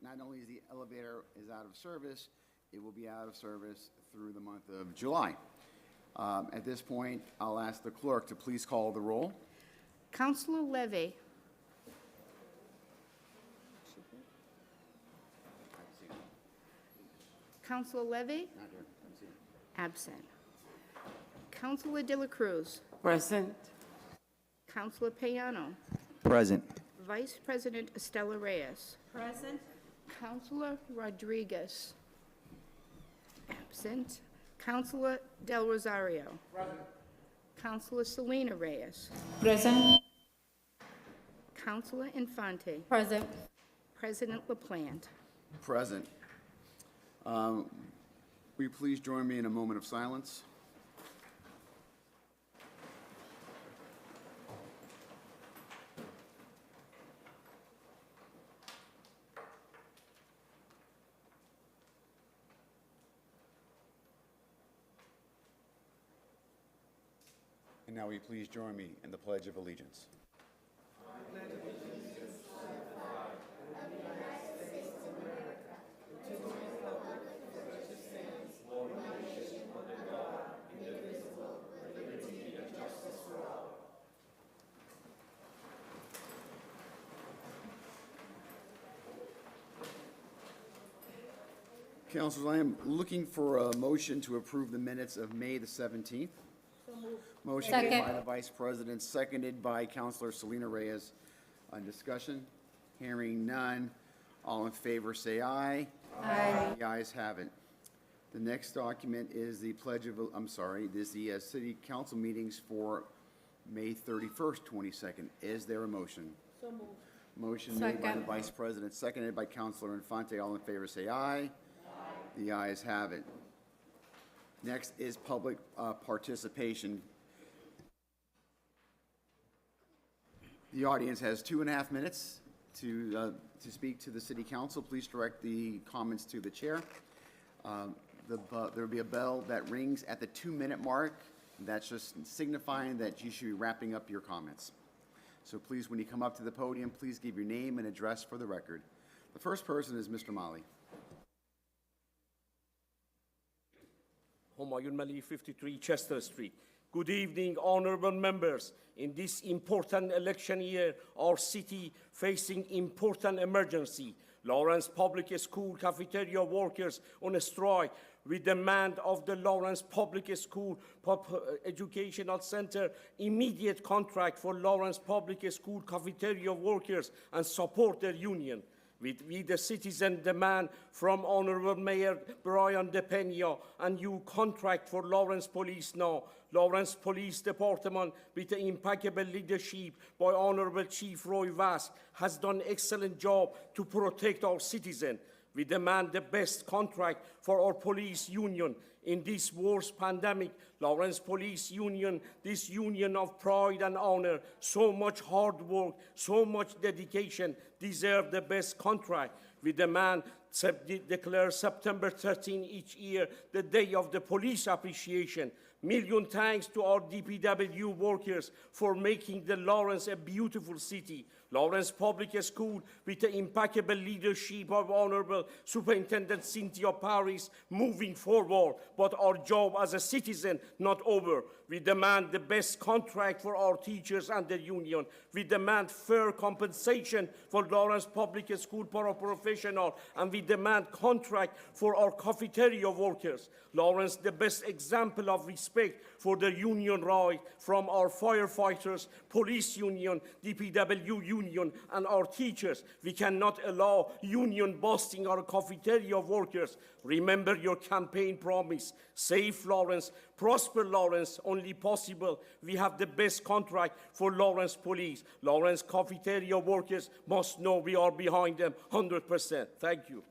not only is the elevator is out of service, it will be out of service through the month of July. At this point, I'll ask the clerk to please call the roll. Counselor Levy. Counselor Levy? Not here. Haven't seen him. Absent. Counselor De La Cruz. Present. Counselor Payano. Present. Vice President Estela Reyes. Present. Counselor Rodriguez. Absent. Counselor Del Rosario. Present. Counselor Selena Reyes. Present. Counselor Infante. Present. President LaPlante. Present. Will you please join me in a moment of silence? And now will you please join me in the Pledge of Allegiance? Councilors, I am looking for a motion to approve the minutes of May the 17th. Motion made by the Vice President, seconded by Councilor Selena Reyes. On discussion, hearing none. All in favor say aye. Aye. The ayes have it. The next document is the pledge of, is the City Council meetings for May 31st, 22nd. Is there a motion? So moved. Motion made by the Vice President, seconded by Councilor Infante. All in favor say aye. The ayes have it. Next is public participation. The audience has 2.5 minutes to speak to the City Council. Please direct the comments to the chair. There will be a bell that rings at the 2-minute mark. That's just signifying that you should be wrapping up your comments. So please, when you come up to the podium, please give your name and address for the record. The first person is Mr. Mali. Humayun Mali, 53 Chester Street. Good evening, honorable members. In this important election year, our city facing important emergency. Lawrence Public School cafeteria workers on a strike. We demand of the Lawrence Public School Educational Center immediate contract for Lawrence Public School cafeteria workers and support their union. We the citizen demand from Honorable Mayor Brian DePena a new contract for Lawrence Police now. Lawrence Police Department, with the impeccable leadership by Honorable Chief Roy Vass, has done an excellent job to protect our citizens. We demand the best contract for our police union. In this worst pandemic, Lawrence Police Union, this union of pride and honor, so much hard work, so much dedication, deserve the best contract. We demand declare September 13 each year the Day of the Police Appreciation. Million thanks to our DPW workers for making the Lawrence a beautiful city. Lawrence Public School, with the impeccable leadership of Honorable Superintendent Cynthia Paris, moving forward. But our job as a citizen not over. We demand the best contract for our teachers and the union. We demand fair compensation for Lawrence Public School paraprofessional, and we demand contract for our cafeteria workers. Lawrence, the best example of respect for the union right from our firefighters, police union, DPW union, and our teachers. We cannot allow union busting our cafeteria workers. Remember your campaign promise. Save Lawrence, prosper Lawrence, only possible. We have the best contract for Lawrence Police. Lawrence cafeteria workers must know we are behind them 100%. Thank you.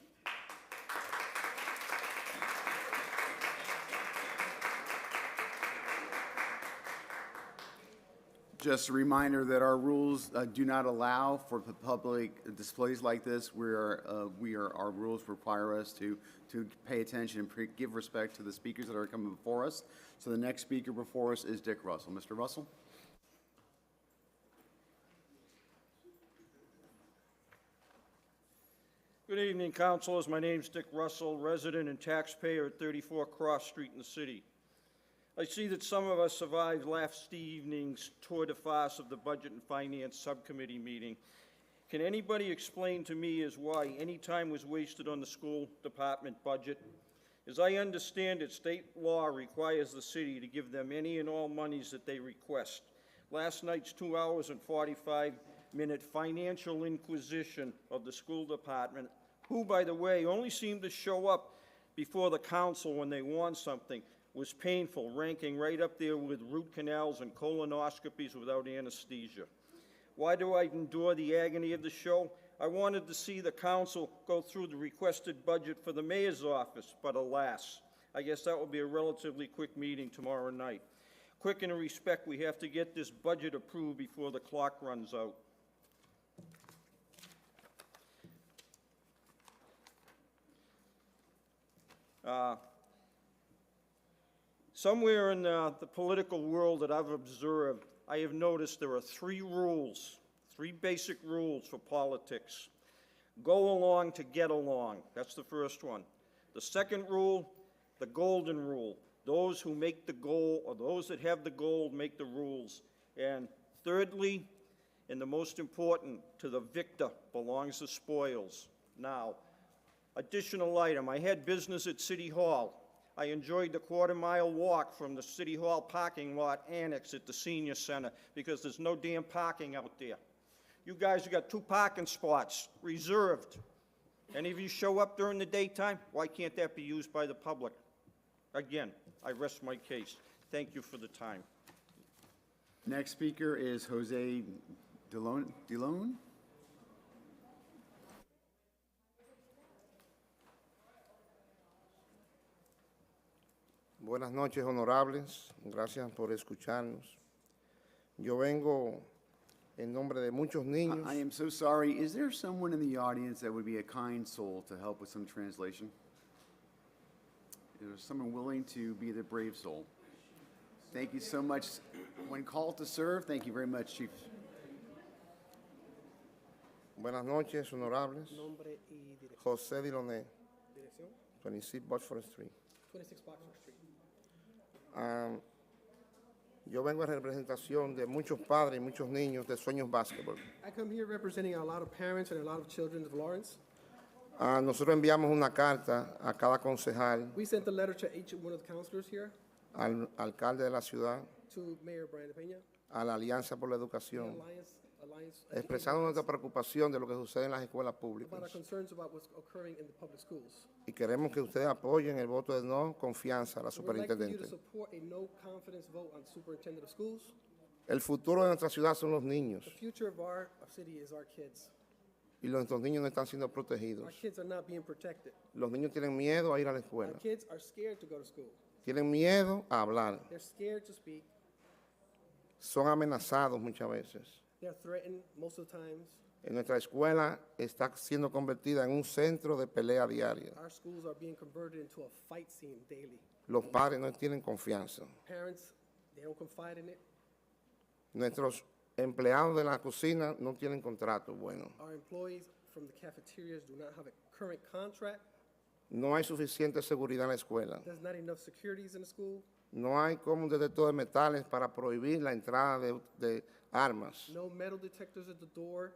Just a reminder that our rules do not allow for public displays like this. Our rules require us to pay attention and give respect to the speakers that are coming before us. So the next speaker before us is Dick Russell. Mr. Russell. Good Good evening, councilors. My name's Dick Russell, resident and taxpayer at 34 Cross Street in the city. I see that some of us survived last evening's tour de force of the Budget and Finance Subcommittee meeting. Can anybody explain to me as why any time was wasted on the school department budget? As I understand it, state law requires the city to give them any and all monies that they request. Last night's 2 hours and 45-minute financial inquisition of the school department, who, by the way, only seemed to show up before the council when they want something, was painful, ranking right up there with root canals and colonoscopies without anesthesia. Why do I endure the agony of the show? I wanted to see the council go through the requested budget for the mayor's office, but alas, I guess that will be a relatively quick meeting tomorrow night. Quick in respect, we have to get this budget approved before the clock runs out. Somewhere in the political world that I've observed, I have noticed there are three basic rules for politics. Go along to get along. That's the first one. The second rule, the golden rule. Those who make the goal, or those that have the gold, make the rules. And thirdly, and the most important, to the victor belongs the spoils. Now, additional item, I had business at City Hall. I enjoyed the quarter-mile walk from the City Hall parking lot annex at the Senior Center because there's no damn parking out there. You guys have got 2 parking spots reserved. Any of you show up during the daytime? Why can't that be used by the public? Again, I rest my case. Thank you for the time. Next speaker is Jose Delone. Buenas noches, honorables. Gracias por escucharnos. Yo vengo en nombre de muchos niños. I am so sorry. Is there someone in the audience that would be a kind soul to help with some translation? Is there someone willing to be the brave soul? Thank you so much. When called to serve, thank you very much, Chief. Buenas noches, honorables. José Diloné, 26 Boxford Street. 26 Boxford Street. Yo vengo en representación de muchos padres y muchos niños de Sueños Básquetbol. I come here representing a lot of parents and a lot of children of Lawrence. Nosotros enviamos una carta a cada concejal, We sent a letter to each one of the counselors here, al alcalde de la ciudad, to Mayor Brian Peña, a la Alianza por la the Educación, Alliance, expresando nuestra preocupación de lo que sucede en las escuelas about our públicas. concerns about what's occurring in the public schools. Y queremos que ustedes apoyen el voto de no confianza a la So we'd like for you to superintendente. support a no confidence vote on the superintendent of schools. El futuro de nuestra ciudad son los niños, The future of our city is our kids. y nuestros niños no están siendo Our protegidos. kids are not being protected. Los niños tienen miedo a ir a la Our escuela, kids are scared to go to school. tienen miedo a hablar, They're scared to speak. son amenazados muchas veces. They're threatened most of the times. En nuestra escuela está siendo convertida en un centro de pelea diaria. Our schools are being converted into a fight scene daily. Los padres no tienen confianza. Parents, they don't confide in it. Nuestros empleados de la cocina no tienen contrato bueno. Our employees from the cafeterias do not have a current contract. No hay suficiente seguridad en la escuela. There's not enough securities in the school. No hay como un detector de metales para prohibir la entrada de armas. No metal detectors at the door.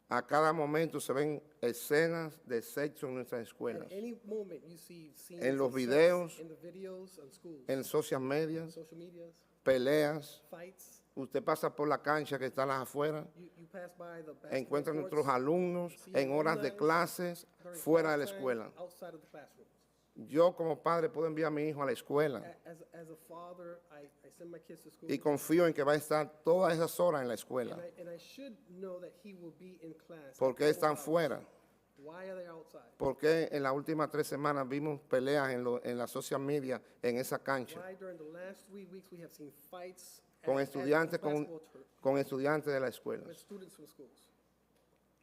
A cada momento se ven escenas de sexo en nuestras At escuelas, any moment you see scenes En los of sex videos, in the videos on schools, en social media, social medias, peleas. fights. Usted pasa por la cancha que está las afuera, You pass by the basketball encuentra a courts, nuestros alumnos see en horas de alumni clases during fuera de la class time, escuela. outside of the classrooms. Yo como padre puedo enviar a mi hijo a la escuela As a father, I send my kids to school. y confío en que va a estar todas esas horas en la escuela. And I should know that he will be in class. ¿Por qué at all están hours. fuera? Why are they outside? Porque en las últimas 3 semanas vimos peleas en la social media en esa cancha Why during the last 3 weeks we have seen fights con at estudiantes, the basketball con estudiantes de la escuela. with students from schools.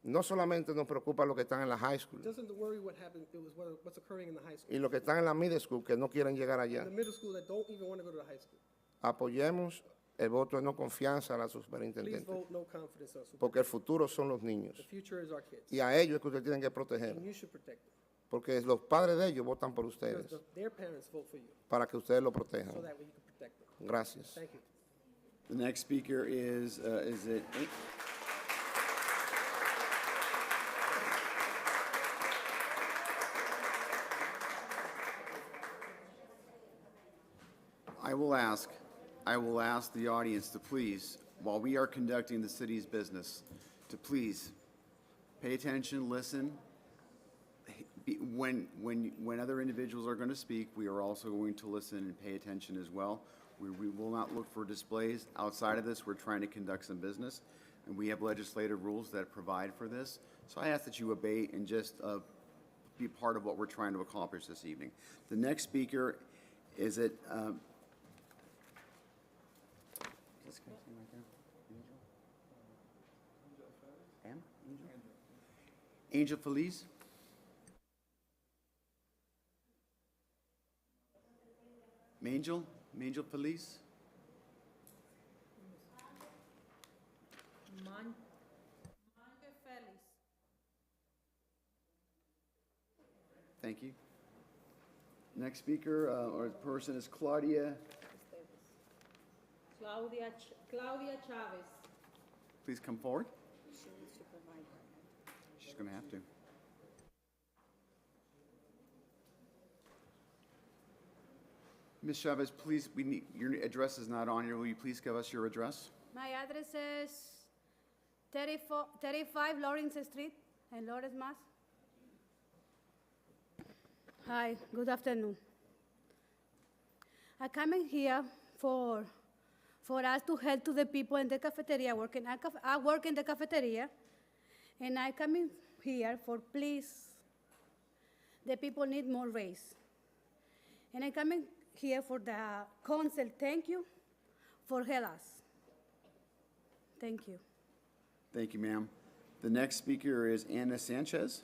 No solamente nos preocupa lo que están en la high school It doesn't worry what happened, it was what's occurring in the high school. y los que están en la middle school que no quieren llegar allá. In the middle school that don't even want to go to the high school. Apoyemos El voto de no confianza a la Please superintendente. vote no confidence on Porque el futuro son los The niños. future is our kids, Y a ellos es que ustedes tienen que proteger. and you should protect them, Porque los padres de ellos votan por because ustedes. their parents vote for you, Para que ustedes lo so protejan. that way you can protect them. Gracias. Thank you. The next speaker is it? I will ask the audience to please, while we are conducting the city's business, to please pay attention, listen. When other individuals are going to speak, we are also going to listen and pay attention as well. We will not look for displays. Outside of this, we're trying to conduct some business, and we have legislative rules that provide for this. So I ask that you obey and just be part of what we're trying to accomplish this evening. The next speaker is it. Is this guy's name right there? Angel? Angel Feliz? Mangel Feliz? Thank you. Next speaker or person is Claudia. Claudia Chavez. Please come forward. She's going to have to. Ms. Chavez, please, your address is not on here. Will you please give us your address? My address is 35 Lawrence Street in Lawrence, Mass. Hi, good afternoon. I come in here for us to help to the people in the cafeteria working. I work in the cafeteria, and I come in here for please. The people need more raise, and I come in here for the council. Thank you for help us. Thank you. Thank you, ma'am. The next speaker is Anna Sanchez.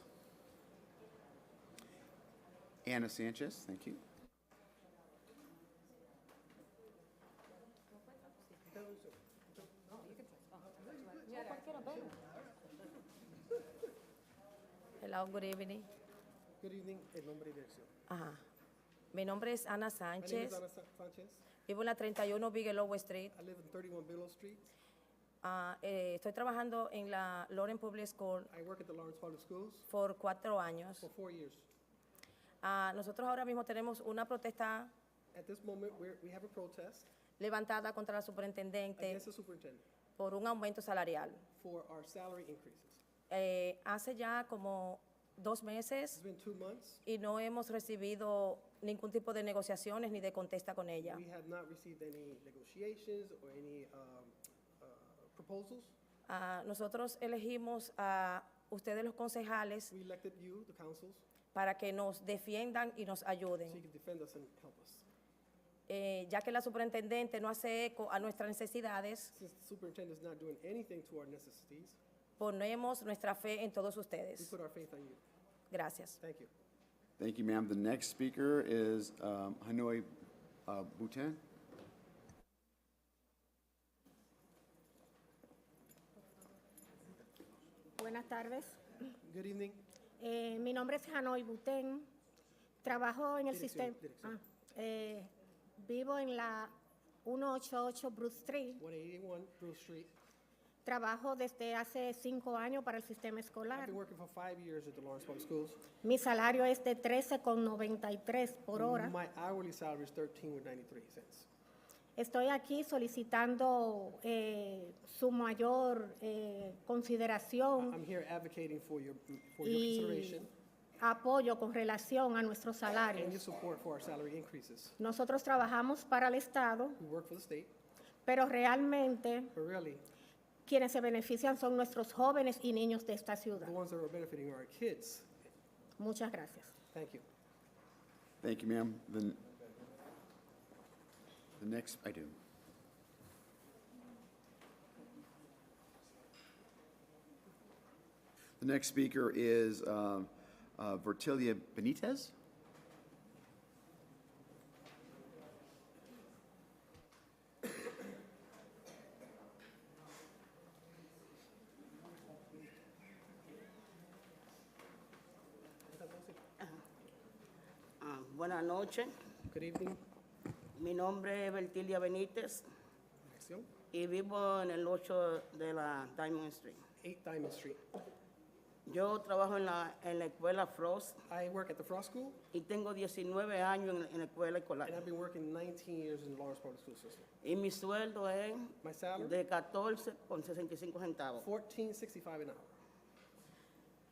Anna Sanchez, thank you. Hello, good evening. Good evening, el nombre y dirección. Ajá. Mi nombre es Ana My name Sánchez. is Ana Sanchez. Vivo en la 31 Bigelow Street. I live in 31 Bigelow Street. Estoy trabajando en la Lawrence Public School I work at the Lawrence Public Schools por 4 años. for 4 years. Nosotros ahora mismo tenemos una protesta At this moment, we have a protest levantada contra la superintendente against the superintendent por un aumento salarial. for our salary increases. Hace ya como 2 It's meses been 2 months. y no hemos recibido ningún tipo de negociaciones ni de contesta con ella. We have not received any negotiations or any proposals. Nosotros elegimos a ustedes los concejales We elected you, the councils, para que nos defiendan y nos so ayuden. you can defend us and help us. Ya que la superintendente no hace eco a nuestras necesidades, Since the superintendent is not doing anything to our necessities, ponemos nuestra fe en todos we ustedes. put our faith on you. Gracias. Thank you. Thank you, ma'am. The next speaker is Hanoi Bhutan. Buenas tardes. Good evening. Mi nombre es Hanoi Buten. Trabajo en el Dirección, sistema. dirección. Vivo en la 188 Bruce Street. 181 Bruce Street. Trabajo desde hace 5 años para el sistema I've escolar. been working for 5 years at the Lawrence Public Schools. Mi salario es de 13,93 por hora. My hourly salary is $13.93. Estoy aquí solicitando su mayor consideración I'm here advocating for your y consideration apoyo con relación a nuestros and your salarios. support for our salary increases. Nosotros trabajamos para el Estado, We work for the state, pero realmente but really, quienes se benefician son nuestros jóvenes y niños de esta ciudad. the ones that are benefiting are our kids. Muchas gracias. Thank you. Thank you, ma'am. The next, I do. The next speaker is Vertilia Benitez. Buenas noches. Good evening. Mi nombre es Bertilia Benítez Acción. y vivo en el 8 de la Diamond Street. 8 Diamond Street. Yo trabajo en la escuela Frost I work at the Frost School, y tengo 19 años en la escuela escolar. and I've been working 19 years in the Lawrence Public School System. Y mi sueldo es My salary, de 14,65 centavos. $14.65 an hour.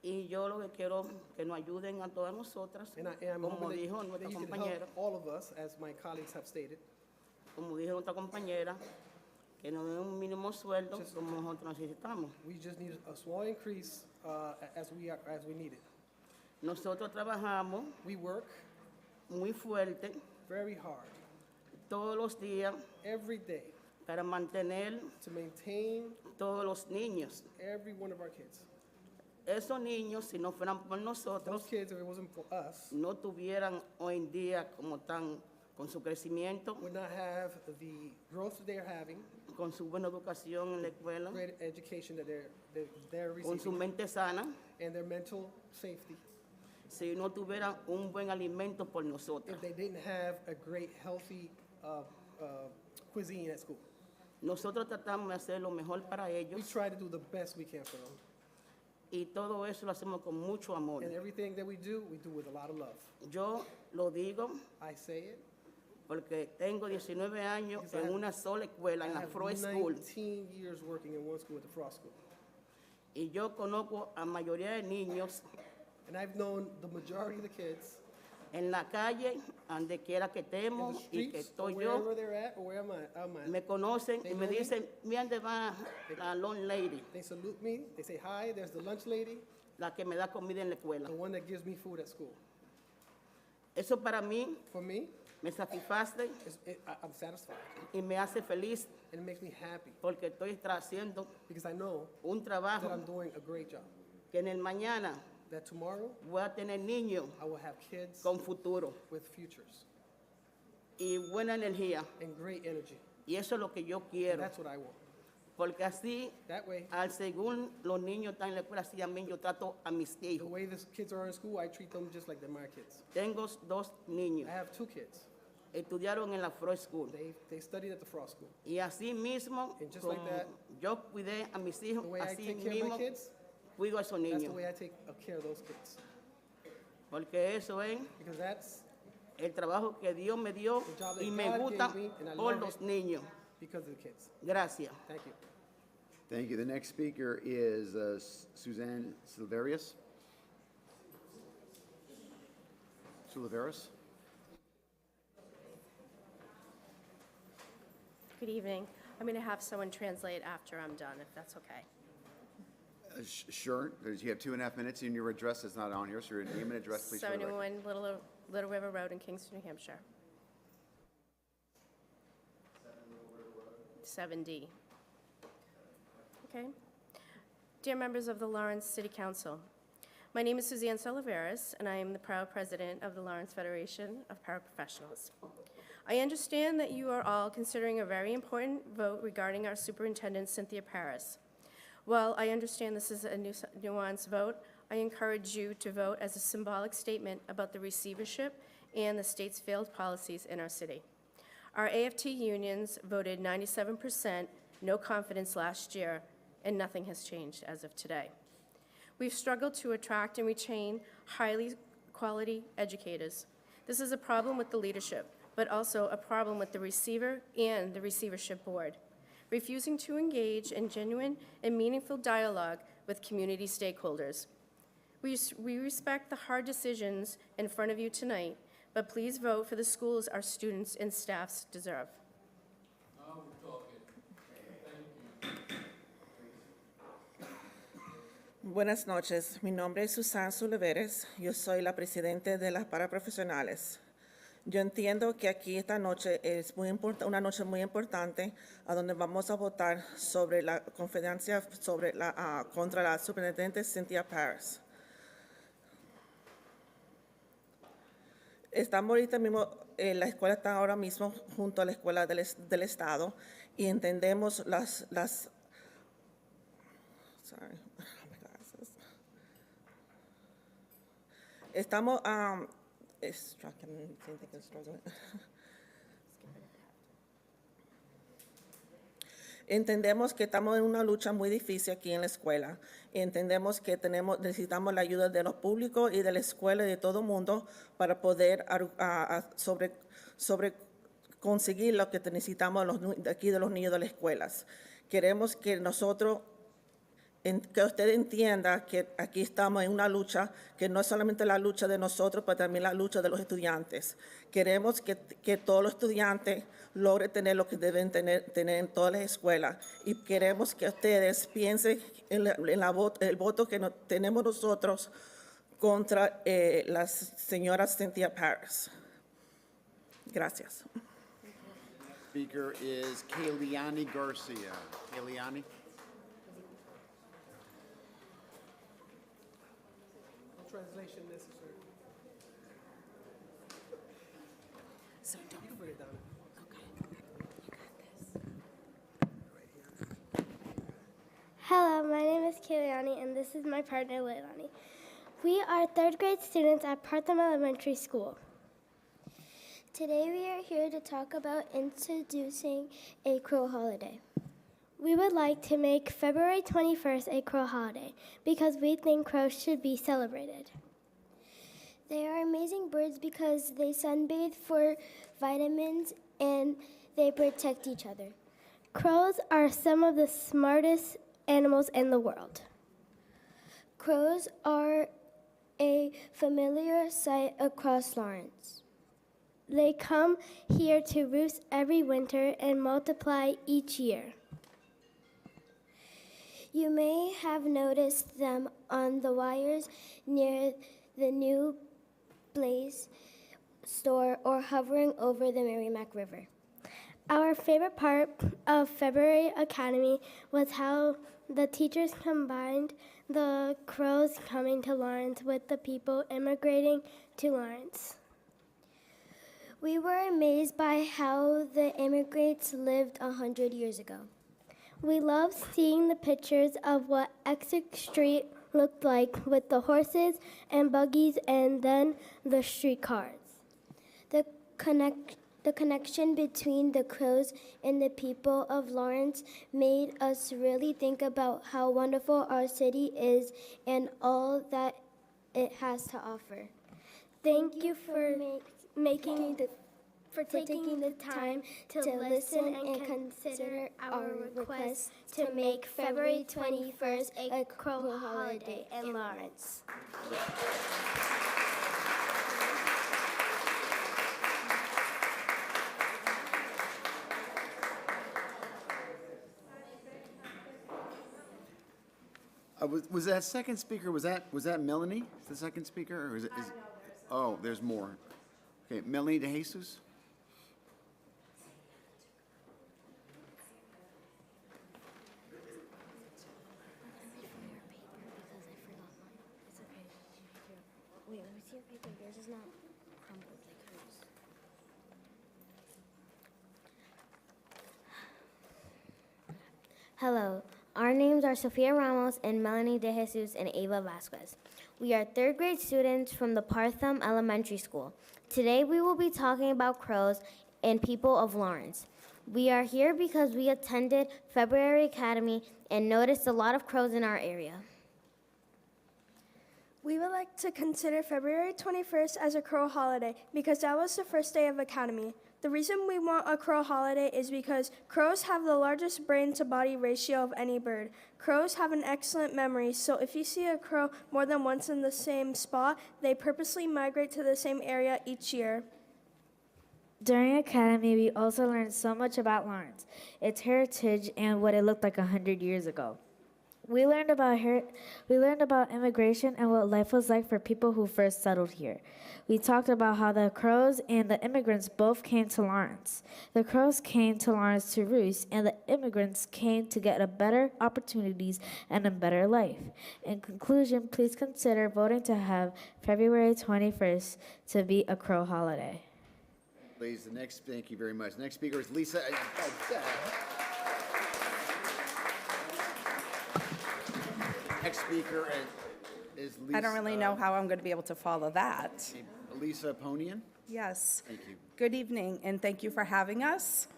Y yo lo que quiero que nos ayuden a todas nosotras, And I'm como hoping dijo that nuestra you can compañera, help all of us, as my colleagues have stated. como dijo nuestra compañera, que nos den un mínimo sueldo como nosotros necesitamos. We just need a small increase as we need it. Nosotros trabajamos We work muy fuerte very hard todos los días every day para mantener to maintain todos los niños. every one of our kids. Esos niños, si no fueran por Those nosotros, kids, if it wasn't for us, no tuvieran hoy en día como están con su crecimiento, would not have the growth that they're having, con su buena educación en la escuela, great education that they're con su receiving, mente sana, and their mental safety, si no tuvieran un buen alimento por nosotros. if they didn't have a great, healthy cuisine at school. Nosotros tratamos de hacer lo mejor para We ellos try to do the best we can for them. y todo eso lo hacemos con mucho amor. And everything that we do with a lot of love. Yo lo digo I say it. porque tengo 19 años Because I en have- una sola escuela, en I la have Frost School, 19 years working in one school at the Frost School. y yo conozco a mayoría de niños And I've known the majority of the kids en la calle, donde quiera que in the estemos y que streets, or estoy yo, wherever they're at, or where am I? me conocen They y me know me. dicen, mira dónde va la long lady, They salute me, they say, hi, there's the lunch lady, la que me da comida en la escuela. the one that gives me food at school. Eso para mí For me, me satisface I'm satisfied, y me hace feliz and it makes me happy, porque estoy haciendo because I know un that trabajo I'm doing a great job. que en el mañana That tomorrow, voy a tener niños I will have kids con futuro with futures y buena energía. and great energy. Y eso es lo que yo And quiero, that's what I want. porque así, That way, al según los niños están en la escuela, así también yo trato a mis the hijos. way the kids are in school, I treat them just like they're my kids. Tengo dos niños, I have 2 kids. estudiaron en la Freud School. They studied at the Frost School. Y así mismo, And just como like that, yo cuidé a mis hijos, The way I así take care of my mismo kids, cuido a esos that's the niños. way I take care of those kids. Porque eso es Because that's el trabajo que Dios me dio The job that y me God gusta gave me, and I por love los it. niños. because of the kids. Gracias. Thank you. Thank you. The next speaker is Suzanne Silverius. Silverius? Good evening. I'm going to have someone translate after I'm done, if that's okay. Sure. You have 2.5 minutes, and your address is not on here, so your name and address, please. for the record. 71 Little River Road in Kingston, New Hampshire. 7D. Okay. Dear members of the Lawrence City Council, my name is Suzanne Soliveris, and I am the proud president of the Lawrence Federation of Paraprofessionals. I understand that you are all considering a very important vote regarding our superintendent, Cynthia Paris. While I understand this is a nuanced vote, I encourage you to vote as a symbolic statement about the receivership and the state's failed policies in our city. Our AFT unions voted 97% no confidence last year, and nothing has changed as of today. We've struggled to attract and retain highly quality educators. This is a problem with the leadership, but also a problem with the receiver and the receivership board, refusing to engage in genuine and meaningful dialogue with community stakeholders. We respect the hard decisions in front of you tonight, but please vote for the schools our students and staffs deserve. Buenas noches, mi nombre es Suzanne Soliveris, yo soy la presidenta de las paraprofesionales. Yo entiendo que aquí esta noche es una noche muy importante a donde vamos a votar sobre la conferencia contra la superintendente Cynthia Paris. Estamos ahorita mismo, la escuela está ahora mismo junto a la escuela del Estado y entendemos estamos Entendemos que estamos en una lucha muy difícil aquí en la escuela. Entendemos que necesitamos la ayuda de los públicos y de la escuela y de todo el mundo para poder conseguir lo que necesitamos aquí de los niños de las escuelas. Queremos que que usted entienda que aquí estamos en una lucha, que no es solamente la lucha de nosotros, pero también la lucha de los estudiantes. Queremos que todos los estudiantes logren tener lo que deben tener en todas las escuelas. Y queremos que ustedes piensen en el voto que tenemos nosotros contra la señora Cynthia Parris. Gracias. Speaker is Kayleani Garcia. Kayleani? Translation necessary. So don't You can put it down. Hello, my name is Kayleani, and this is my partner, Leilani. We are third grade students at Partham Elementary School. Today we are here to talk about introducing a Crow holiday. We would like to make February 21st a Crow holiday because we think crows should be celebrated. They are amazing birds because they sunbathe for vitamins and they protect each other. Crows are some of the smartest animals in the world. Crows are a familiar sight across Lawrence. They come here to roost every winter and multiply each year. You may have noticed them on the wires near the new Blaze store or hovering over the Merrimack River. Our favorite part of February Academy was how the teachers combined the crows coming to Lawrence with the people immigrating to Lawrence. We were amazed by how the immigrants lived 100 years ago. We loved seeing the pictures of what Essex Street looked like with the horses and buggies and then the streetcars. The connection between the crows and the people of Lawrence made us really think about how wonderful our city is and all that it has to offer. Thank you for taking the time to listen and consider our request to make February 21st a Crow holiday in Lawrence. Was that second speaker, was that Melanie, the second speaker, or is it? Oh, there's more. Okay, Melanie DeJesus? Wait, let me see your paper. Yours is not crumbled like hers. Hello, our names are Sofia Ramos and Melanie De Jesus and Ava Vasquez. We are third grade students from the Partham Elementary School. Today we will be talking about crows and people of Lawrence. We are here because we attended February Academy and noticed a lot of crows in our area. We would like to consider February 21st as a Crow holiday because that was the first day of Academy. The reason we want a Crow holiday is because crows have the largest brain-to-body ratio of any bird. Crows have an excellent memory, so if you see a crow more than once in the same spot, they purposely migrate to the same area each year. During Academy, we also learned so much about Lawrence, its heritage, and what it looked like 100 years ago. We learned about immigration and what life was like for people who first settled here. We talked about how the crows and the immigrants both came to Lawrence. The crows came to Lawrence to roost, and the immigrants came to get better opportunities and a better life. In conclusion, please consider voting to have February 21st to be a Crow holiday. Please, thank you very much. Next speaker is Lisa. Next speaker is Lisa. I don't really know how I'm going to be able to follow that. Lisa Aponian. Yes. Thank you. Good evening, and thank you for having us.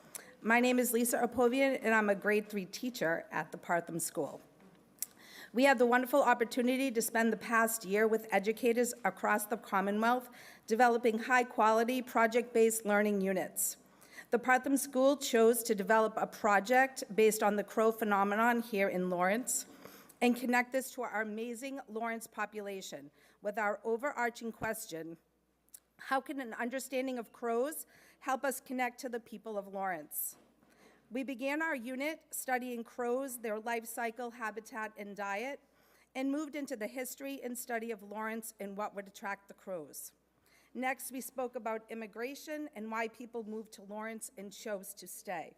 My name is Lisa Apovian, and I'm a grade 3 teacher at the Partham School. We had the wonderful opportunity to spend the past year with educators across the Commonwealth developing high-quality, project-based learning units. The Partham School chose to develop a project based on the crow phenomenon here in Lawrence and connect this to our amazing Lawrence population with our overarching question: how can an understanding of crows help us connect to the people of Lawrence? We began our unit studying crows, their life cycle, habitat, and diet, and moved into the history and study of Lawrence and what would attract the crows. Next, we spoke about immigration and why people moved to Lawrence and chose to stay.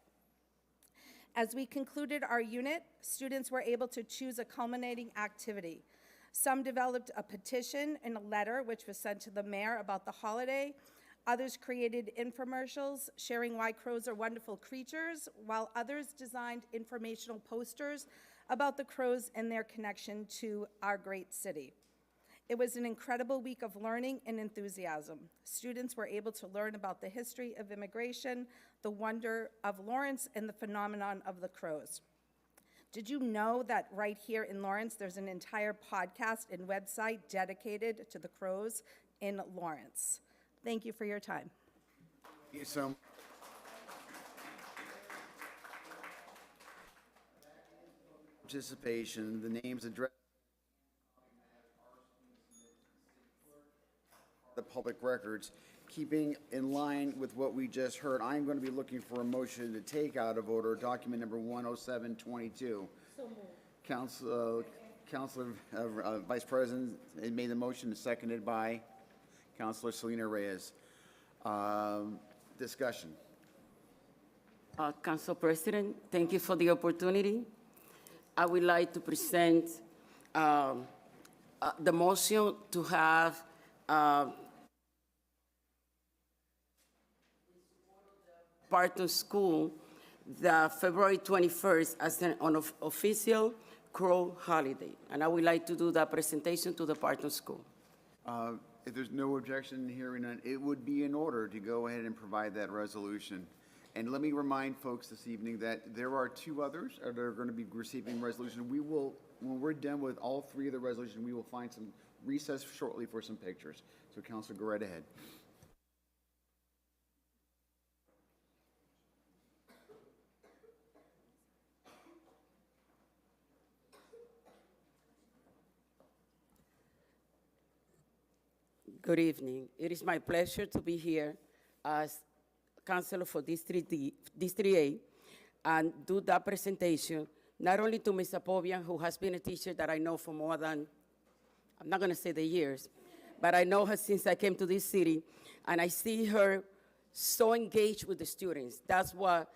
As we concluded our unit, students were able to choose a culminating activity. Some developed a petition and a letter which was sent to the mayor about the holiday. Others created infomercials sharing why crows are wonderful creatures, while others designed informational posters about the crows and their connection to our great city. It was an incredible week of learning and enthusiasm. Students were able to learn about the history of immigration, the wonder of Lawrence, and the phenomenon of the crows. Did you know that right here in Lawrence, there's an entire podcast and website dedicated to the crows in Lawrence? Thank you for your time. Thank you so much. Participation, the names addressed, the public records. Keeping in line with what we just heard, I'm going to be looking for a motion to take out of order document number 10722. Councilor Vice President made the motion, seconded by Councilor Selena Reyes. Discussion. Council President, thank you for the opportunity. I would like to present the motion to have Partham School the February 21st as an official crow holiday. And I would like to do that presentation to the Partham School. If there's no objection hearing none, it would be in order to go ahead and provide that resolution. And let me remind folks this evening that there are two others that are going to be receiving resolution. We will, when we're done with all three of the resolutions, we will find some recess shortly for some pictures. So Council, go right ahead. Good evening. It is my pleasure to be here as Councilor for District A and do that presentation, not only to Ms. Apovian, who has been a teacher that I know for more than, I'm not going to say the years, but I know her since I came to this city, and I see her so engaged with the students. That's what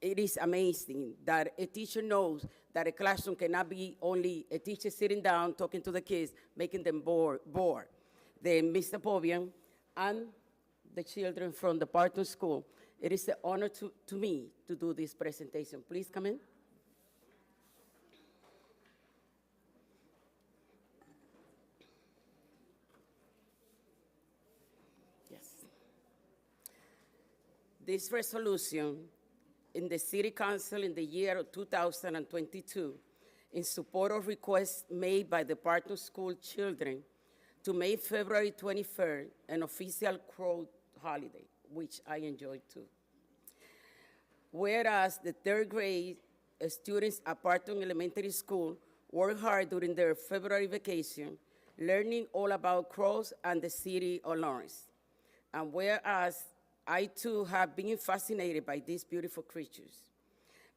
it is amazing, that a teacher knows that a classroom cannot be only a teacher sitting down, talking to the kids, making them bored. Then Mr. Apovian and the children from the Partham School, it is an honor to me to do this presentation. Please come in. Yes. This resolution in the City Council in the year of 2022 in support of requests made by the Partham School children to make February 23rd an official crow holiday, which I enjoy too. Whereas the third grade students at Partham Elementary School work hard during their February vacation, learning all about crows and the city of Lawrence. And whereas I too have been fascinated by these beautiful creatures.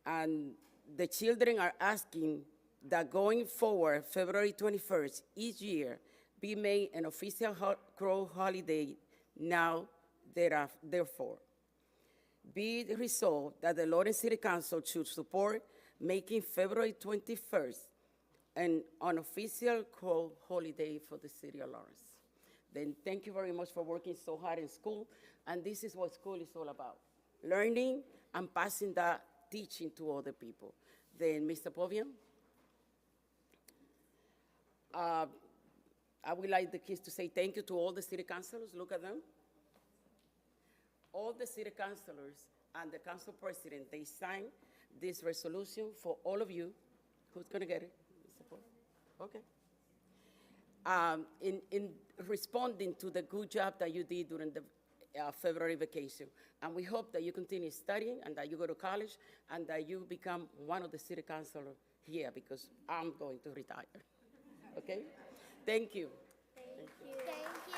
And the children are asking that going forward, February 21st, each year, be made an official crow holiday now, therefore. Be it resolved that the Lawrence City Council should support making February 21st an unofficial crow holiday for the city of Lawrence. Then thank you very much for working so hard in school, and this is what school is all about, learning and passing that teaching to other people. Then Mr. Apovian. I would like the kids to say thank you to all the city councilors. Look at them. All the city councilors and the council president, they signed this resolution for all of you. Who's going to get it? Support? Okay. In responding to the good job that you did during the February vacation. And we hope that you continue studying and that you go to college and that you become one of the city councilors here, because I'm going to retire. Okay? Thank you. Thank you. Thank you.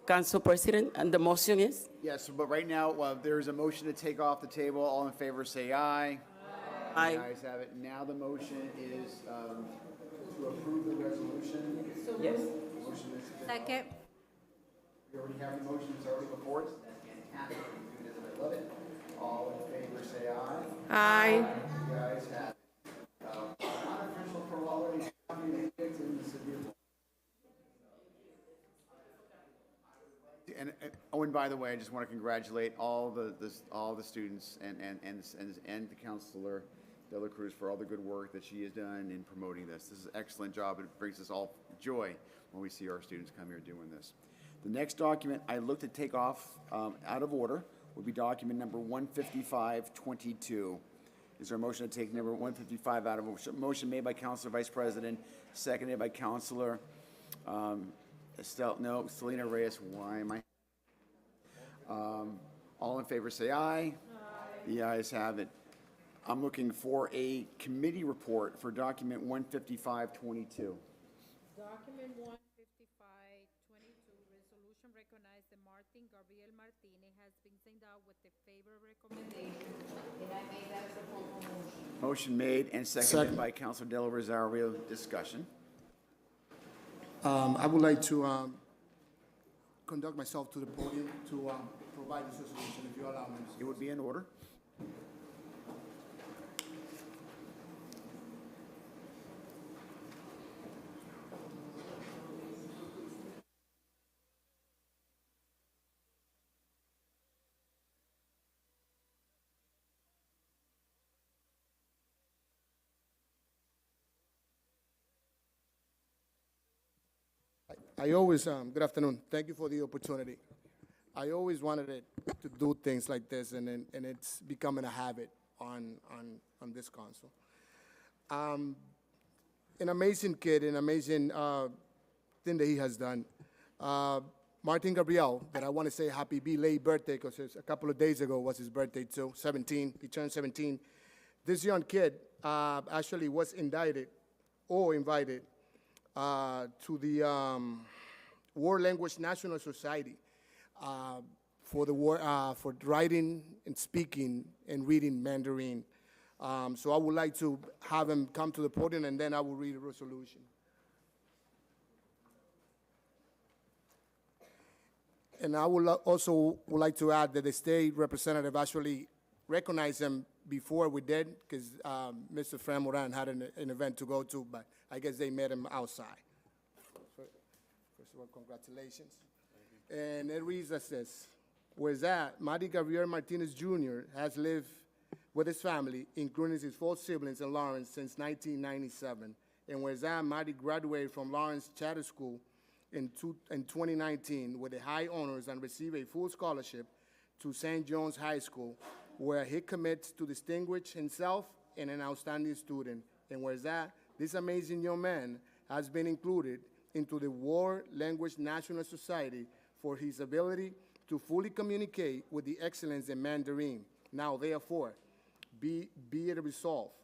Council President, and the motion is? Yes, but right now, there's a motion to take off the table. All in favor, say aye. Aye. The ayes have it. Now the motion is to approve the resolution. Yes. Motion is to- Second. We already have the motion, it's already before us. That's fantastic. You do this, I love it. All in favor, say aye. Aye. The ayes have it. Unofficial for holiday shopping tickets in the city of. And by the way, I just want to congratulate all the students and the counselor, Dela Cruz, for all the good work that she has done in promoting this. This is an excellent job. It brings us all joy when we see our students come here doing this. The next document I look to take off out of order would be document number 15522. Is there a motion to take number 155 out of order? Motion made by Councilor Vice President, seconded by Councilor Selena Reyes. Why am I? All in favor say aye. Aye. The ayes have it. I'm looking for a committee report for document 15522. Document 15522, resolution recognize that Martin Gabriel Martinez has been sent out with the favor recommendation, and I made that as a formal motion. Motion made and seconded by Councilor Del Rosario. Discussion. I would like to conduct myself to the podium to provide this resolution, if you allow me. It would be in order. I always, good afternoon. Thank you for the opportunity. I always wanted to do things like this, and it's becoming a habit on this council. An amazing kid, an amazing thing that he has done. Martin Gabriel, that I want to say happy belated birthday, because a couple of days ago was his birthday too, 17. He turned 17. This young kid actually was invited to the World Language National Society for writing and speaking and reading Mandarin. So I would like to have him come to the podium, and then I will read the resolution. And I would also like to add that the state representative actually recognized him before we did, because Mr. Fran Moran had an event to go to, but I guess they met him outside. First of all, congratulations. And it reads as this: whereas that Martin Gabriel Martinez Jr. has lived with his family, including his 4 siblings in Lawrence, since 1997. And whereas that Martin graduated from Lawrence Charter School in 2019 with a high honors and received a full scholarship to St. John's High School, where he commits to distinguish himself and an outstanding student. And whereas that this amazing young man has been included into the World Language National Society for his ability to fully communicate with the excellence in Mandarin. Now, therefore, be it resolved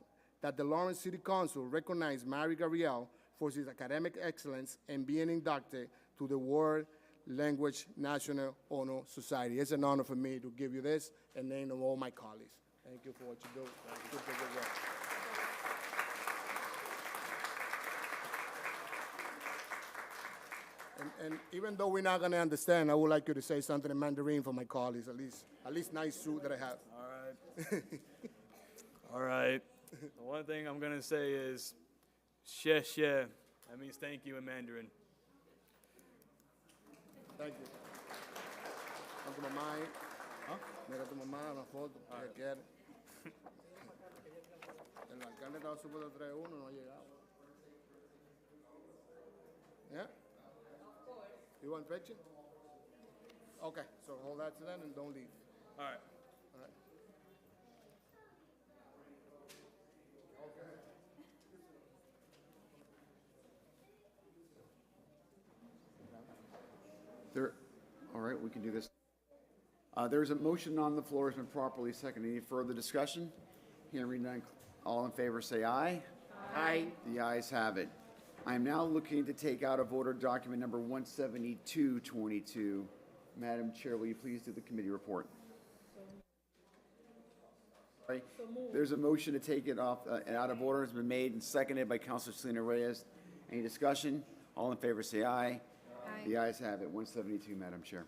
that the Lawrence City Council recognize Mari Gabriel for his academic excellence and being inducted to the World Language National Honor Society. It's an honor for me to give you this in the name of all my colleagues. Thank you for what you do. Keep the good work. And even though we're not going to understand, I would like you to say something in Mandarin for my colleagues, at least nice suit that I have. All right. All right. The one thing I'm going to say is, xie xie. That means thank you in Mandarin. Thank you. Con tu mamá ahí. Mira tu mamá, una foto, que quiere. El alcalde estaba supuesto a traer uno, no ha llegado. Yeah? You want picture? Okay, so hold that to them and don't leave. All right. All right. There, all right, we can do this. There's a motion on the floor, has been properly seconded. Any further discussion? Hearing none, all in favor say aye. Aye. The ayes have it. I am now looking to take out of order document number 17222. Madam Chair, will you please do the committee report? Right. There's a motion to take it off, out of order, has been made and seconded by Councilor Selena Reyes. Any discussion? All in favor say aye. Aye. The ayes have it. 172, Madam Chair.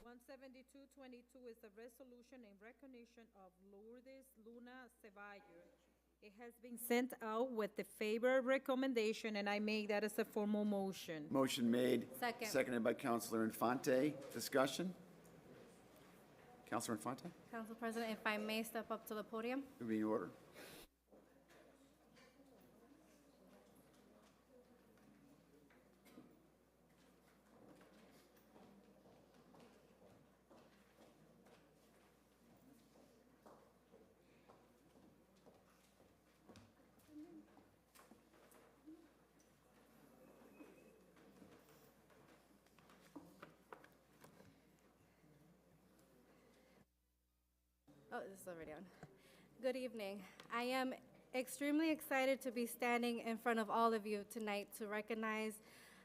17222 is a resolution in recognition of Lourdes Luna Ceballos. It has been sent out with the favor recommendation, and I make that as a formal motion. Motion made. Second. Seconded by Councilor Infante. Discussion? Councilor Infante? Council President, if I may step up to the podium. It will be in order. Oh, this is already on. Good evening. I am extremely excited to be standing in front of all of you tonight to recognize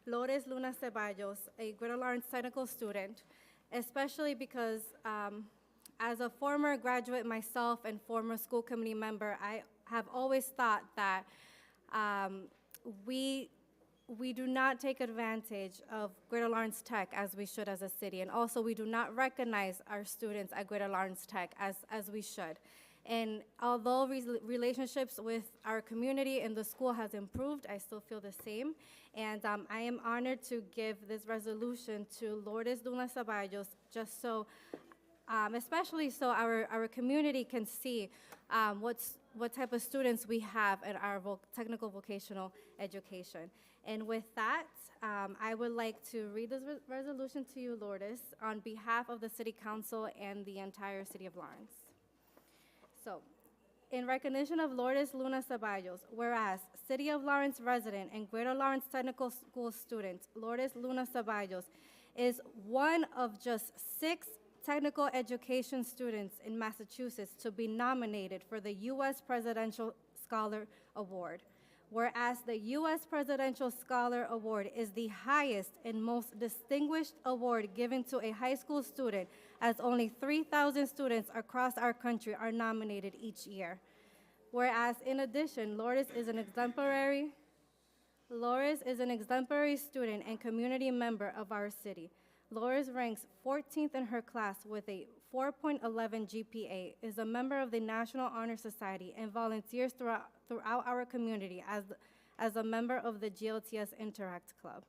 Lourdes Luna Ceballos, a Greater Lawrence Technical student, especially because as a former graduate myself and former school committee member, I have always thought that we do not take advantage of Greater Lawrence Tech as we should as a city, and also we do not recognize our students at Greater Lawrence Tech as we should. And although relationships with our community and the school has improved, I still feel the same. And I am honored to give this resolution to Lourdes Luna Ceballos, just so, especially so our community can see what type of students we have in our technical vocational education. And with that, I would like to read this resolution to you, Lourdes, on behalf of the City Council and the entire City of Lawrence. So, in recognition of Lourdes Luna Ceballos, whereas City of Lawrence resident and Greater Lawrence Technical School student, Lourdes Luna Ceballos is one of just 6 technical education students in Massachusetts to be nominated for the U.S. Presidential Scholar Award. Whereas the U.S. Presidential Scholar Award is the highest and most distinguished award given to a high school student, as only 3,000 students across our country are nominated each year. Whereas, in addition, Lourdes is an exemplary student and community member of our city. Lourdes ranks 14th in her class with a 4.11 GPA, is a member of the National Honor Society, and volunteers throughout our community as a member of the GLTS Interact Club.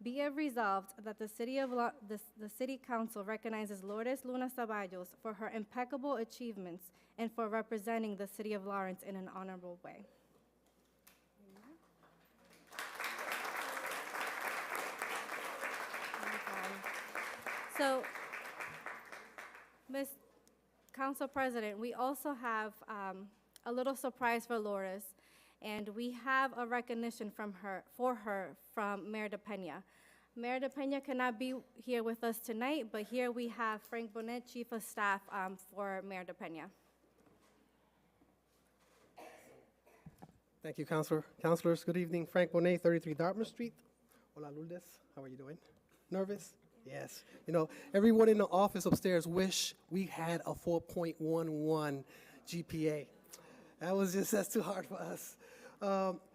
Be it resolved that the City Council recognizes Lourdes Luna Ceballos for her impeccable achievements and for representing the City of Lawrence in an honorable way. So, Ms. Council President, we also have a little surprise for Lourdes, and we have a recognition for her from Mayor DePena. Mayor DePena cannot be here with us tonight, but here we have Frank Bonet, Chief of Staff for Mayor DePena. Thank you, Councilors. Good evening. Frank Bonet, 33 Dartmouth Street. Hola, Lourdes. How are you doing? Nervous? Yes. You know, everyone in the office upstairs wish we had a 4.11 GPA. That's too hard for us.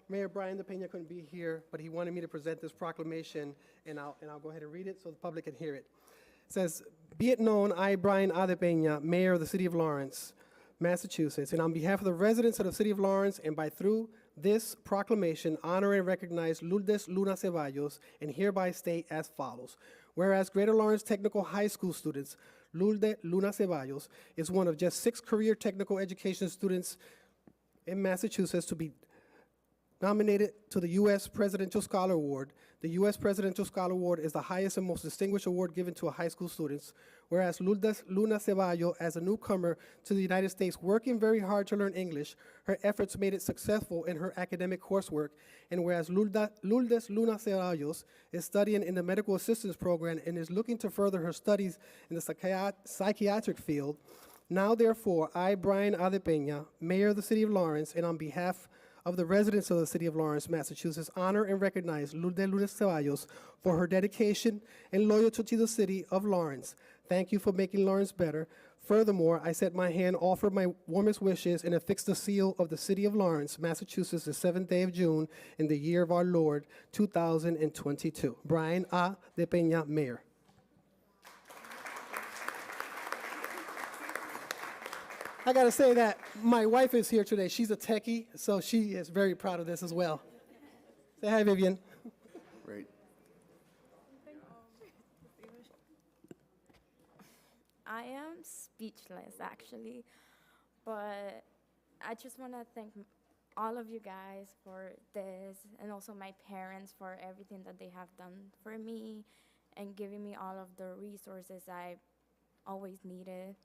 Mayor Brian DePena couldn't be here, but he wanted me to present this proclamation, and I'll go ahead and read it so the public can hear it. It says, "Be it known, I, Brian A. DePena, Mayor of the City of Lawrence, Massachusetts, and on behalf of the residents of the City of Lawrence, and through this proclamation, honor and recognize Lourdes Luna Ceballos, and hereby state as follows. Whereas Greater Lawrence Technical High School students, Lourdes Luna Ceballos is one of just 6 career technical education students in Massachusetts to be nominated to the U.S. Presidential Scholar Award. The U.S. Presidential Scholar Award is the highest and most distinguished award given to a high school students, whereas Lourdes Luna Ceballos, as a newcomer to the United States, working very hard to learn English, her efforts made it successful in her academic coursework, and whereas Lourdes Luna Ceballos is studying in the medical assistance program and is looking to further her studies in the psychiatric field, now therefore, I, Brian Adepeña, Mayor of the City of Lawrence, and on behalf of the residents of the City of Lawrence, Massachusetts, honor and recognize Lourdes Luna Ceballos for her dedication and loyalty to the City of Lawrence. Thank you for making Lawrence better. Furthermore, I set my hand, offer my warmest wishes, and affix the seal of the City of Lawrence, Massachusetts, the 7th day of June, in the year of our Lord, 2022. Brian A. De Peña, Mayor. I gotta say that my wife is here today. She's a techie, so she is very proud of this as well. Say hi, Vivian. Great. I am speechless, actually, but I just want to thank all of you guys for this, and also my parents for everything that they have done for me and giving me all of the resources I always needed.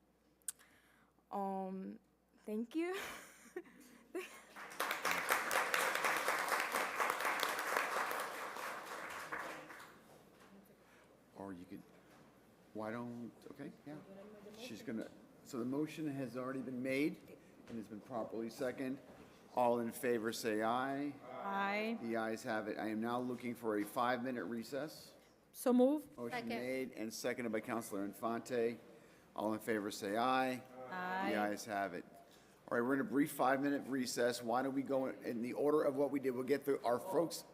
Thank you. Or you could, why don't, okay, yeah. She's gonna, so the motion has already been made and has been properly seconded. All in favor say aye. Aye. The ayes have it. I am now looking for a 5-minute recess. So move. Motion made and seconded by Councilor Infante. All in favor say aye. Aye. The ayes have it. All right, we're in a brief 5-minute recess. Why don't we go in the order of what we did? We'll get through our folks.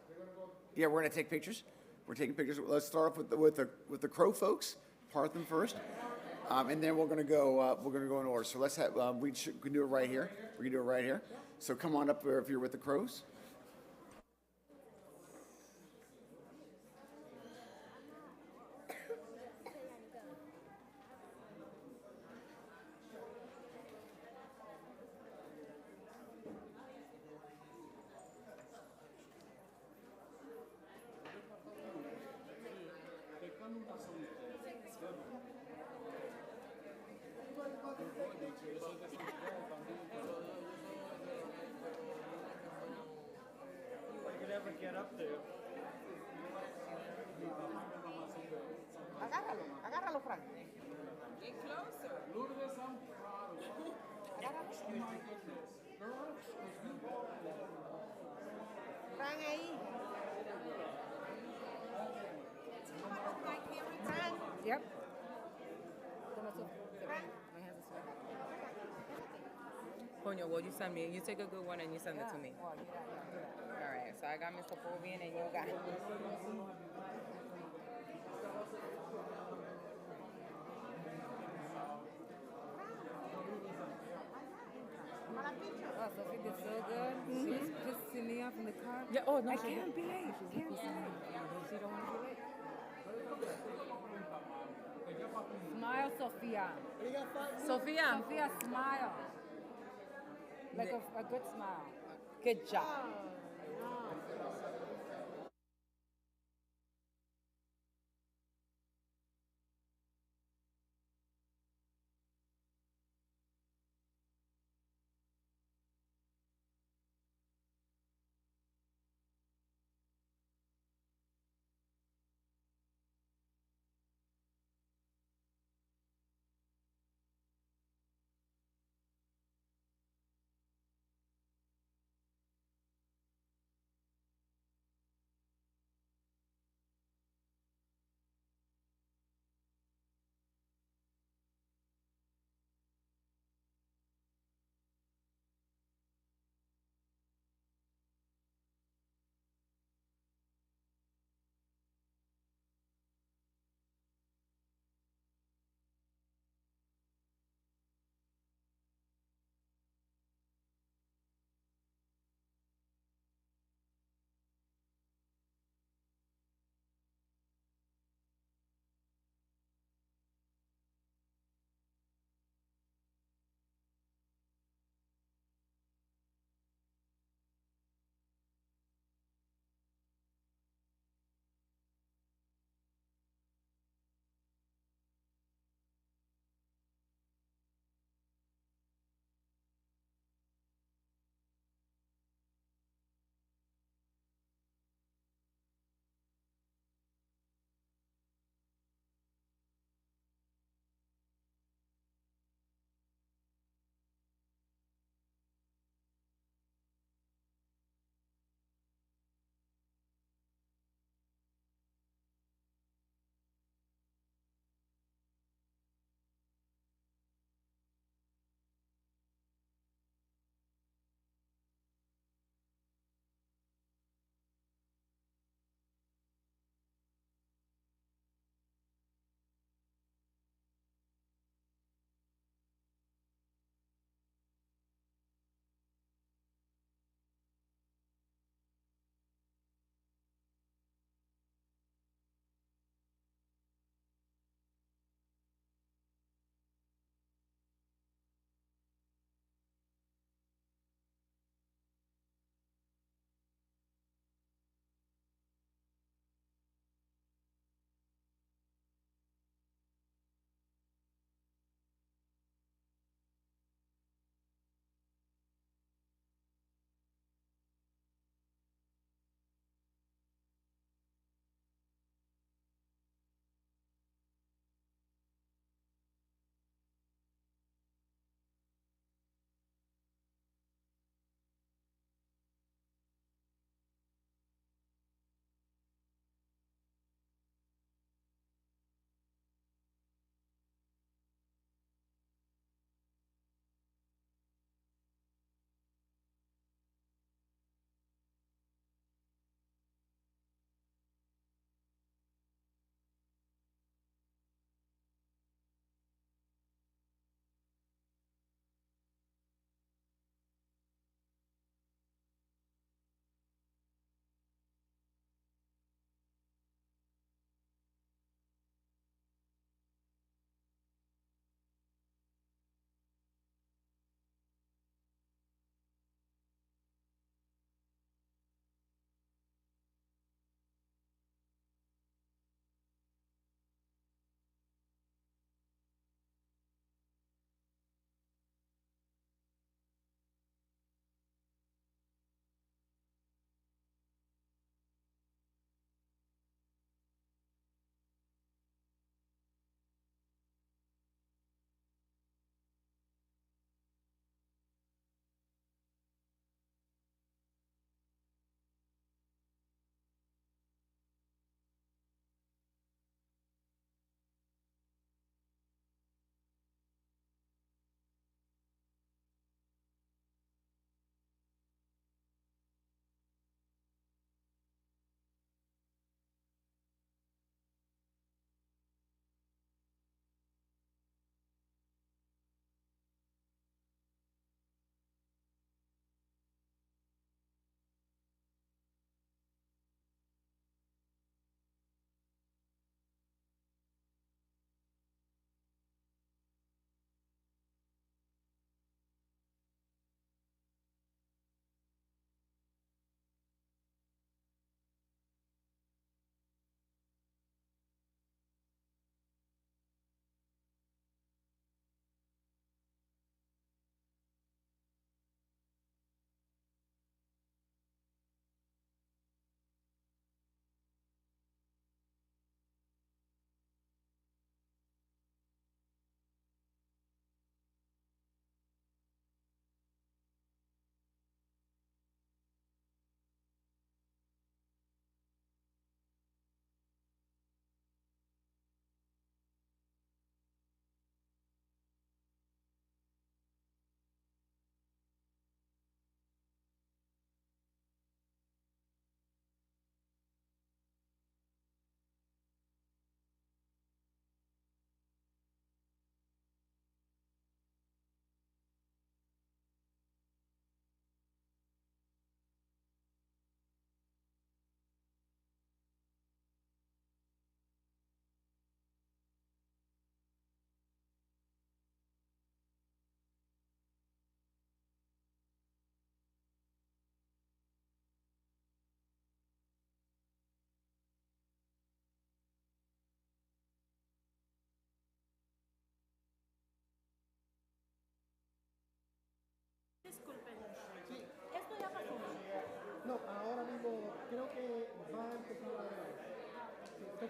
Yeah, we're gonna take pictures. We're taking pictures. Let's start off with the Crow folks. Partham first, and then we're gonna go in order. So let's have we can do it right here. We can do it right here. So come on up if you're with the Crows. Get up there. Agárralo, Frank. Get closer. Frank ahí. Yep. Ponyo, will you send me? You take a good one and you send it to me. All right, so I got Mr. Fobian and you got Oh, Sophie did so good. She was pissing me off in the car. Yeah, oh, no, I can't be late. She don't want to be late. Smile, Sophia. Sophia. Sophia, smile. Like a good smile. Good job.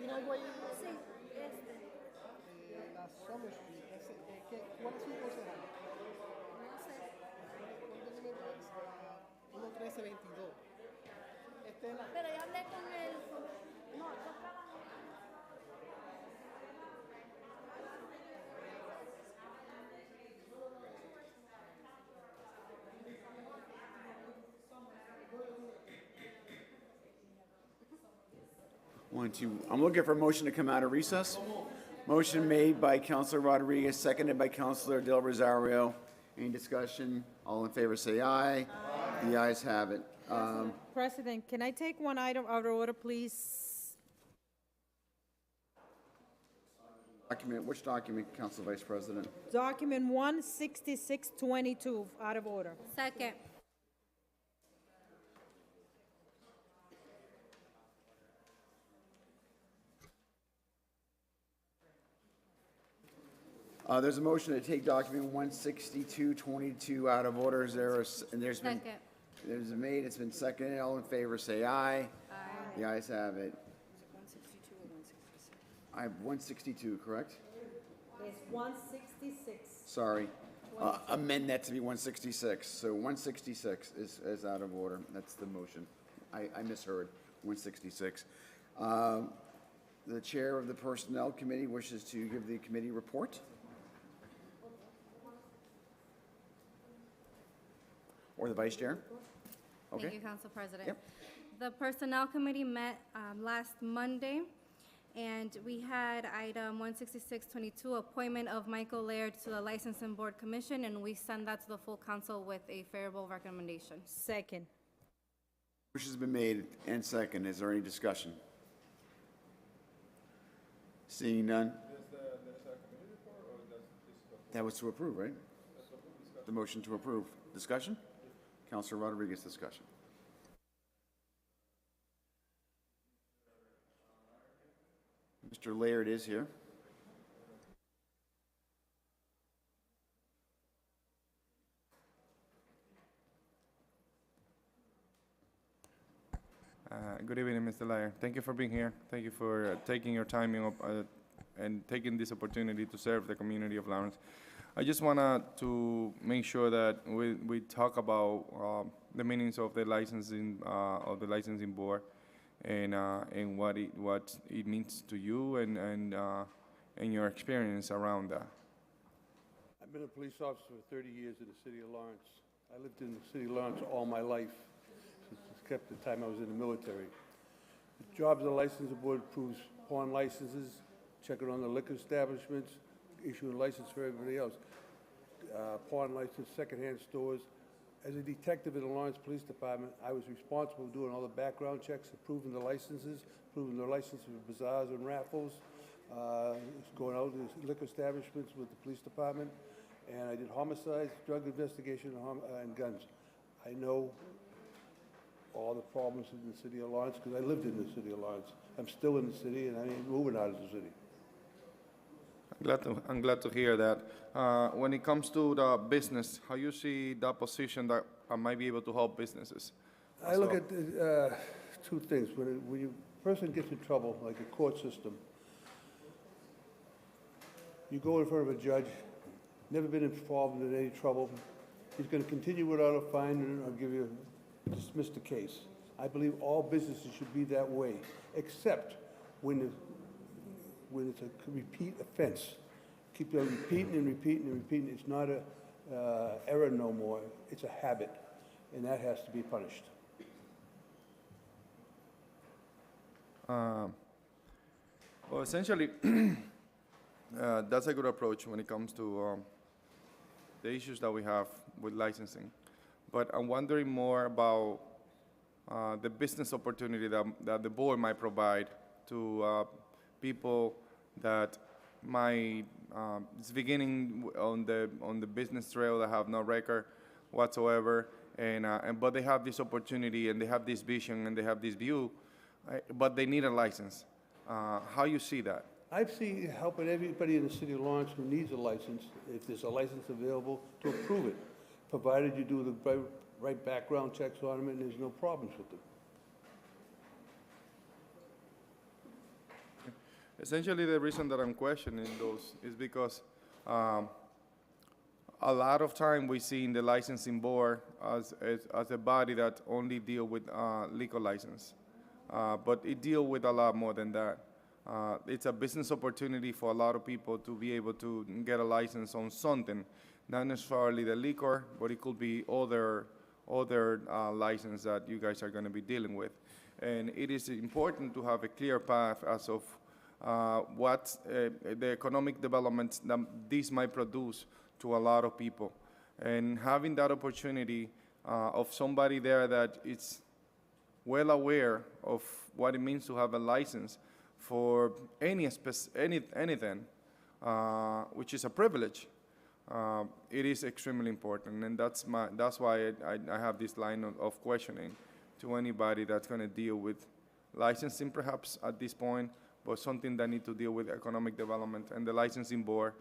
¿Tiene algo ahí? Sí, La Summer Street. ¿Cuál es su concejal? no sé. ¿Cuánto número es? 11322. Este es la... Pero yo hablé con él. No, yo trabajo. I'm looking for a motion to come out of recess. Motion made by Councilor Rodriguez, seconded by Councilor Del Rosario. Any discussion? All in favor say aye. The ayes have it. President, can I take one item out of order, please? Which document, Council Vice President? Document 16622, out of order. Second. There's a motion to take document 16222 out of order. Is there and there's been, Second. there's been made, it's been seconded. All in favor say aye. Aye. The ayes have it. 162 or 166? I have 162, correct? It's 166. Sorry. Amend that to be 166. So 166 is out of order. That's the motion. I misheard. 166. The chair of the Personnel Committee wishes to give the committee report. Or the vice chair? Thank Okay. you, Council President. Yep. The Personnel Committee met last Monday, and we had item 16622, appointment of Michael Laird to the Licensing Board Commission, and we send that to the full council with a favorable recommendation. Second. Motion's been made and second. Is there any discussion? Seeing none? That was to approve, right? The motion to approve. Discussion? Councilor Rodriguez, discussion. Mr. Laird is here. Good evening, Mr. Laird. Thank you for being here. Thank you for taking your time and taking this opportunity to serve the community of Lawrence. I just wanted to make sure that we talk about the meanings of the licensing board and what it means to you and your experience around that. I've been a police officer for 30 years in the city of Lawrence. I lived in the city of Lawrence all my life, except the time I was in the military. The job of the licensing board approves pawn licenses, checking on the liquor establishments, issuing license for everybody else. Pawn license, secondhand stores. As a detective in the Lawrence Police Department, I was responsible for doing all the background checks, approving the licenses, approving the licenses for bazaars and raffles, going out to liquor establishments with the police department, and I did homicides, drug investigation, and guns. I know all the problems in the city of Lawrence because I lived in the city of Lawrence. I'm still in the city, and I ain't moving out of the city. I'm glad to hear that. When it comes to the business, how you see that position that I might be able to help businesses? I look at two things. When a person gets in trouble, like a court system, you go in front of a judge, never been involved in any trouble. He's going to continue without a fine or dismiss the case. I believe all businesses should be that way, except when it's a repeat offense. Keep on repeating and repeating and repeating. It's not a error no more. It's a habit, and that has to be punished. Well, essentially, that's a good approach when it comes to the issues that we have with licensing. But I'm wondering more about the business opportunity that the board might provide to people that might is beginning on the business trail that have no record whatsoever, but they have this opportunity and they have this vision and they have this view, but they need a license. How you see that? I see helping everybody in the city of Lawrence who needs a license, if there's a license available, to approve it, provided you do the right background checks on them and there's no problems with them. Essentially, the reason that I'm questioning those is because a lot of time we see in the licensing board as a body that only deal with liquor license, but it deal with a lot more than that. It's a business opportunity for a lot of people to be able to get a license on something, not necessarily the liquor, but it could be other license that you guys are going to be dealing with. And it is important to have a clear path as of what the economic developments that this might produce to a lot of people. And having that opportunity of somebody there that is well aware of what it means to have a license for anything, which is a privilege, it is extremely important. And that's why I have this line of questioning to anybody that's going to deal with licensing perhaps at this point, but something that need to deal with economic development. And the licensing board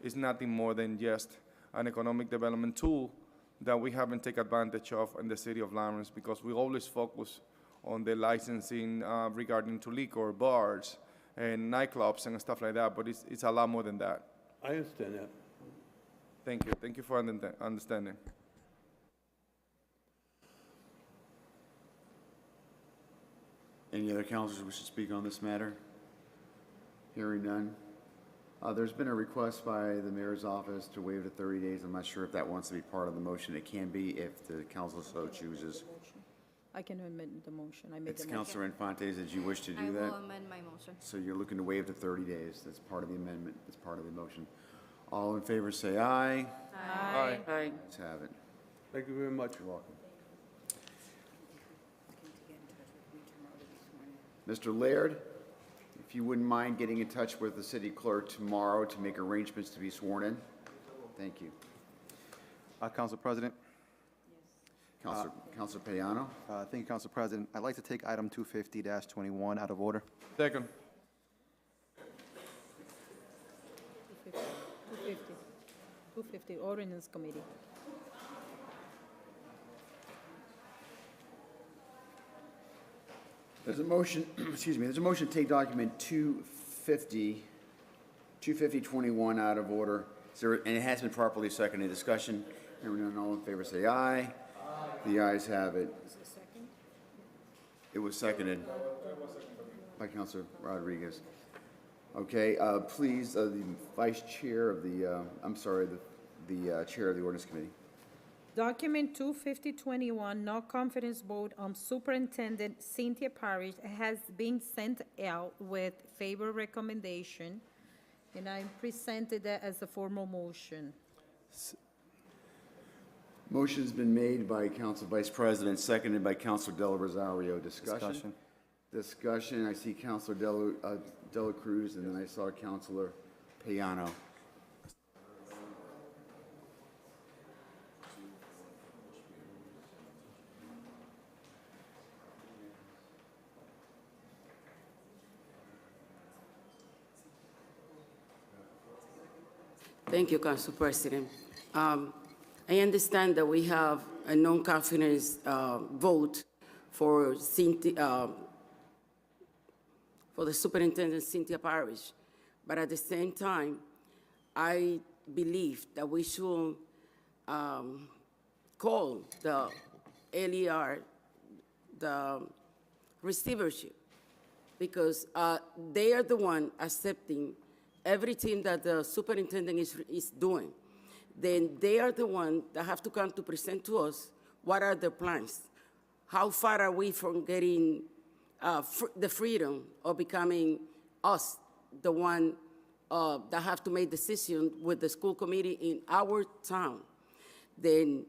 is nothing more than just an economic development tool that we haven't taken advantage of in the city of Lawrence, because we always focus on the licensing regarding to liquor, bars, and nightclubs and stuff like that, but it's a lot more than that. I understand that. Thank you. Thank you for understanding. Any other councilors who wish to speak on this matter? Hearing none. There's been a request by the mayor's office to waive the 30 days. I'm not sure if that wants to be part of the motion. It can be if the council so chooses. I can amend the motion. I made It's the motion. Councilor Infantes, did you wish to I do that? will amend my motion. So you're looking to waive the 30 days. That's part of the amendment. That's part of the motion. All in favor, say aye. Aye. Aye. Let's have it. Thank you very much. You're welcome. Mr. Laird, if you wouldn't mind getting in touch with the city clerk tomorrow to make arrangements to be sworn in. Thank you. Council President. Councilor Payano. Thank you, Council President. I'd like to take item 250-21 out of order. Second. 250, Ordinance Committee. There's a motion, excuse me, there's a motion to take document 250-21 out of order. And it has been properly seconded. Discussion. Hearing none, all in favor say aye. The ayes have it. It was seconded by Councilor Rodriguez. Okay, please, the Vice Chair of the, the Chair of the Ordinance Committee. Document 25021, no confidence vote on Superintendent Cynthia Parrish, has been sent out with favor recommendation, and I presented that as a formal motion. Motion's been made by Council Vice President, seconded by Councilor Del Rosario. Discussion. Discussion. I see Councilor Dela Cruz, and then I saw Councilor Payano. Thank you, Council President. I understand that we have a non-confidence vote for Cynthia, for the Superintendent Cynthia Parrish, but at the same time, I believe that we should call the LER the receivership, because they are the one accepting everything that the superintendent is doing. Then they are the ones that have to come to present to us what are their plans. How far are we from getting the freedom of becoming us, the one that have to make decisions with the school committee in our town? Then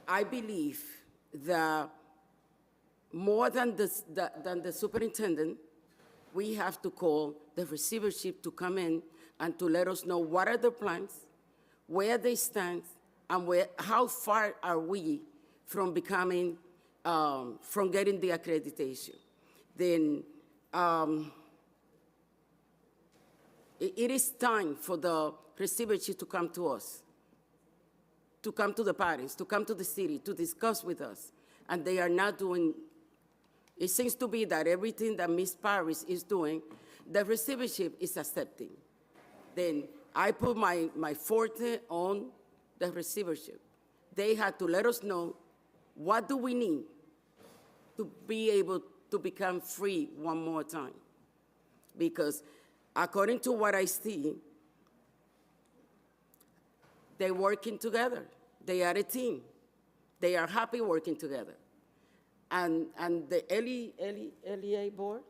I believe that more than the superintendent, we have to call the receivership to come in and to let us know what are their plans, where they stand, and how far are we from becoming, from getting the accreditation. Then it is time for the receivership to come to us, to come to the parents, to come to the city, to discuss with us. And they are not doing, it seems to be that everything that Ms. Parrish is doing, the receivership is accepting. Then I put my forte on the receivership. They had to let us know what do we need to be able to become free one more time. Because according to what I see, they're working together. They are a team. They are happy working together. And the LAE board?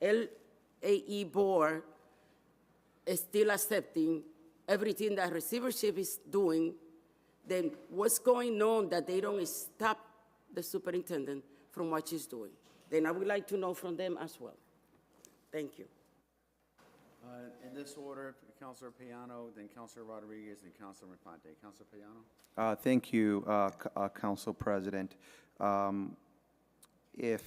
LAE board is still accepting everything that receivership is doing. Then what's going on that they don't stop the superintendent from what she's doing? Then I would like to know from them as well. Thank you. In this order, Councilor Payano, then Councilor Rodriguez, and Councilor Infante. Councilor Payano? Thank you, Council President. If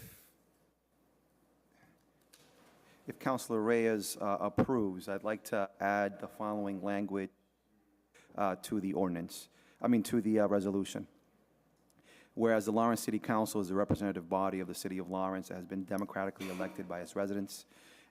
Councilor Reyes approves, I'd like to add the following language to the ordinance, to the resolution. Whereas the Lawrence City Council is the representative body of the City of Lawrence that has been democratically elected by its residents,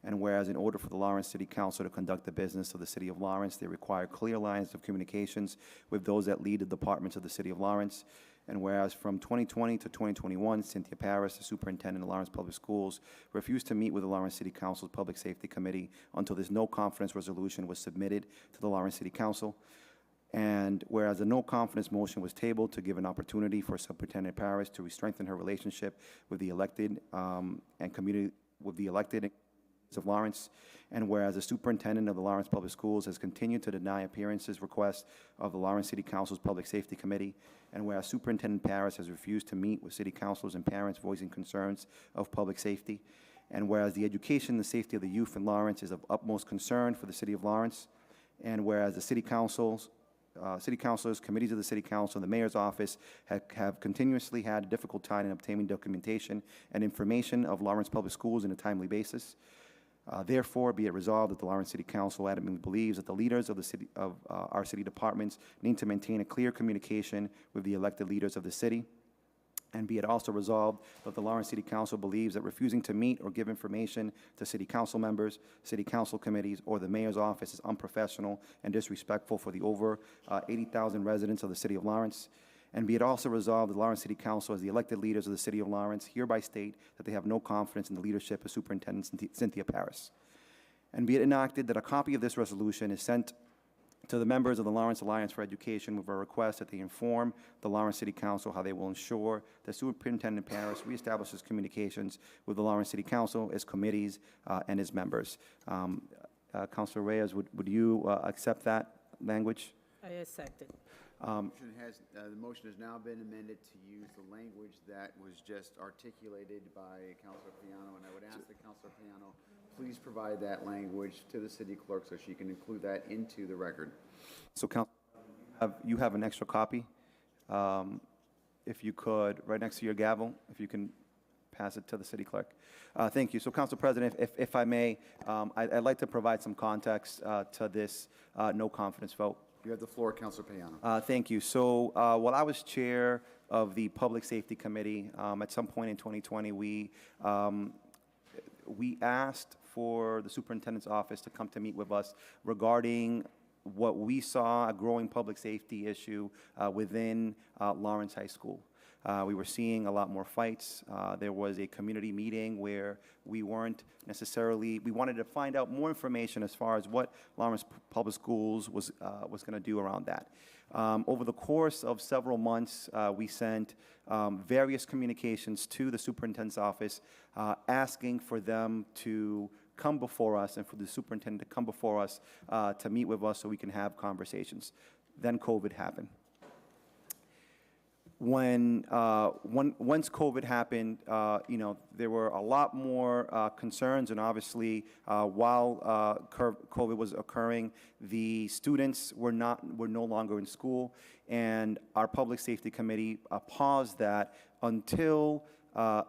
and whereas in order for the Lawrence City Council to conduct the business of the City of Lawrence, they require clear lines of communications with those that lead the departments of the City of Lawrence, and whereas from 2020 to 2021, Cynthia Paris, the superintendent of Lawrence Public Schools, refused to meet with the Lawrence City Council's Public Safety Committee until this no-confidence resolution was submitted to the Lawrence City Council. And whereas the no-confidence motion was tabled to give an opportunity for Superintendent Paris to strengthen her relationship with the elected and community with the elected of Lawrence, and whereas the superintendent of the Lawrence Public Schools has continued to deny appearances requests of the Lawrence City Council's Public Safety Committee, and whereas Superintendent Paris has refused to meet with city councilors and parents voicing concerns of public safety, and whereas the education and the safety of the youth in Lawrence is of utmost concern for the City of Lawrence, and whereas the city councilors, committees of the City Council, and the Mayor's Office have continuously had a difficult time in obtaining documentation and information of Lawrence Public Schools on a timely basis. Therefore, be it resolved that the Lawrence City Council adamantly believes that the leaders of the city our city departments need to maintain a clear communication with the elected leaders of the city. And be it also resolved that the Lawrence City Council believes that refusing to meet or give information to city council members, city council committees, or the mayor's office is unprofessional and disrespectful for the over 80,000 residents of the city of Lawrence. And be it also resolved that the Lawrence City Council, as the elected leaders of the City of Lawrence, hereby state that they have no confidence in the leadership of Superintendent Cynthia Paris. And be it enacted that a copy of this resolution is sent to the members of the Lawrence Alliance for Education with a request that they inform the Lawrence City Council how they will ensure that Superintendent Paris reestablishes communications with the Lawrence City Council, its committees, and its members. Councilor Reyes, would you accept that language? I accept it. The motion has now been amended to use the language that was just articulated by Councilor Piano, and I would ask that Councilor Piano please provide that language to the city clerk so she can include that into the record. So, you have an extra copy. If you could, right next to your gavel, if you can pass it to the city clerk. Thank you. So, Council President, if I may, I'd like to provide some context to this no confidence vote. You have the floor, Councilor Payano. Thank you. So while I was chair of the Public Safety Committee, at some point in 2020, we asked for the superintendent's office to come to meet with us regarding what we saw, a growing public safety issue within Lawrence High School. We were seeing a lot more fights. There was a community meeting where we weren't necessarily, we wanted to find out more information as far as what Lawrence Public Schools was going to do around that. Over the course of several months, we sent various communications to the superintendent's office asking for them to come before us and for the superintendent to come before us to meet with us so we can have conversations. Then COVID happened. Once COVID happened, there were a lot more concerns, and obviously, while COVID was occurring, the students were no longer in school, and our Public Safety Committee paused that until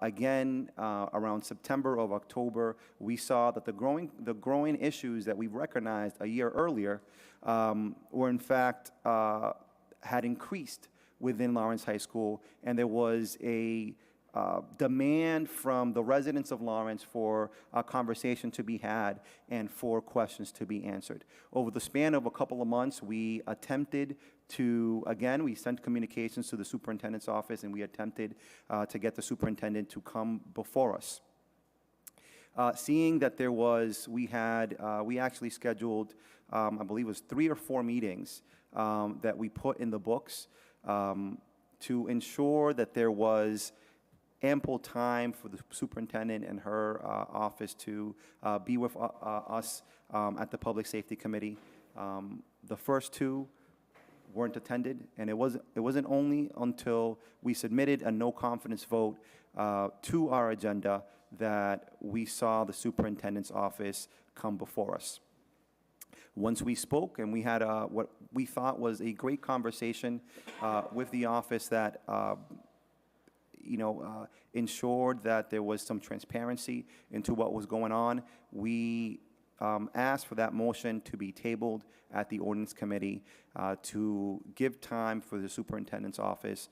again around September or October. We saw that the growing issues that we recognized a year earlier were in fact had increased within Lawrence High School, and there was a demand from the residents of Lawrence for a conversation to be had and for questions to be answered. Over the span of a couple of months, we attempted to, again, we sent communications to the superintendent's office, and we attempted to get the superintendent to come before us. Seeing that there was, we actually scheduled, I believe it was 3 or 4 meetings that we put in the books to ensure that there was ample time for the superintendent and her office to be with us at the Public Safety Committee. The first 2 weren't attended, and it wasn't only until we submitted a no confidence vote to our agenda that we saw the superintendent's office come before us. Once we spoke, and we had what we thought was a great conversation with the office that ensured that there was some transparency into what was going on, we asked for that motion to be tabled at the ordinance committee to give time for the superintendent's office,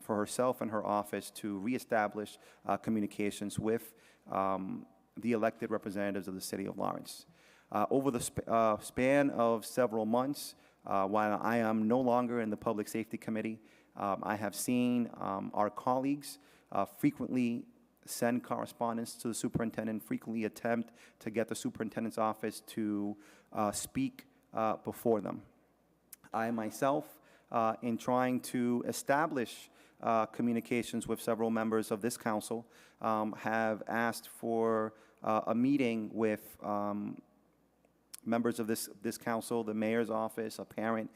for herself and her office to reestablish communications with the elected representatives of the city of Lawrence. Over the span of several months, while I am no longer in the Public Safety Committee, I have seen our colleagues frequently send correspondence to the superintendent, frequently attempt to get the superintendent's office to speak before them. I myself, in trying to establish communications with several members of this council, have asked for a meeting with members of this council, the mayor's office, a parent,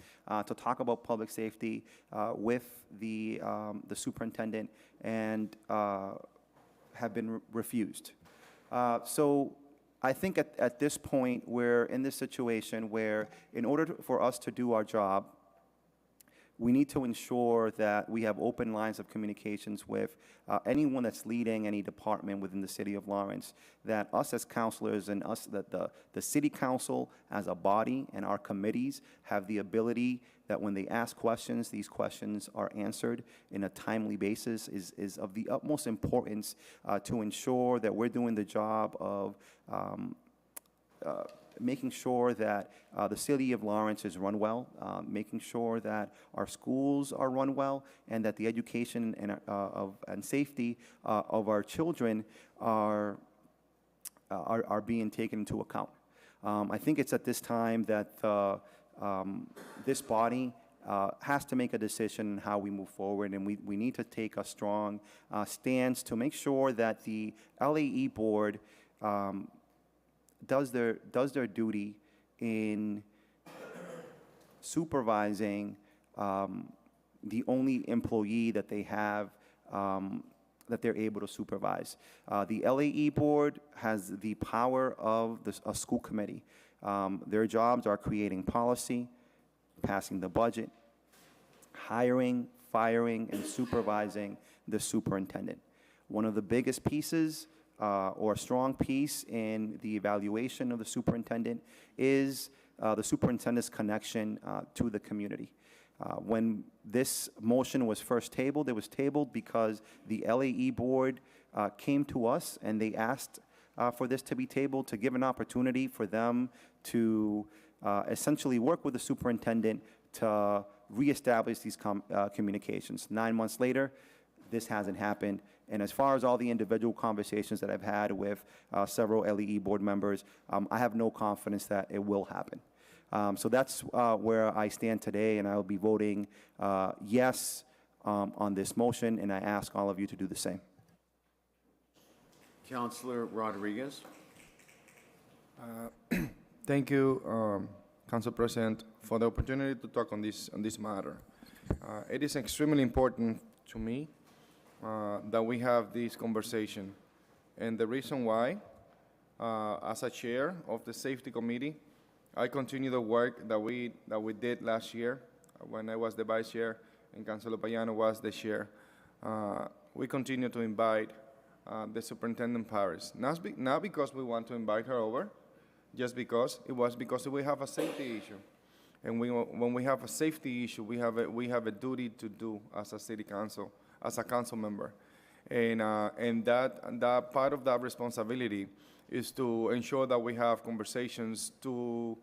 to talk about public safety with the superintendent, and have been refused. So I think at this point, we're in this situation where in order for us to do our job, we need to ensure that we have open lines of communications with anyone that's leading any department within the city of Lawrence, that us as counselors and us, that the city council as a body and our committees have the ability that when they ask questions, these questions are answered in a timely basis is of the utmost importance to ensure that we're doing the job of making sure that the city of Lawrence is run well, making sure that our schools are run well, and that the education and safety of our children are being taken into account. I think it's at this time that this body has to make a decision on how we move forward, and we need to take a strong stance to make sure that the LAE board does their duty in supervising the only employee that they have that they're able to supervise. The LAE board has the power of a school committee. Their jobs are creating policy, passing the budget, hiring, firing, and supervising the superintendent. One of the biggest pieces or a strong piece in the evaluation of the superintendent is the superintendent's connection to the community. When this motion was first tabled, it was tabled because the LAE board came to us and they asked for this to be tabled to give an opportunity for them to essentially work with the superintendent to reestablish these communications. 9 months later, this hasn't happened. And as far as all the individual conversations that I've had with several LAE board members, I have no confidence that it will happen. So that's where I stand today, and I will be voting yes on this motion, and I ask all of you to do the same. Councilor Rodriguez. Thank you, Council President, for the opportunity to talk on this matter. It is extremely important to me that we have this conversation, and the reason why, as a chair of the Safety Committee, I continue the work that we did last year when I was the vice chair and Councilor Payano was the chair. We continue to invite the Superintendent Paris, not because we want to invite her over, just because we have a safety issue. And when we have a safety issue, we have a duty to do as a city council, as a council member. And that part of that responsibility is to ensure that we have conversations to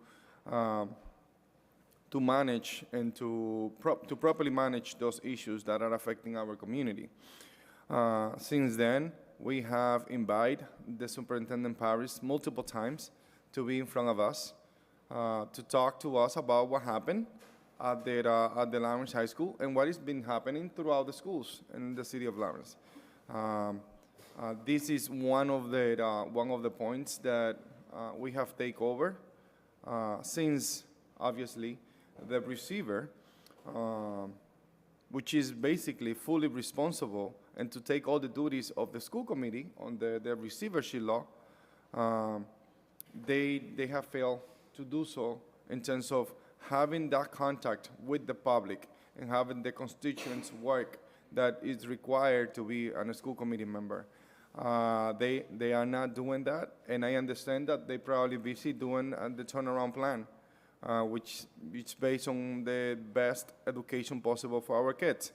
manage and to properly manage those issues that are affecting our community. Since then, we have invited the Superintendent Paris multiple times to be in front of us, to talk to us about what happened at the Lawrence High School and what has been happening throughout the schools in the city of Lawrence. This is one of the points that we have taken over since, obviously, the receiver, which is basically fully responsible and to take all the duties of the school committee on the receivership law, they have failed to do so in terms of having that contact with the public and having the constituents work that is required to be a school committee member. They are not doing that, and I understand that they probably busy doing the turnaround plan, which is based on the best education possible for our kids,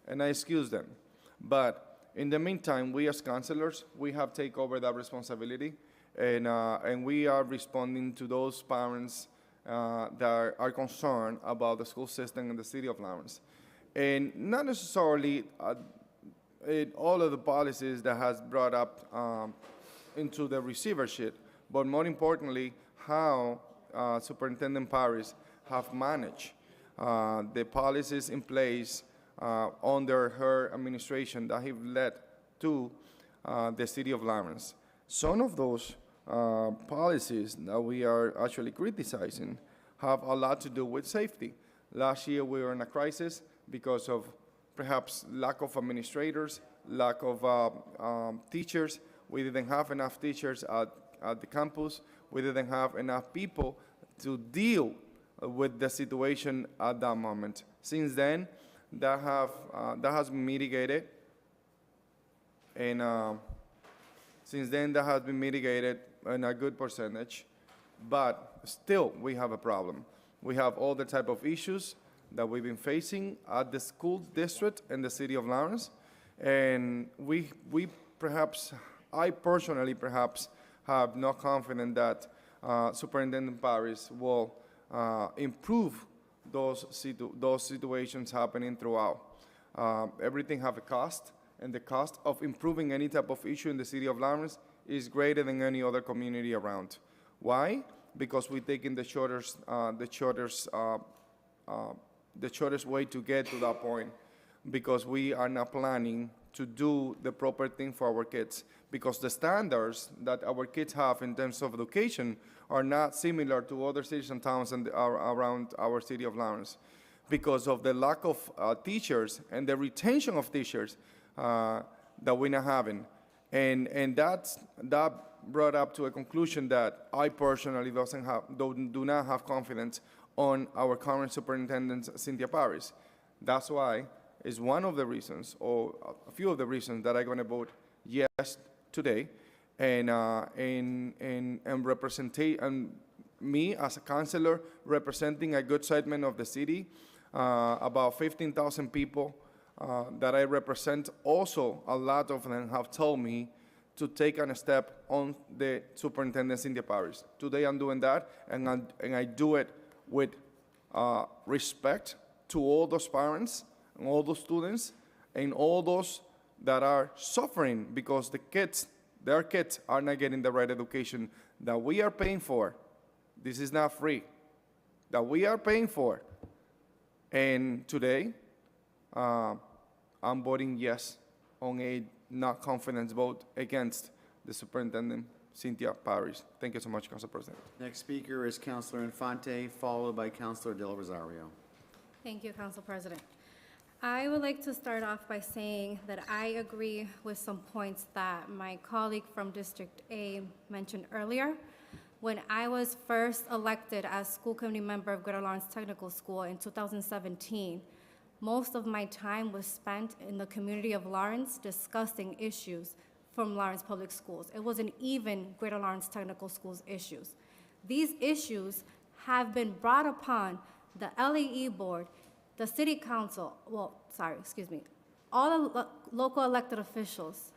and I excuse them. But in the meantime, we as counselors, we have taken over that responsibility, and we are responding to those parents that are concerned about the school system in the city of Lawrence. And not necessarily all of the policies that has brought up into the receivership, but more importantly, how Superintendent Paris have managed the policies in place under her administration that have led to the city of Lawrence. Some of those policies that we are actually criticizing have a lot to do with safety. Last year we were in a crisis because of perhaps lack of administrators, lack of teachers. We didn't have enough teachers at the campus. We didn't have enough people to deal with the situation at that moment. Since then, that has been mitigated, and that has been mitigated in a good percentage, but still we have a problem. We have all the type of issues that we've been facing at the school district in the city of Lawrence, and we perhaps, I personally perhaps, have no confidence that Superintendent Paris will improve those situations happening throughout. Everything have a cost, and the cost of improving any type of issue in the city of Lawrence is greater than any other community around. Why? Because we're taking the shortest way to get to that point, because we are not planning to do the proper thing for our kids, because the standards that our kids have in terms of education are not similar to other cities and towns around our city of Lawrence, because of the lack of teachers and the retention of teachers that we're not having. And that brought up to a conclusion that I personally do not have confidence on our current superintendent, Cynthia Paris. That's why is one of the reasons, or a few of the reasons, that I'm going to vote yes today, and me as a councilor representing a good segment of the city, about 15,000 people that I represent. Also, a lot of them have told me to take a step on the superintendent Cynthia Paris. Today I'm doing that, and I do it with respect to all those parents and all those students and all those that are suffering because their kids are not getting the right education that we are paying for. This is not free, that we are paying for. And today, I'm voting yes on a not confidence vote against the superintendent, Cynthia Paris. Thank you so much, Council President. Next speaker is Councilor Infante, followed by Councilor Del Rosario. Thank you, Council President. I would like to start off by saying that I agree with some points that my colleague from District A mentioned earlier. When I was first elected as school committee member of Greater Lawrence Technical School in 2017, most of my time was spent in the community of Lawrence discussing issues from Lawrence Public Schools. It wasn't even Greater Lawrence Technical Schools issues. These issues have been brought upon the LAE board, the city council, all the local elected officials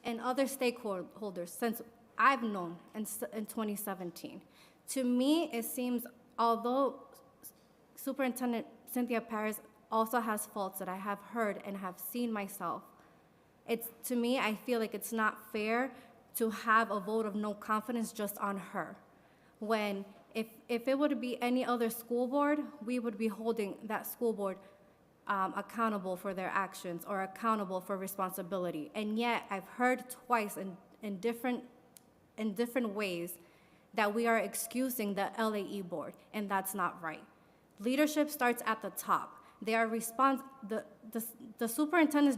and other stakeholders since I've known in 2017. To me, it seems, although Superintendent Cynthia Paris also has faults that I have heard and have seen myself, to me, I feel like it's not fair to have a vote of no confidence just on her. When, if it would be any other school board, we would be holding that school board accountable for their actions or accountable for responsibility. And yet, I've heard twice in different ways that we are excusing the LAE board, and that's not right. Leadership starts at the top. They are the superintendent's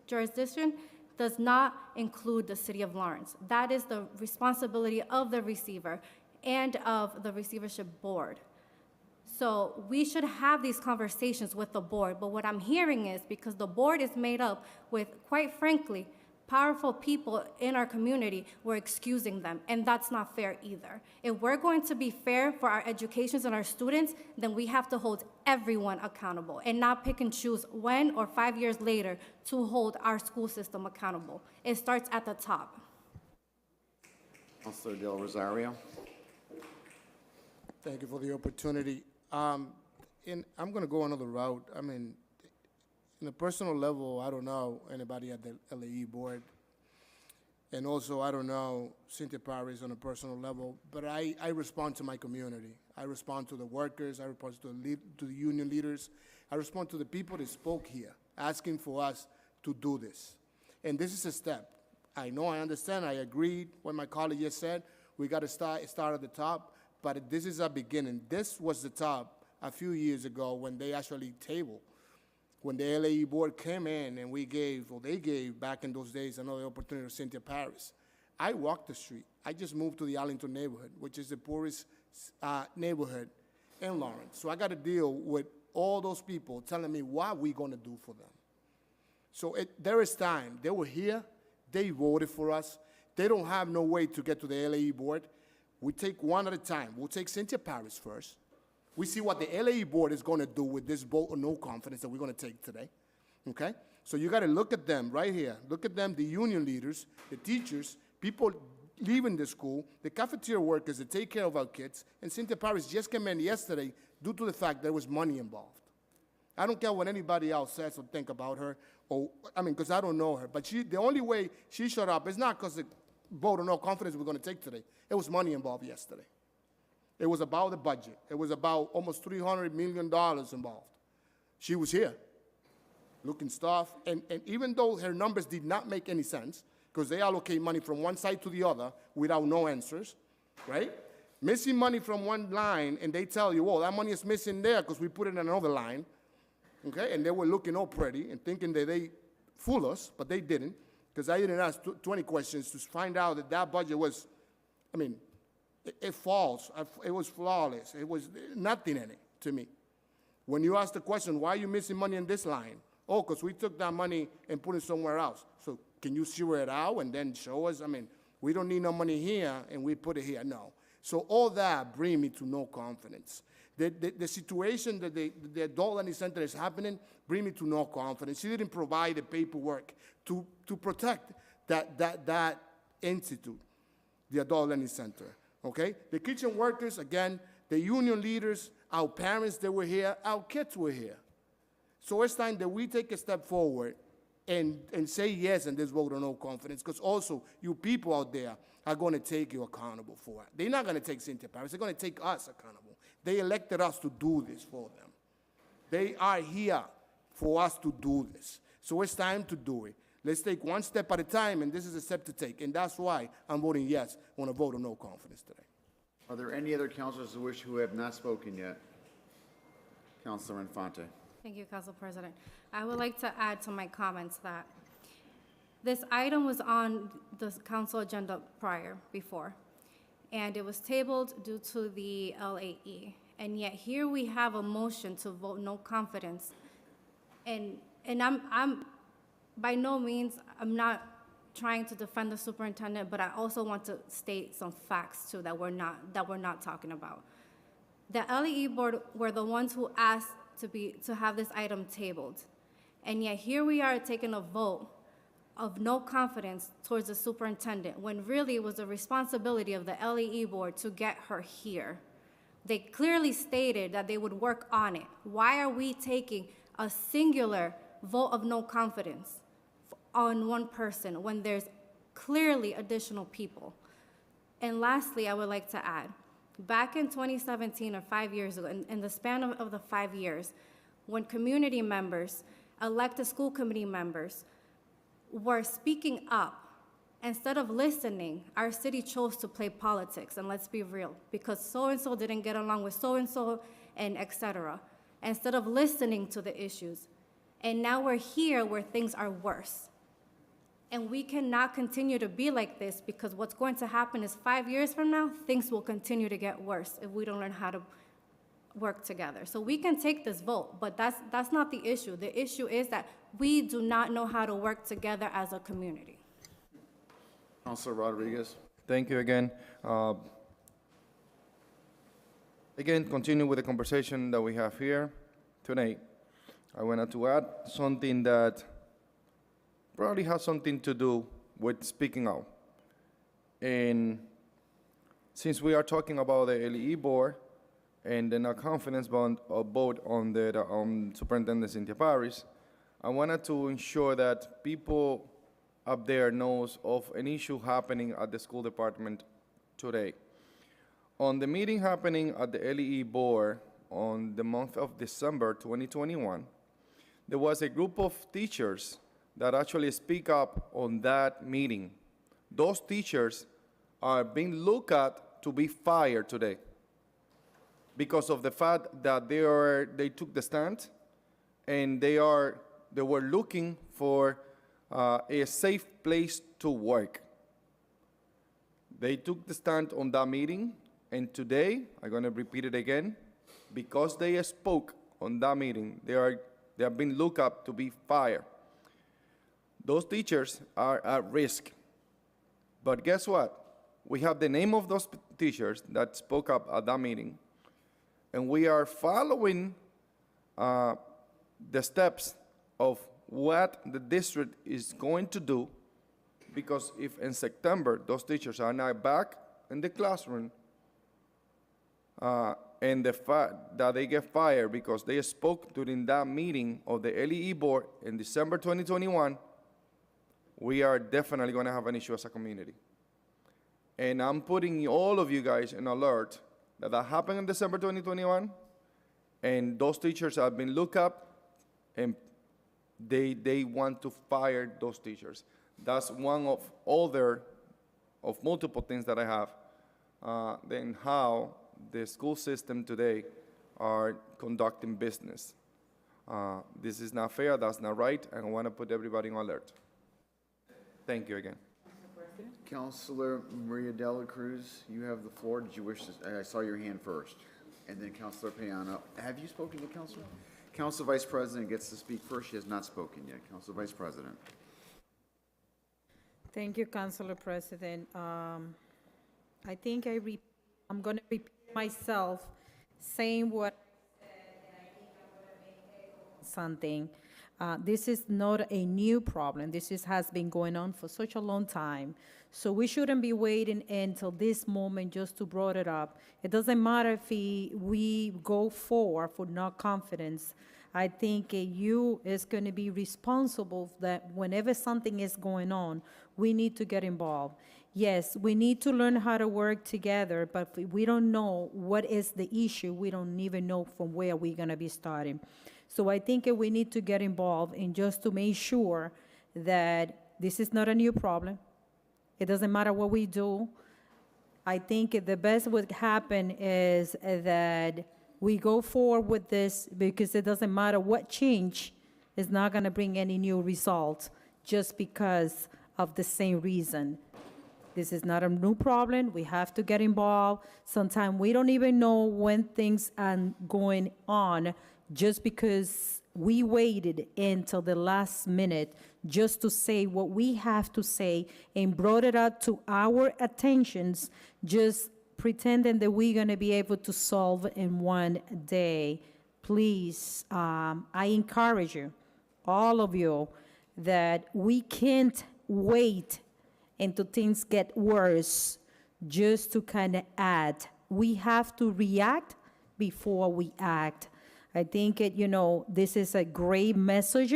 jurisdiction does not include the city of Lawrence. That is the responsibility of the receiver and of the receivership board. So we should have these conversations with the board, but what I'm hearing is because the board is made up with, quite frankly, powerful people in our community, we're excusing them, and that's not fair either. If we're going to be fair for our educations and our students, then we have to hold everyone accountable and not pick and choose when or 5 years later to hold our school system accountable. It starts at the top. Councilor Del Rosario. Thank you for the opportunity. I'm going to go another route. I mean, on a personal level, I don't know anybody at the LAE board. And also, I don't know Cynthia Paris on a personal level, but I respond to my community. I respond to the workers. I respond to the union leaders. I respond to the people that spoke here, asking for us to do this. And this is a step. I know, I understand, I agreed what my colleague just said. We got to start at the top, but this is a beginning. This was the top a few years ago when they actually tabled. When the LAE board came in and they gave back in those days another opportunity to Cynthia Paris. I walked the street. I just moved to the Arlington neighborhood, which is the poorest neighborhood in Lawrence. So I got to deal with all those people telling me what we're going to do for them. So there is time. They were here. They voted for us. They don't have no way to get to the LAE board. We take one at a time. We'll take Cynthia Paris first. We see what the LAE board is going to do with this vote of no confidence that we're going to take today, okay? So you got to look at them right here. Look at them, the union leaders, the teachers, people leaving the school, the cafeteria workers that take care of our kids, and Cynthia Paris just came in yesterday due to the fact there was money involved. I don't care what anybody else says or think about her, because I don't know her, but the only way she showed up is not because the vote of no confidence we're going to take today. It was money involved yesterday. It was about the budget. It was about almost $300 million involved. She was here, looking stuff, and even though her numbers did not make any sense, because they allocate money from one side to the other without no answers, right? Missing money from one line, and they tell you, well, that money is missing there because we put it in another line, okay? And they were looking all pretty and thinking that they fool us, but they didn't, because I didn't ask 20 questions to find out that that budget was, it falls. It was flawless. It was nothing in it to me. When you ask the question, why are you missing money in this line? Oh, because we took that money and put it somewhere else. So can you zero it out and then show us? We don't need no money here and we put it here. No. So all that bring me to no confidence. The situation that the adult learning center is happening bring me to no confidence. She didn't provide the paperwork to protect that institute, the adult learning center. Okay? The kitchen workers, again, the union leaders, our parents that were here, our kids were here. So it's time that we take a step forward and say yes in this vote of no confidence, because also you people out there are going to take you accountable for it. They're not going to take Cynthia Paris. They're going to take us accountable. They elected us to do this for them. They are here for us to do this. So it's time to do it. Let's take one step at a time, and this is a step to take. And that's why I'm voting yes on a vote of no confidence today. Are there any other councilors who have not spoken yet? Councilor Infante. Thank you, Council President. I would like to add to my comments that this item was on the council agenda before, and it was tabled due to the LAE. And yet here we have a motion to vote no confidence. And I'm by no means, I'm not trying to defend the superintendent, but I also want to state some facts too that we're not talking about. The LAE board were the ones who asked to have this item tabled. And yet here we are taking a vote of no confidence towards the superintendent, when really it was the responsibility of the LEE board to get her here. They clearly stated that they would work on it. Why are we taking a singular vote of no confidence on one person when there's clearly additional people? And lastly, I would like to add, back in 2017 or 5 years ago, in the span of the 5 years, when community members, elected school committee members were speaking up, instead of listening, our city chose to play politics, and let's be real, because so-and-so didn't get along with so-and-so, and et cetera, instead of listening to the issues. And now we're here where things are worse. And we cannot continue to be like this, because what's going to happen is 5 years from now, things will continue to get worse if we don't learn how to work together. So we can take this vote, but that's not the issue. The issue is that we do not know how to work together as a community. Councilor Rodriguez. Thank you again. Again, continue with the conversation that we have here tonight. I wanted to add something that probably has something to do with speaking out. And since we are talking about the LEE board and the no confidence vote on the Superintendent Cynthia Parris, I wanted to ensure that people up there knows of an issue happening at the school department today. On the meeting happening at the LEE board on the month of December 2021, there was a group of teachers that actually speak up on that meeting. Those teachers are being looked at to be fired today because of the fact that they took the stand and they were looking for a safe place to work. They took the stand on that meeting, and today, I'm going to repeat it again, because they spoke on that meeting, they have been looked up to be fired. Those teachers are at risk. But guess what? We have the name of those teachers that spoke up at that meeting, and we are following the steps of what the district is going to do, because if in September those teachers are not back in the classroom, and the fact that they get fired because they spoke during that meeting of the LEE board in December 2021, we are definitely going to have an issue as a community. And I'm putting all of you guys in alert that happened in December 2021, and those teachers have been looked up, and they want to fire those teachers. That's one of multiple things that I have, then how the school system today are conducting business. This is not fair, that's not right, and I want to put everybody on alert. Thank you again. Councilor Maria Dela Cruz, you have the floor. Did you wish to, I saw your hand first. And then Councilor Payano. Have you spoken to Councilor? Council Vice President gets to speak first. She has not spoken yet. Council Vice President. Thank you, Councilor President. I think I'm going to repeat myself, saying what I said, and I think I'm going to make echo something. This is not a new problem. This has been going on for such a long time. So we shouldn't be waiting until this moment just to bring it up. It doesn't matter if we go forward for no confidence. I think you is going to be responsible that whenever something is going on, we need to get involved. Yes, we need to learn how to work together, but if we don't know what is the issue, we don't even know from where we're going to be starting. So I think we need to get involved in just to make sure that this is not a new problem. It doesn't matter what we do. I think the best would happen is that we go forward with this, because it doesn't matter what change is not going to bring any new result just because of the same reason. This is not a new problem. We have to get involved. Sometimes we don't even know when things are going on just because we waited until the last minute just to say what we have to say and brought it up to our attentions, just pretending that we're going to be able to solve in one day. Please, I encourage you, all of you that we can't wait until things get worse just to kind of add. We have to react before we act. I think this is a great message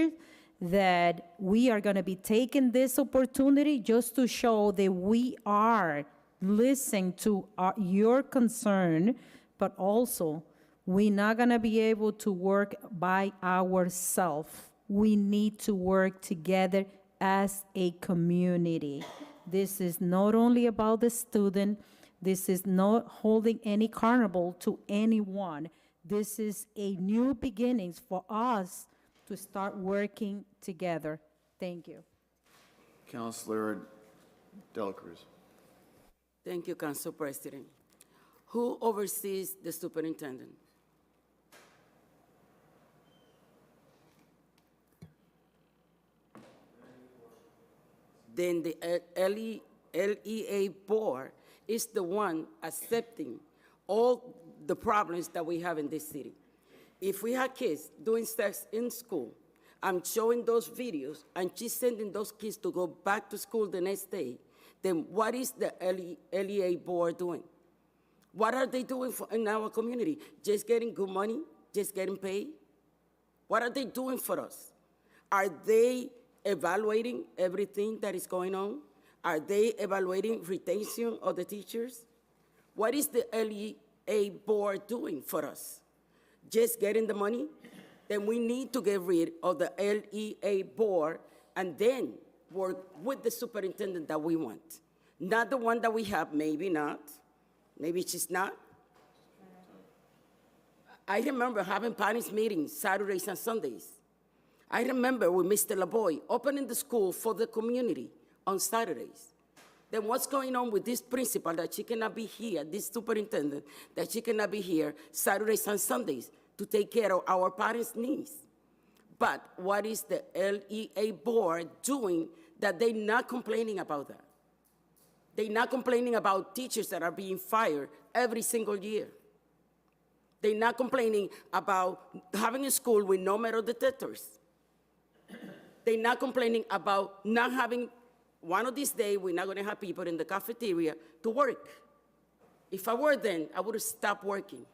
that we are going to be taking this opportunity just to show that we are listening to your concern, but also we're not going to be able to work by ourselves. We need to work together as a community. This is not only about the student. This is not holding any carnival to anyone. This is a new beginnings for us to start working together. Thank you. Councilor Dela Cruz. Thank you, Council President. Who oversees the superintendent? Then the LEA board is the one accepting all the problems that we have in this city. If we have kids doing sex in school, I'm showing those videos, and she's sending those kids to go back to school the next day, then what is the LEA board doing? What are they doing in our community? Just getting good money? Just getting paid? What are they doing for us? Are they evaluating everything that is going on? Are they evaluating retention of the teachers? What is the LEA board doing for us? Just getting the money? Then we need to get rid of the LEA board and then work with the superintendent that we want. Not the one that we have, maybe not. Maybe she's not. I remember having parents' meetings Saturdays and Sundays. I remember with Mr. LaBoy opening the school for the community on Saturdays. Then what's going on with this principal that she cannot be here, this superintendent, that she cannot be here Saturdays and Sundays to take care of our parents' needs? But what is the LEA board doing that they're not complaining about that? They're not complaining about teachers that are being fired every single year. They're not complaining about having a school with no metal detectors. They're not complaining about not having, one of these days, we're not going to have people in the cafeteria to work. If I were then, I would have stopped working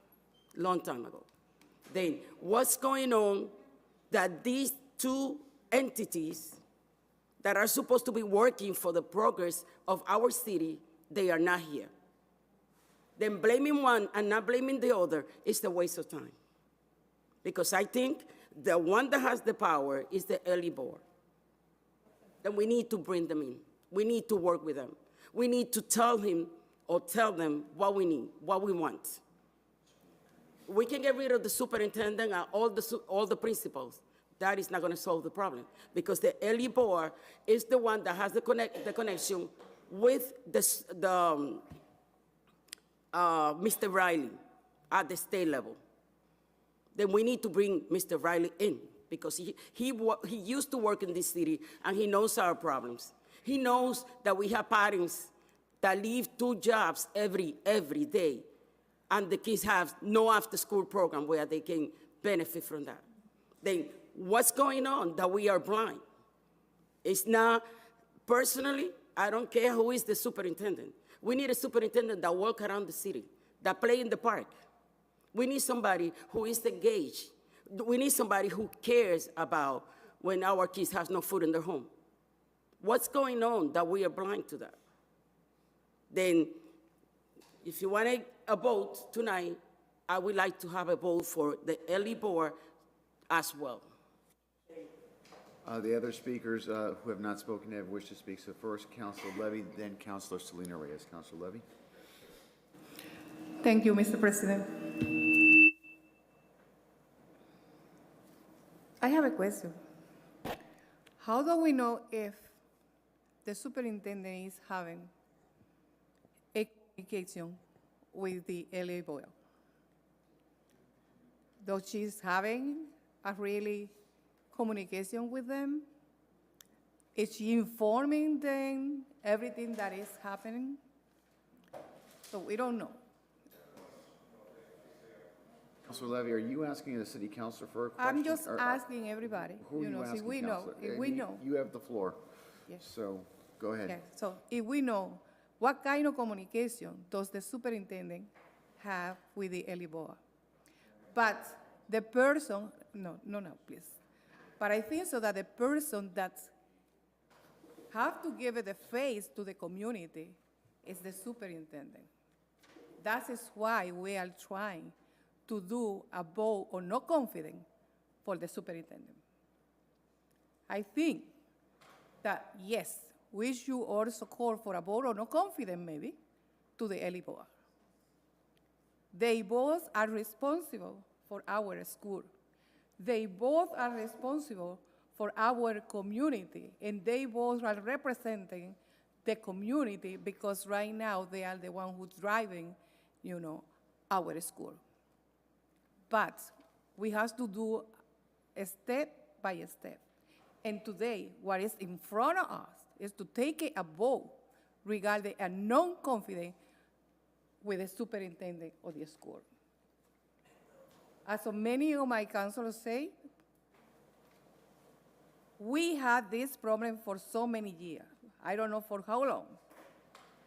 a long time ago. Then what's going on that these two entities that are supposed to be working for the progress of our city, they are not here? Then blaming one and not blaming the other is a waste of time. Because I think the one that has the power is the LE board. Then we need to bring them in. We need to work with them. We need to tell him or tell them what we need, what we want. We can get rid of the superintendent and all the principals. That is not going to solve the problem because the LE board is the one that has the connection with Mr. Riley at the state level. Then we need to bring Mr. Riley in because he used to work in this city and he knows our problems. He knows that we have parents that leave 2 jobs every day, and the kids have no after-school program where they can benefit from that. Then what's going on that we are blind? It's not, personally, I don't care who is the superintendent. We need a superintendent that walk around the city, that play in the park. We need somebody who is engaged. We need somebody who cares about when our kids have no food in their home. What's going on that we are blind to that? Then, if you want a vote tonight, I would like to have a vote for the LE board as well. The other speakers who have not spoken have wished to speak. So first, Councilor Levy, then Councilor Selena Reyes. Councilor Levy. Thank you, Mr. President. I have a question. How do we know if the superintendent is having a communication with the LA board? Though she's having a really communication with them? Is she informing them everything that is happening? So we don't know. Councilor Levy, are you asking the city councilor for a question? I'm just or- asking everybody, Who are you you know, so asking, we know, Counselor? if And we you- know. You have the floor. Yes. So, go ahead. Okay, so if we know, what kind of communication does the superintendent have with the ELIBOA? But the person, no, please. But I think so that the person that have to give it a face to the community is the superintendent. That is why we are trying to do a vote or no confidence for the superintendent. I think that, yes, we should also call for a vote or no confidence, maybe, to the ELIBOA. They both are responsible for our school. They both are responsible for our community, and they both are representing the community because right now they are the one who's driving, you know, our school. But we have to do a step by step. And today, what is in front of us is to take a vote regarding a non-confidence with the superintendent of the school. As so many of my counselors say, we had this problem for so many years. I don't know for how long,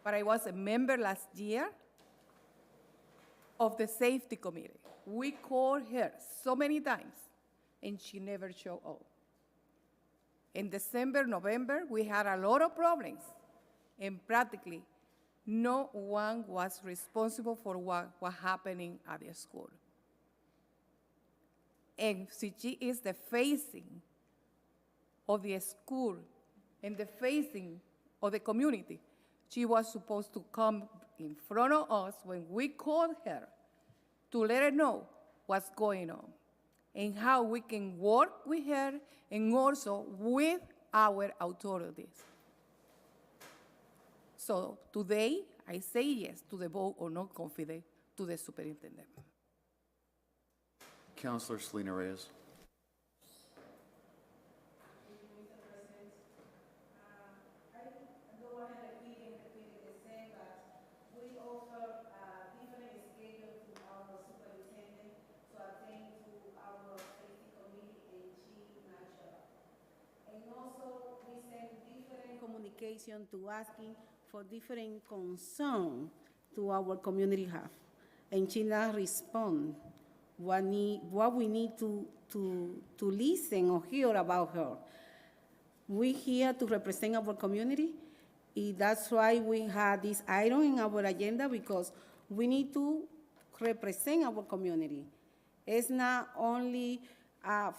but I was a member last year of the safety committee. We called her so many times, and she never showed up. In December, November, we had a lot of problems, and practically no one was responsible for what was happening at the school. And she is the facing of the school and the facing of the community. She was supposed to come in front of us when we called her to let her know what's going on and how we can work with her and also with our authorities. So today, I say yes to the vote or no confidence to the superintendent. Councilor Selena Reyes. Communication to asking for different concern to our community have. And she not respond what we need to listen or hear about her. We here to represent our community, and that's why we have this item in our agenda because we need to represent our community. It's not only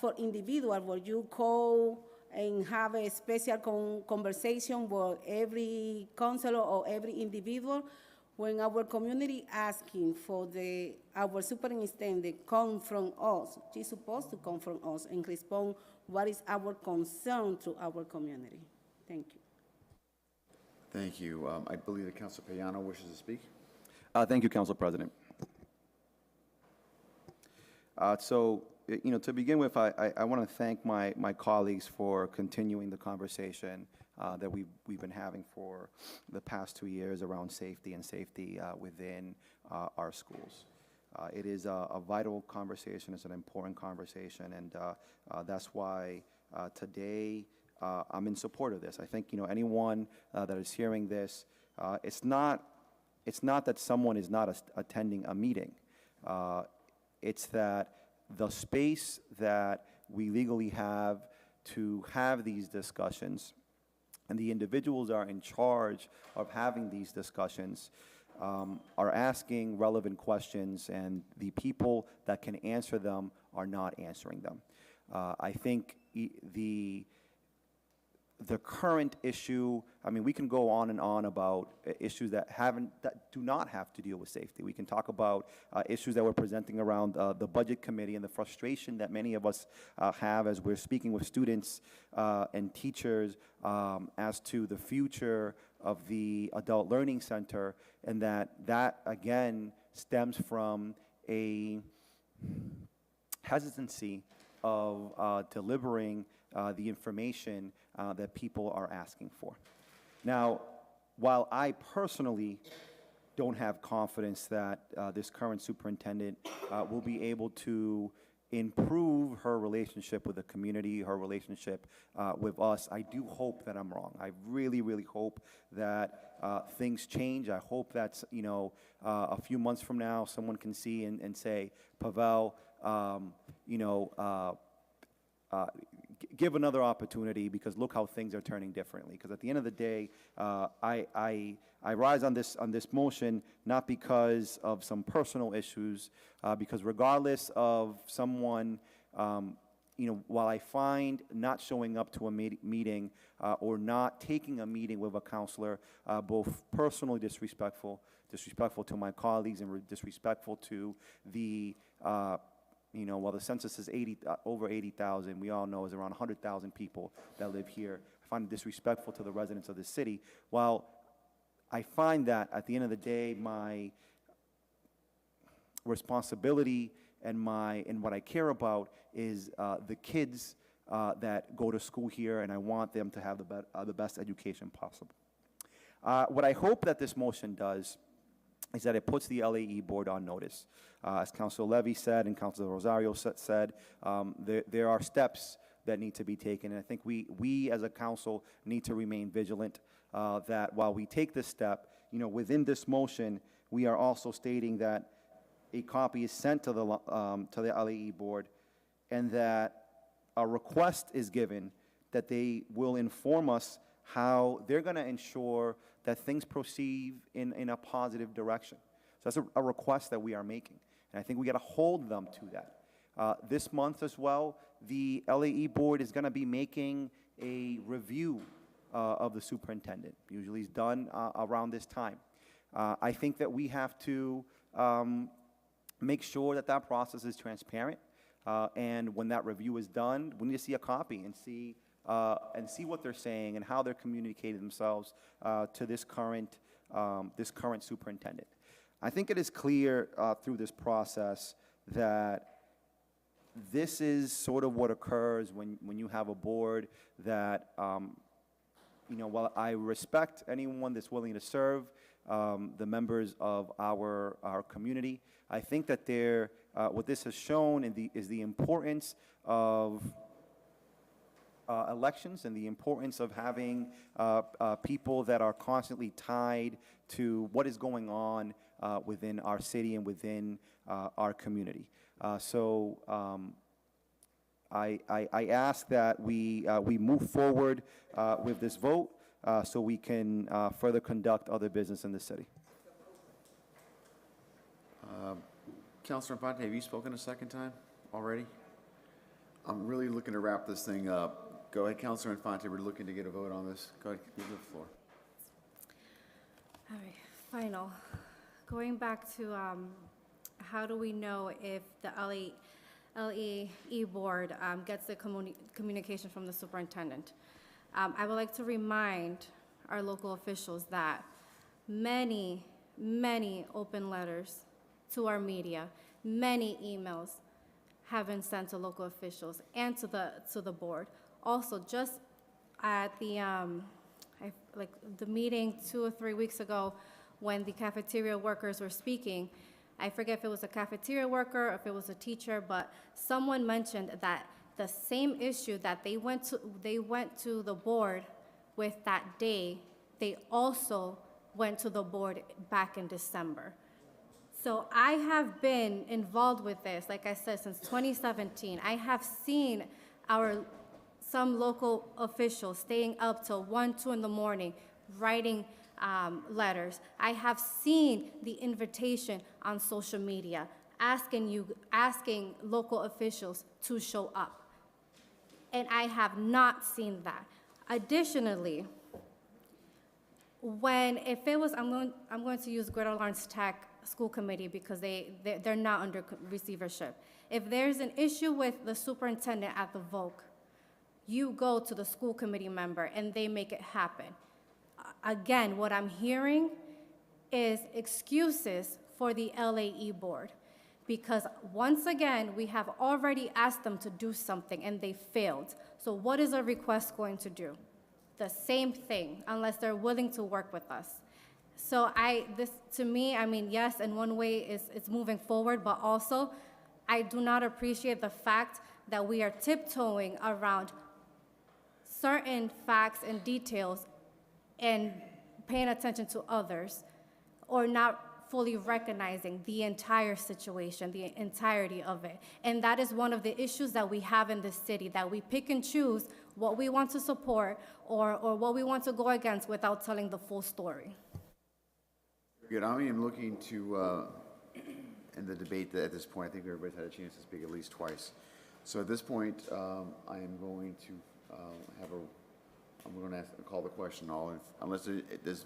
for individual where you call and have a special conversation with every counselor or every individual. When our community asking for our superintendent come from us, she's supposed to come from us and respond what is our concern to our community. Thank you. Thank you. I believe that Councilor Payano wishes to speak. Thank you, Council President. To begin with, I want to thank my colleagues for continuing the conversation that we've been having for the past 2 years around safety and safety within our schools. It is a vital conversation. It's an important conversation, and that's why today I'm in support of this. I think anyone that is hearing this, it's not that someone is not attending a meeting. It's that the space that we legally have to have these discussions and the individuals are in charge of having these discussions are asking relevant questions, and the people that can answer them are not answering them. I think the current issue, I mean, we can go on and on about issues that do not have to deal with safety. We can talk about issues that we're presenting around the budget committee and the frustration that many of us have as we're speaking with students and teachers as to the future of the Adult Learning Center, and that again stems from a hesitancy of delivering the information that people are asking for. Now, while I personally don't have confidence that this current superintendent will be able to improve her relationship with the community, her relationship with us. I do hope that I'm wrong. I really, really hope that things change. I hope that's, a few months from now, someone can see and say, Pavel, give another opportunity, because look how things are turning differently. Because at the end of the day, I rise on this motion not because of some personal issues, because regardless of someone, while I find not showing up to a meeting or not taking a meeting with a counselor both personally disrespectful to my colleagues and disrespectful to the while the census is over 80,000, we all know is around 100,000 people that live here. I find it disrespectful to the residents of the city. While I find that at the end of the day, my responsibility and what I care about is the kids that go to school here, and I want them to have the best education possible. What I hope that this motion does is that it puts the LAE board on notice. As Councilor Levy said and Councilor Rosario said, there are steps that need to be taken, and I think we as a council need to remain vigilant that while we take this step, within this motion, we are also stating that a copy is sent to the LAE board, and that a request is given that they will inform us how they're going to ensure that things proceed in a positive direction. So that's a request that we are making, and I think we got to hold them to that. This month as well, the LAE board is going to be making a review of the superintendent. Usually it's done around this time. I think that we have to make sure that process is transparent, and when that review is done, we need to see a copy and see what they're saying and how they're communicating themselves to this current superintendent. I think it is clear through this process that this is sort of what occurs when you have a board that, while I respect anyone that's willing to serve the members of our community, I think that what this has shown is the importance of elections and the importance of having people that are constantly tied to what is going on within our city and within our community. So I ask that we move forward with this vote so we can further conduct other business in the city. Councilor Infante, have you spoken a second time already? I'm really looking to wrap this thing up. Go ahead, Councilor Infante. We're looking to get a vote on this. Go ahead, give the floor. All right, final. Going back to how do we know if the LAE board gets the communication from the superintendent? I would like to remind our local officials that many open letters to our media, many emails have been sent to local officials and to the board. Also, just at the the meeting 2 or 3 weeks ago, when the cafeteria workers were speaking, I forget if it was a cafeteria worker or if it was a teacher, but someone mentioned that the same issue that they went to the board with that day, they also went to the board back in December. So I have been involved with this, like I said, since 2017. I have seen some local officials staying up till 1, 2 in the morning, writing letters. I have seen the invitation on social media, asking local officials to show up. And I have not seen that. Additionally, I'm going to use Greater Lawrence Tech School Committee because they're not under receivership. If there's an issue with the superintendent at the VOC, you go to the school committee member and they make it happen. Again, what I'm hearing is excuses for the LAE board, because once again, we have already asked them to do something and they failed. So what is a request going to do? The same thing, unless they're willing to work with us. So to me, I mean, yes, in one way it's moving forward, but also I do not appreciate the fact that we are tiptoeing around certain facts and details and paying attention to others, or not fully recognizing the entire situation, the entirety of it. And that is one of the issues that we have in this city, that we pick and choose what we want to support or what we want to go against without telling the full story. Good, I am looking to, in the debate at this point, I think everybody's had a chance to speak at least twice. So at this point, I am going to I'm going to call the question unless there's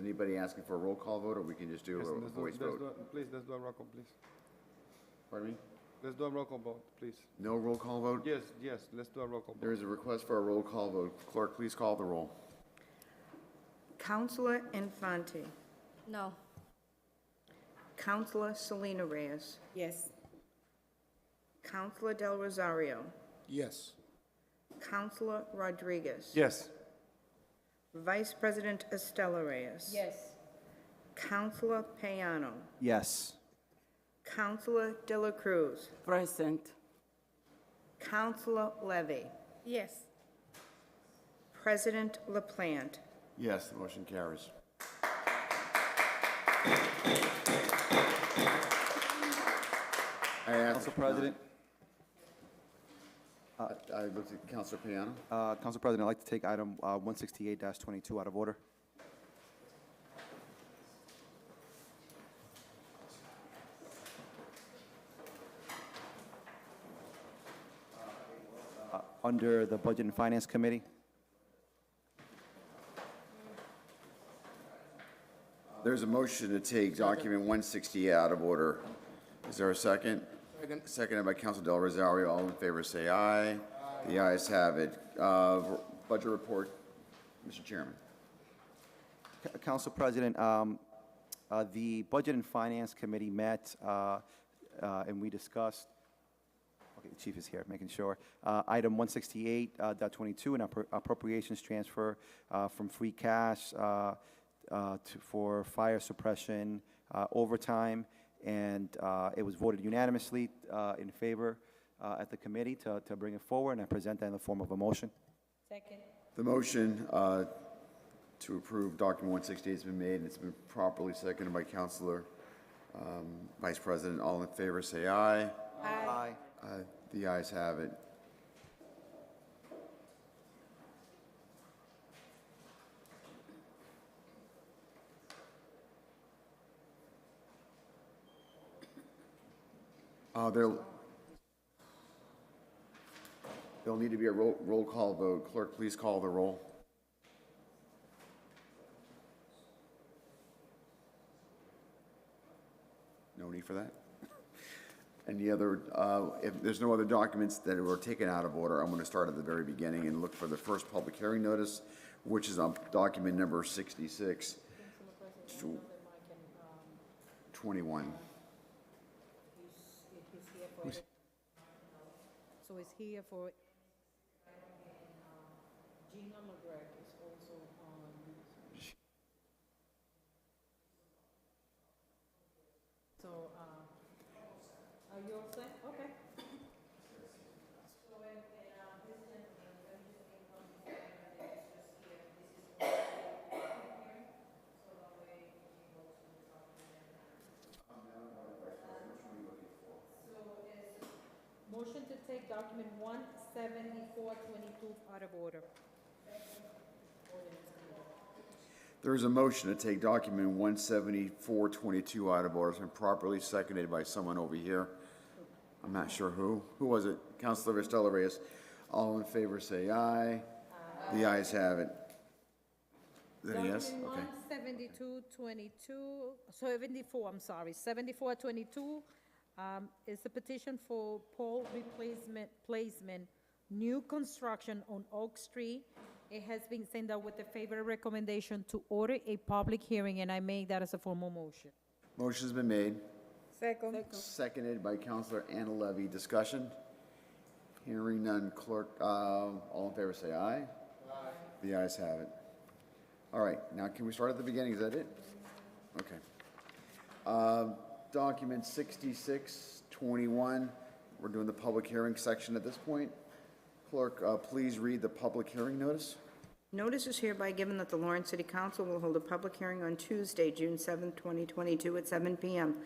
anybody asking for a roll call vote, or we can just do a voice vote. Please, let's do a roll call, please. Pardon me? Let's do a roll call vote, please. No roll call vote? Yes, let's do a roll call vote. There is a request for a roll call vote. Clerk, please call the roll. Counselor Infante. No. Counselor Selena Reyes. Yes. Counselor Del Rosario. Yes. Counselor Rodriguez. Yes. Vice President Estela Reyes. Yes. Counselor Payano. Yes. Counselor De La Cruz. Present. Counselor Levy. Yes. President LaPlante. Yes, the motion carries. Council President. I looked at Councilor Payano. Council President, I'd like to take item 168-22 out of order. Under the Budget and Finance Committee. There's a motion to take document 168 out of order. Is there a second? Second. Seconded by Council Del Rosario. All in favor say aye. The ayes have it. Budget report, Mr. Chairman. Council President, the Budget and Finance Committee met and we discussed, okay, the chief is here, making sure, item 168.22, an appropriations transfer from free cash for fire suppression overtime, and it was voted unanimously in favor at the committee to bring it forward, and I present that in the form of a motion. Second. The motion to approve document 168 has been made, and it's been properly seconded by Councilor Vice President. All in favor say aye. Aye. The ayes have it. There'll need to be a roll call vote. Clerk, please call the roll. No need for that? Any other, if there's no other documents that were taken out of order, I'm going to start at the very beginning and look for the first public hearing notice, which is on document number 66. 21. So it's here for. Gina McGregor is also on. So, are you all set? Okay. Motion to take document 17422 out of order. There is a motion to take document 17422 out of order. It's been properly seconded by someone over here. I'm not sure who. Who was it? Councilor Estela Reyes. All in favor say aye. The ayes have it. Is that a yes? Okay. Document 74, I'm sorry, 7422 is the petition for pole placement, new construction on Oak Street. It has been sent out with a favorable recommendation to order a public hearing, and I make that as a formal motion. Motion's been made. Second. Seconded by Councilor Anna Levy. Discussion? Hearing none. Clerk, all in favor say aye. Aye. The ayes have it. All right, now can we start at the beginning? Is that it? Okay. Document 6621, we're doing the public hearing section at this point. Clerk, please read the public hearing notice. Notice is hereby given that the Lawrence City Council will hold a public hearing on Tuesday, June 7, 2022, at 7 p.m.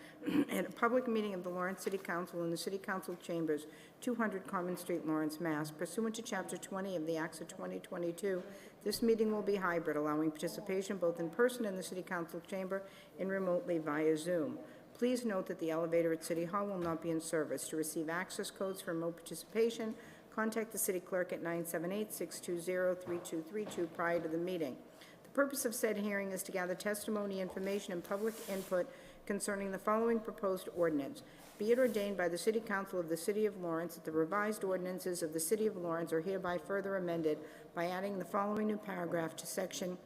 at a public meeting of the Lawrence City Council in the City Council Chambers, 200 Common Street, Lawrence, Mass. Pursuant to Chapter 20 of the Acts of 2022, this meeting will be hybrid, allowing participation both in person in the City Council chamber and remotely via Zoom. Please note that the elevator at City Hall will not be in service. To receive access codes for remote participation, contact the city clerk at 978-620-3232 prior to the meeting. The purpose of said hearing is to gather testimony, information, and public input concerning the following proposed ordinance. Be it ordained by the City Council of the City of Lawrence that the revised ordinances of the City of Lawrence are hereby further amended by adding the following new paragraph to Section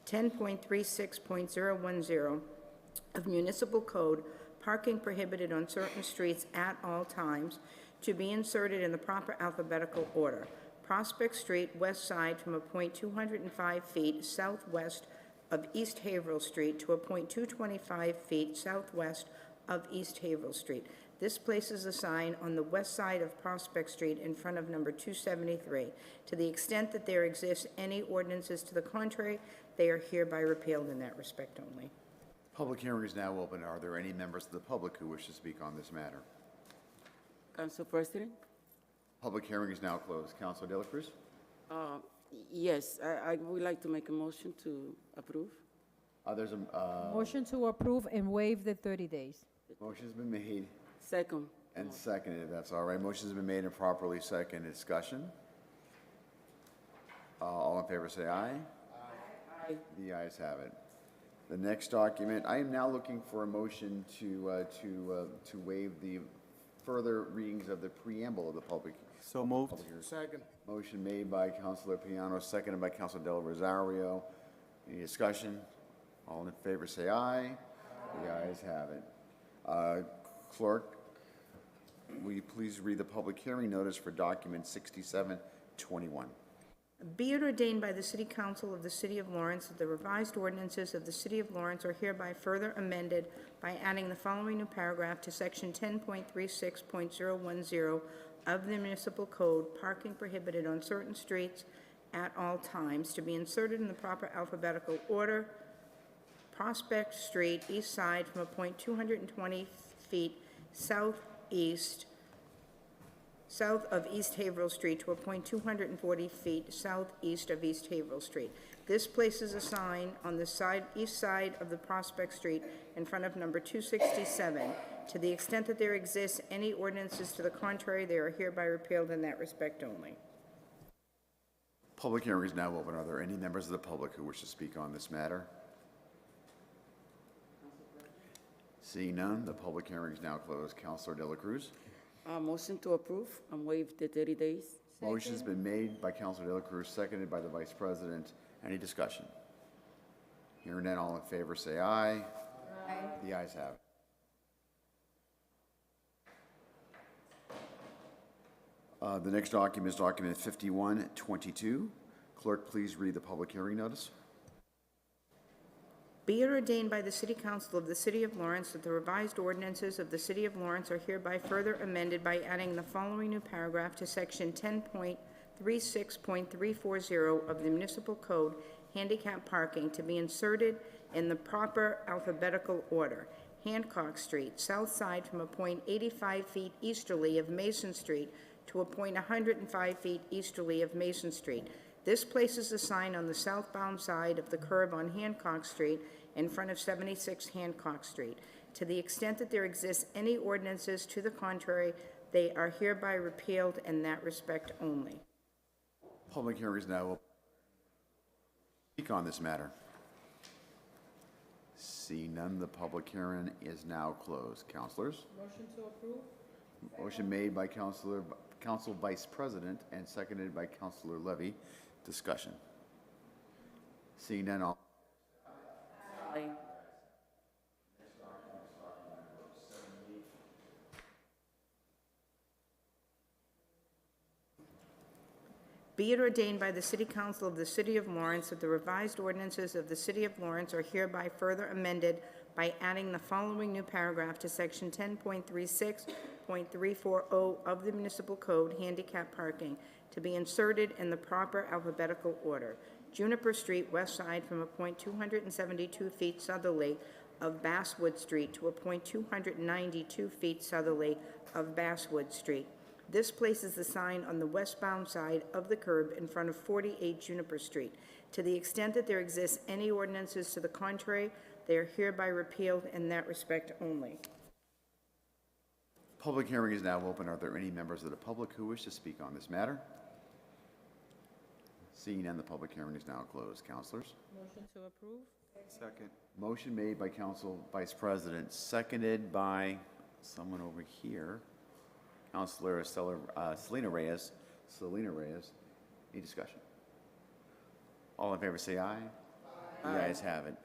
10.36.010 of Municipal Code, parking prohibited on certain streets at all times, to be inserted in the proper alphabetical order. Prospect Street, west side, from a point 205 feet southwest of East Haverhill Street to a point 225 feet southwest of East Haverhill Street. This places a sign on the west side of Prospect Street in front of number 273. To the extent that there exists any ordinances to the contrary, they are hereby repealed in that respect only. Public hearing is now open. Are there any members of the public who wish to speak on this matter? Council President? Public hearing is now closed. Councilor De La Cruz? Yes, I would like to make a motion to approve. There's a, Motion to approve and waive the 30 days. motion's been made Second. and seconded. That's all right. Motion's been made and properly seconded. Discussion? All in favor say aye. Aye. The ayes have it. The next document, I am now looking for a motion to waive the further readings of the preamble of the public. So moved. Second. Motion made by Councilor Piano, seconded by Councilor Del Rosario. Any discussion? All in favor say aye. The ayes have it. Clerk, will you please read the public hearing notice for document 6721? Be it ordained by the City Council of the City of Lawrence that the revised ordinances of the City of Lawrence are hereby further amended by adding the following new paragraph to Section 10.36.010 of the Municipal Code, parking prohibited on certain streets at all times, to be inserted in the proper alphabetical order. Prospect Street, east side, from a point 220 feet south of East Haverhill Street to a point 240 feet southeast of East Haverhill Street. This places a sign on the east side of the Prospect Street in front of number 267. To the extent that there exists any ordinances to the contrary, they are hereby repealed in that respect only. Public hearing is now open. Are there any members of the public who wish to speak on this matter? Seeing none, the public hearing is now closed. Councilor De La Cruz? Motion to approve and waive the 30 days. Motion's been made by Councilor De La Cruz, seconded by the Vice President. Any discussion? Hearing none, all in favor say aye. Aye. The ayes have it. The next document is document 5122. Clerk, please read the public hearing notice. Be it ordained by the City Council of the City of Lawrence that the revised ordinances of the City of Lawrence are hereby further amended by adding the following new paragraph to Section 10.36.340 of the Municipal Code, handicap parking, to be inserted in the proper alphabetical order. Hancock Street, south side, from a point 85 feet easterly of Mason Street to a point 105 feet easterly of Mason Street. This places a sign on the southbound side of the curb on Hancock Street in front of 76 Hancock Street. To the extent that there exists any ordinances to the contrary, they are hereby repealed in that respect only. Public hearing is now open. Speak on this matter. See none, the public hearing is now closed. Councilors? Motion to approve? Motion made by Council Vice President and seconded by Councilor Levy. Discussion. Seeing none, all. Aye. Be it ordained by the City Council of the City of Lawrence that the revised ordinances of the City of Lawrence are hereby further amended by adding the following new paragraph to Section 10.36.340 of the Municipal Code, handicap parking, to be inserted in the proper alphabetical order. Juniper Street, west side, from a point 272 feet southerly of Basswood Street to a point 292 feet southerly of Basswood Street. This places the sign on the westbound side of the curb in front of 48 Juniper Street. To the extent that there exists any ordinances to the contrary, they are hereby repealed in that respect only. Public hearing is now open. Are there any members of the public who wish to speak on this matter? Seeing none, the public hearing is now closed. Councilors? Motion to approve? Second. Motion made by Council Vice President, seconded by someone over here, Councilor Selena Reyes. Any discussion? All in favor say aye. The ayes have it.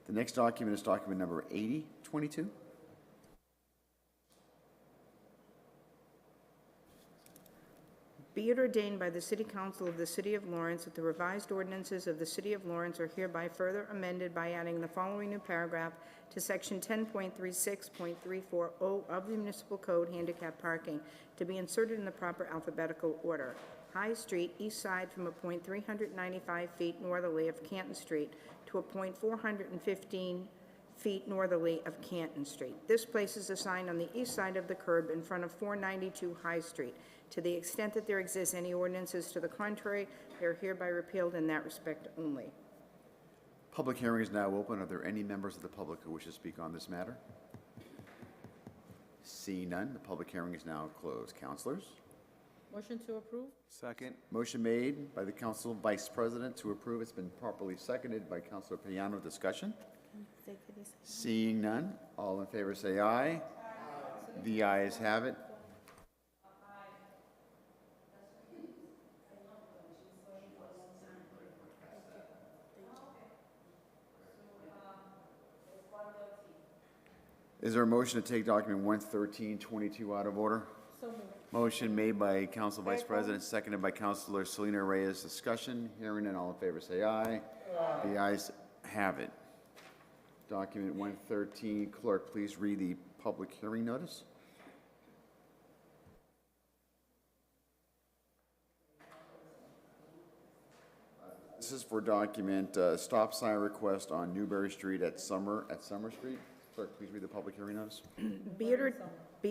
The next document is document number 8022. Be it ordained by the City Council of the City of Lawrence that the revised ordinances of the City of Lawrence are hereby further amended by adding the following new paragraph to Section 10.36.340 of the Municipal Code, handicap parking, to be inserted in the proper alphabetical order. High Street, east side, from a point 395 feet northerly of Canton Street to a point 415 feet northerly of Canton Street. This places a sign on the east side of the curb in front of 492 High Street. To the extent that there exists any ordinances to the contrary, they are hereby repealed in that respect only. Public hearing is now open. Are there any members of the public who wish to speak on this matter? Seeing none, the public hearing is now closed. Councilors? Motion to approve? Second. Motion made by the Council Vice President to approve. It's been properly seconded by Councilor Piano. Discussion? Seeing none, all in favor say aye. The ayes have it. Is there a motion to take document 11322 out of order? So moved. Motion made by Council Vice President, seconded by Councilor Selena Reyes. Discussion, hearing none, all in favor say aye. The ayes have it. Document 113, clerk, please read the public hearing notice. This is for document stop sign request on Newberry Street at Summer Street. Clerk, please read the public hearing notice. Be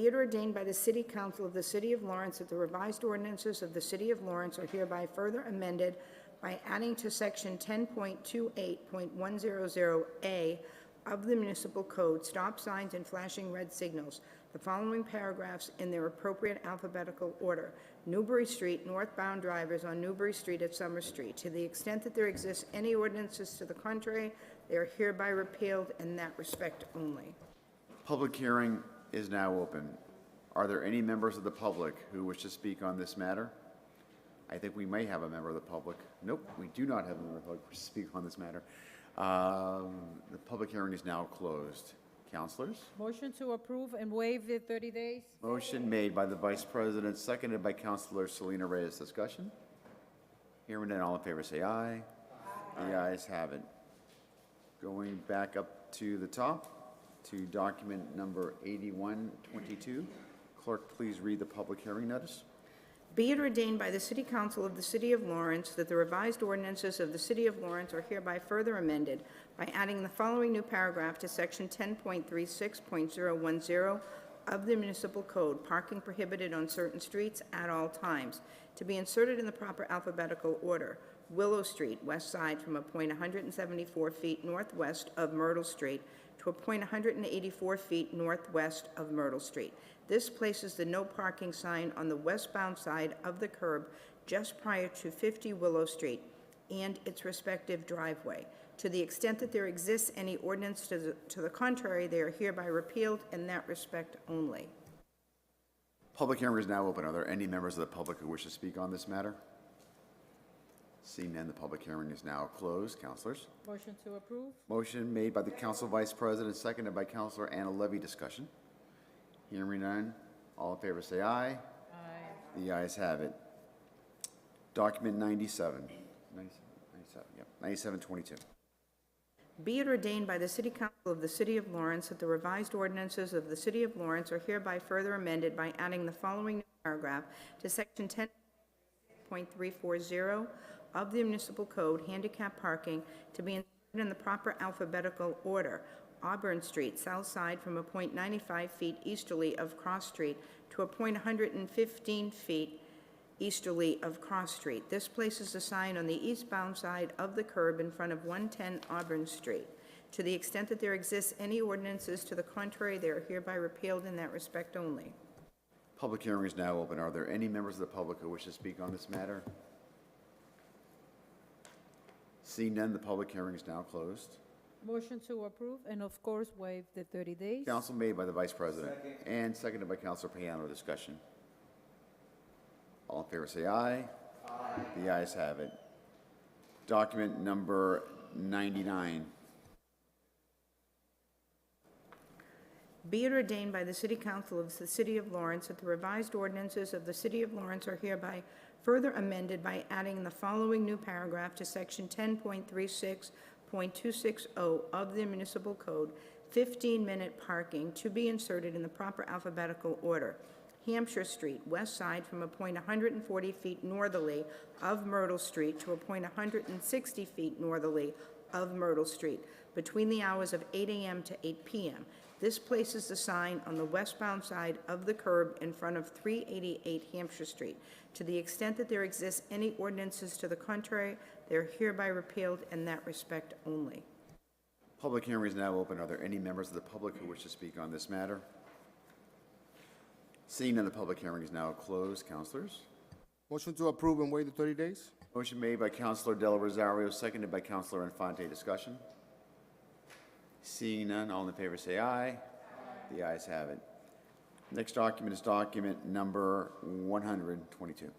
it ordained by the City Council of the City of Lawrence that the revised ordinances of the City of Lawrence are hereby further amended by adding to Section 10.28.100A of the Municipal Code, stop signs and flashing red signals, the following paragraphs in their appropriate alphabetical order. Newbury Street, northbound drivers on Newbury Street at Summer Street. To the extent that there exists any ordinances to the contrary, they are hereby repealed in that respect only. Public hearing is now open. Are there any members of the public who wish to speak on this matter? I think we may have a member of the public. Nope, we do not have a member of the public to speak on this matter. The public hearing is now closed. Councilors? Motion to approve and waive the 30 days? Motion made by the Vice President, seconded by Councilor Selena Reyes. Discussion? Hearing none, all in favor say aye. The ayes have it. Going back up to the top, to document number 8122. Clerk, please read the public hearing notice. Be it ordained by the City Council of the City of Lawrence that the revised ordinances of the City of Lawrence are hereby further amended by adding the following new paragraph to Section 10.36.010 of the Municipal Code, parking prohibited on certain streets at all times, to be inserted in the proper alphabetical order. Willow Street, west side, from a point 174 feet northwest of Myrtle Street to a point 184 feet northwest of Myrtle Street. This places the no parking sign on the westbound side of the curb just prior to 50 Willow Street and its respective driveway. To the extent that there exists any ordinance to the contrary, they are hereby repealed in that respect only. Public hearing is now open. Are there any members of the public who wish to speak on this matter? Seeing none, the public hearing is now closed. Councilors? Motion to approve? Motion made by the Council Vice President, seconded by Councilor Anna Levy. Discussion? Hearing none, all in favor say aye. Aye. The ayes have it. Document 97, 97, yep, 9722. Be it ordained by the City Council of the City of Lawrence that the revised ordinances of the City of Lawrence are hereby further amended by adding the following new paragraph to Section 10.340 of the Municipal Code, handicap parking, to be inserted in the proper alphabetical order. Auburn Street, south side from a point 95 feet easterly of Cross Street to a point 115 feet easterly of Cross Street. This places a sign on the eastbound side of the curb in front of 110 Auburn Street. To the extent that there exists any ordinances to the contrary, they are hereby repealed in that respect only. Public hearing is now open. Are there any members of the public who wish to speak on this matter? Seeing none, the public hearing is now closed. Motion to approve and of course waive the 30 days. Counsel made by the Vice President and seconded by Councilor Payano. Discussion. All in favor say aye. Aye. The ayes have it. Document number 99. Be it ordained by the City Council of the City of Lawrence that the revised ordinances of the City of Lawrence are hereby further amended by adding the following new paragraph to Section 10.36.260 of the Municipal Code, 15-minute parking, to be inserted in the proper alphabetical order. Hampshire Street, west side from a point 140 feet northerly of Myrtle Street to a point 160 feet northerly of Myrtle Street, between the hours of 8 a.m. to 8 p.m. This places the sign on the westbound side of the curb in front of 388 Hampshire Street. To the extent that there exists any ordinances to the contrary, they are hereby repealed in that respect only. Public hearing is now open. Are there any members of the public who wish to speak on this matter? Seeing none, the public hearing is now closed. Councilors? Motion to approve and waive the 30 days? Motion made by Councilor Del Rosario, seconded by Councilor Infante. Discussion? Seeing none, all in favor say aye. The ayes have it. Next document is document number 122.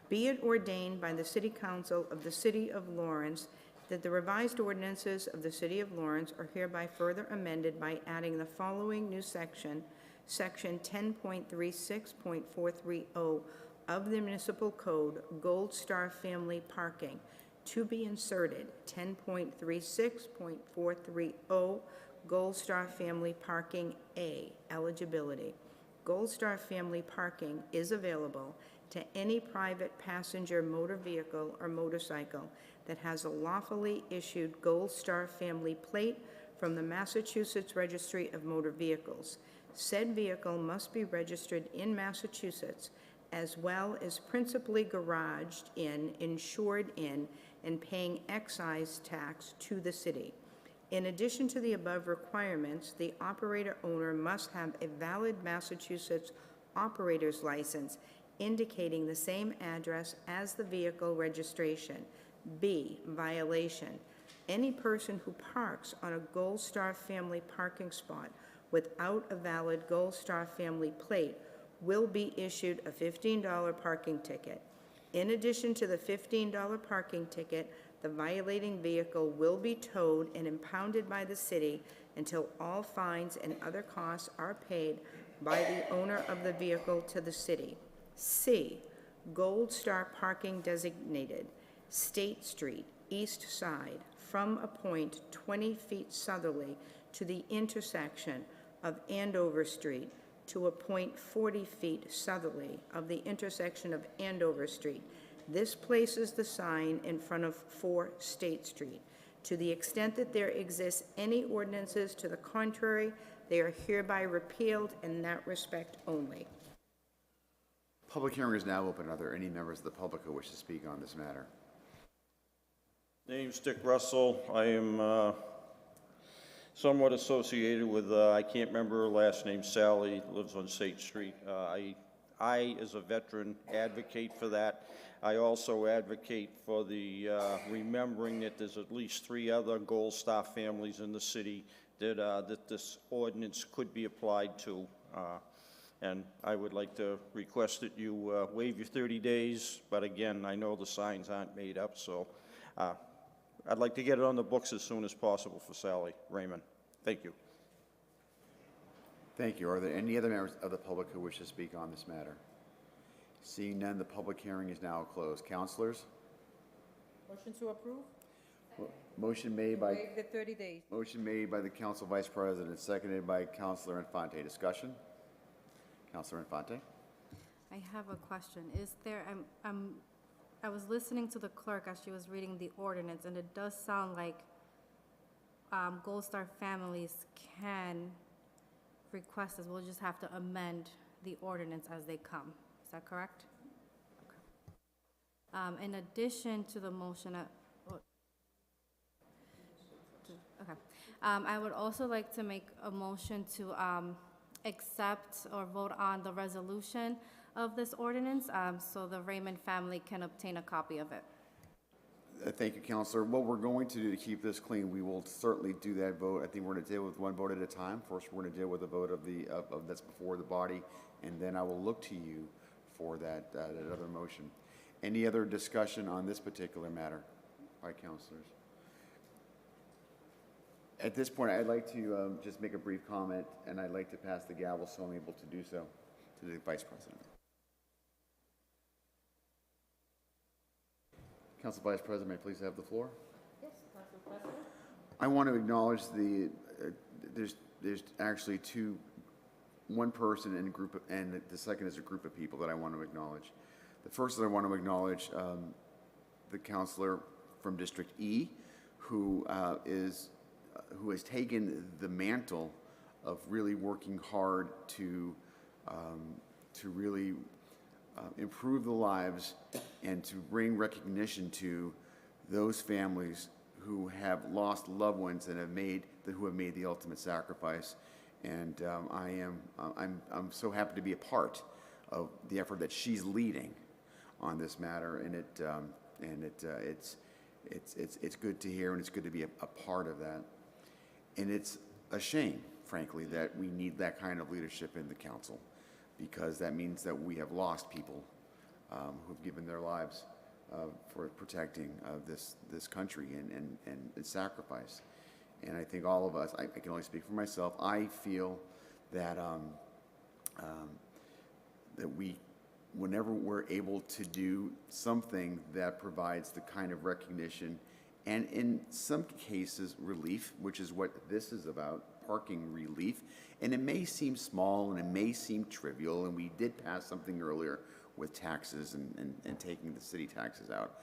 Be it ordained by the City Council of the City of Lawrence that the revised ordinances of the City of Lawrence are hereby further amended by adding the following new section, Section 10.36.430 of the Municipal Code, Gold Star Family Parking, to be inserted. 10.36.430 Gold Star Family Parking A, eligibility. Gold Star Family Parking is available to any private passenger motor vehicle or motorcycle that has a lawfully issued Gold Star Family plate from the Massachusetts Registry of Motor Vehicles. Said vehicle must be registered in Massachusetts, as well as principally garaged in, insured in, and paying excise tax to the city. In addition to the above requirements, the operator owner must have a valid Massachusetts operator's license indicating the same address as the vehicle registration. B, violation. Any person who parks on a Gold Star Family parking spot without a valid Gold Star Family plate will be issued a $15 parking ticket. In addition to the $15 parking ticket, the violating vehicle will be towed and impounded by the city until all fines and other costs are paid by the owner of the vehicle to the city. C, Gold Star parking designated, State Street, east side, from a point 20 feet southerly to the intersection of Andover Street to a point 40 feet southerly of the intersection of Andover Street. This places the sign in front of 4 State Street. To the extent that there exists any ordinances to the contrary, they are hereby repealed in that respect only. Public hearing is now open. Are there any members of the public who wish to speak on this matter? Name's Dick Russell. I am somewhat associated with, I can't remember her last name, Sally, lives on State Street. I, as a veteran, advocate for that. I also advocate for the remembering that there's at least 3 other Gold Star families in the city that this ordinance could be applied to. And I would like to request that you waive your 30 days, but again, I know the signs aren't made up, so I'd like to get it on the books as soon as possible for Sally Raymond. Thank you. Thank you. Are there any other members of the public who wish to speak on this matter? Seeing none, the public hearing is now closed. Counselors? Motion to approve? Motion made by, Waive the 30 days. motion made by the Council Vice President, seconded by Councilor Infante. Discussion? Councilor Infante? I have a question. Is there, I was listening to the clerk as she was reading the ordinance, and it does sound like Gold Star families can request this. We'll just have to amend the ordinance as they come. Is that correct? Okay. In addition to the motion, okay. I would also like to make a motion to accept or vote on the resolution of this ordinance, so the Raymond family can obtain a copy of it. Thank you, Counselor. What we're going to do to keep this clean, we will certainly do that vote. I think we're going to deal with one vote at a time. First, we're going to deal with the vote of the, of that's before the body, and then I will look to you for that, that other motion. Any other discussion on this particular matter by counselors? At this point, I'd like to just make a brief comment, and I'd like to pass the gavel so I'm able to do so to the Vice President. Council Vice President, may I please have the floor? Yes, Council President. I want to acknowledge the, there's actually one person in a group of, and the second is a group of people that I want to acknowledge. The first that I want to acknowledge, the counselor from District E, who has taken the mantle of really working hard to really improve the lives and to bring recognition to those families who have lost loved ones and who have made the ultimate sacrifice. And I'm so happy to be a part of the effort that she's leading on this matter, and it's good to hear, and it's good to be a part of that. And it's a shame, frankly, that we need that kind of leadership in the council, because that means that we have lost people who've given their lives for protecting this country and sacrifice. And I think all of us, I can only speak for myself, I feel that that whenever we're able to do something that provides the kind of recognition and in some cases relief, which is what this is about, parking relief, and it may seem small and it may seem trivial, and we did pass something earlier with taxes and taking the city taxes out.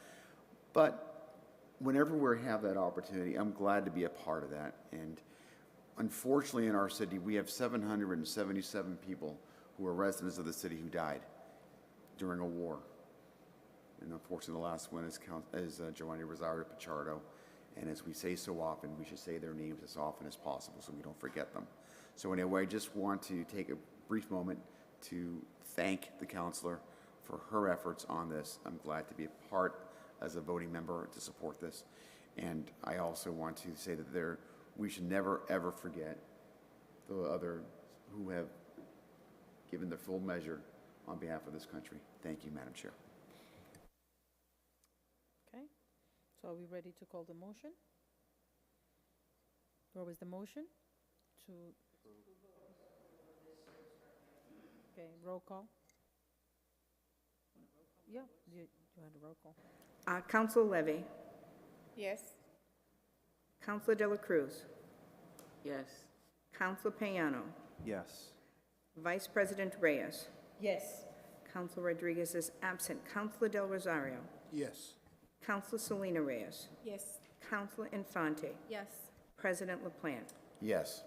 But whenever we have that opportunity, I'm glad to be a part of that. And unfortunately in our city, we have 777 people who are residents of the city who died during a war. And unfortunately, the last one is Giovanni Rosario Pichardo. And as we say so often, we should say their names as often as possible so we don't forget them. So anyway, I just want to take a brief moment to thank the counselor for her efforts on this. I'm glad to be a part as a voting member to support this. And I also want to say that we should never, ever forget the others who have given their full measure on behalf of this country. Thank you, Madam Chair. Okay, so are we ready to call the motion? What was the motion? Okay, roll call. Yeah, you had a roll call. Council Levy. Yes. Councilor De La Cruz. Yes. Councilor Payano. Yes. Vice President Reyes. Yes. Councilor Rodriguez is absent. Councilor Del Rosario. Yes. Councilor Selena Reyes. Yes. Councilor Infante. Yes. President LaPlante. Yes.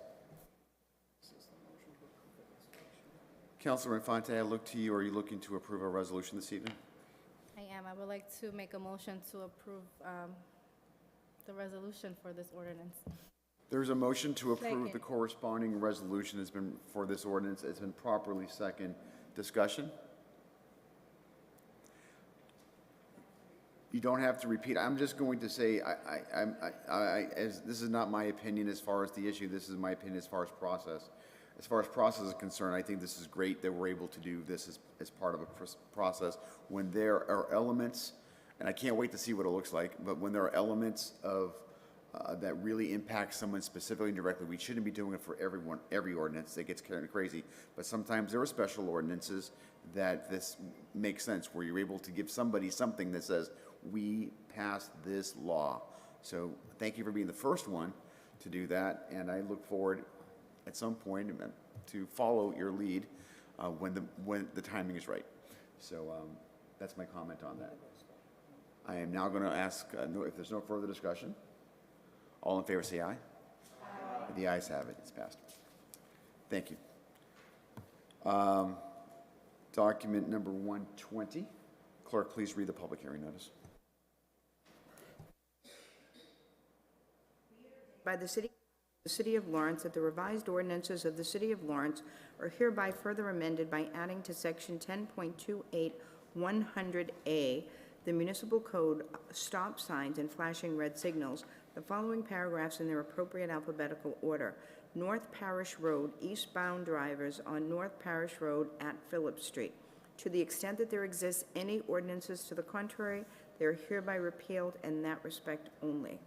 Councilor Infante, I look to you. Are you looking to approve a resolution this evening? I am. I would like to make a motion to approve the resolution for this ordinance. There's a motion to approve Second. the corresponding resolution has been, for this ordinance, it's been properly second. Discussion? You don't have to repeat. I'm just going to say, as this is not my opinion as far as the issue, this is my opinion as far as process. As far as process is concerned, I think this is great that we're able to do this as part of a process. When there are elements, and I can't wait to see what it looks like, but when there are elements of that really impact someone specifically and directly, we shouldn't be doing it for every ordinance. That gets kind of crazy. But sometimes there are special ordinances that this makes sense, where you're able to give somebody something that says, we passed this law. So thank you for being the first one to do that, and I look forward at some point to follow your lead when the timing is right. So that's my comment on that. I am now going to ask, if there's no further discussion, all in favor say aye. Aye. The ayes have it. It's passed. Thank you. Document number 120. Clerk, please read the public hearing notice. By the City of Lawrence, that the revised ordinances of the City of Lawrence are hereby further amended by adding to Section 10.28-100A, the Municipal Code, stop signs and flashing red signals, the following paragraphs in their appropriate alphabetical order. North Parish Road, eastbound drivers on North Parish Road at Phillips Street. To the extent that there exists any ordinances to the contrary, they are hereby repealed in that respect only.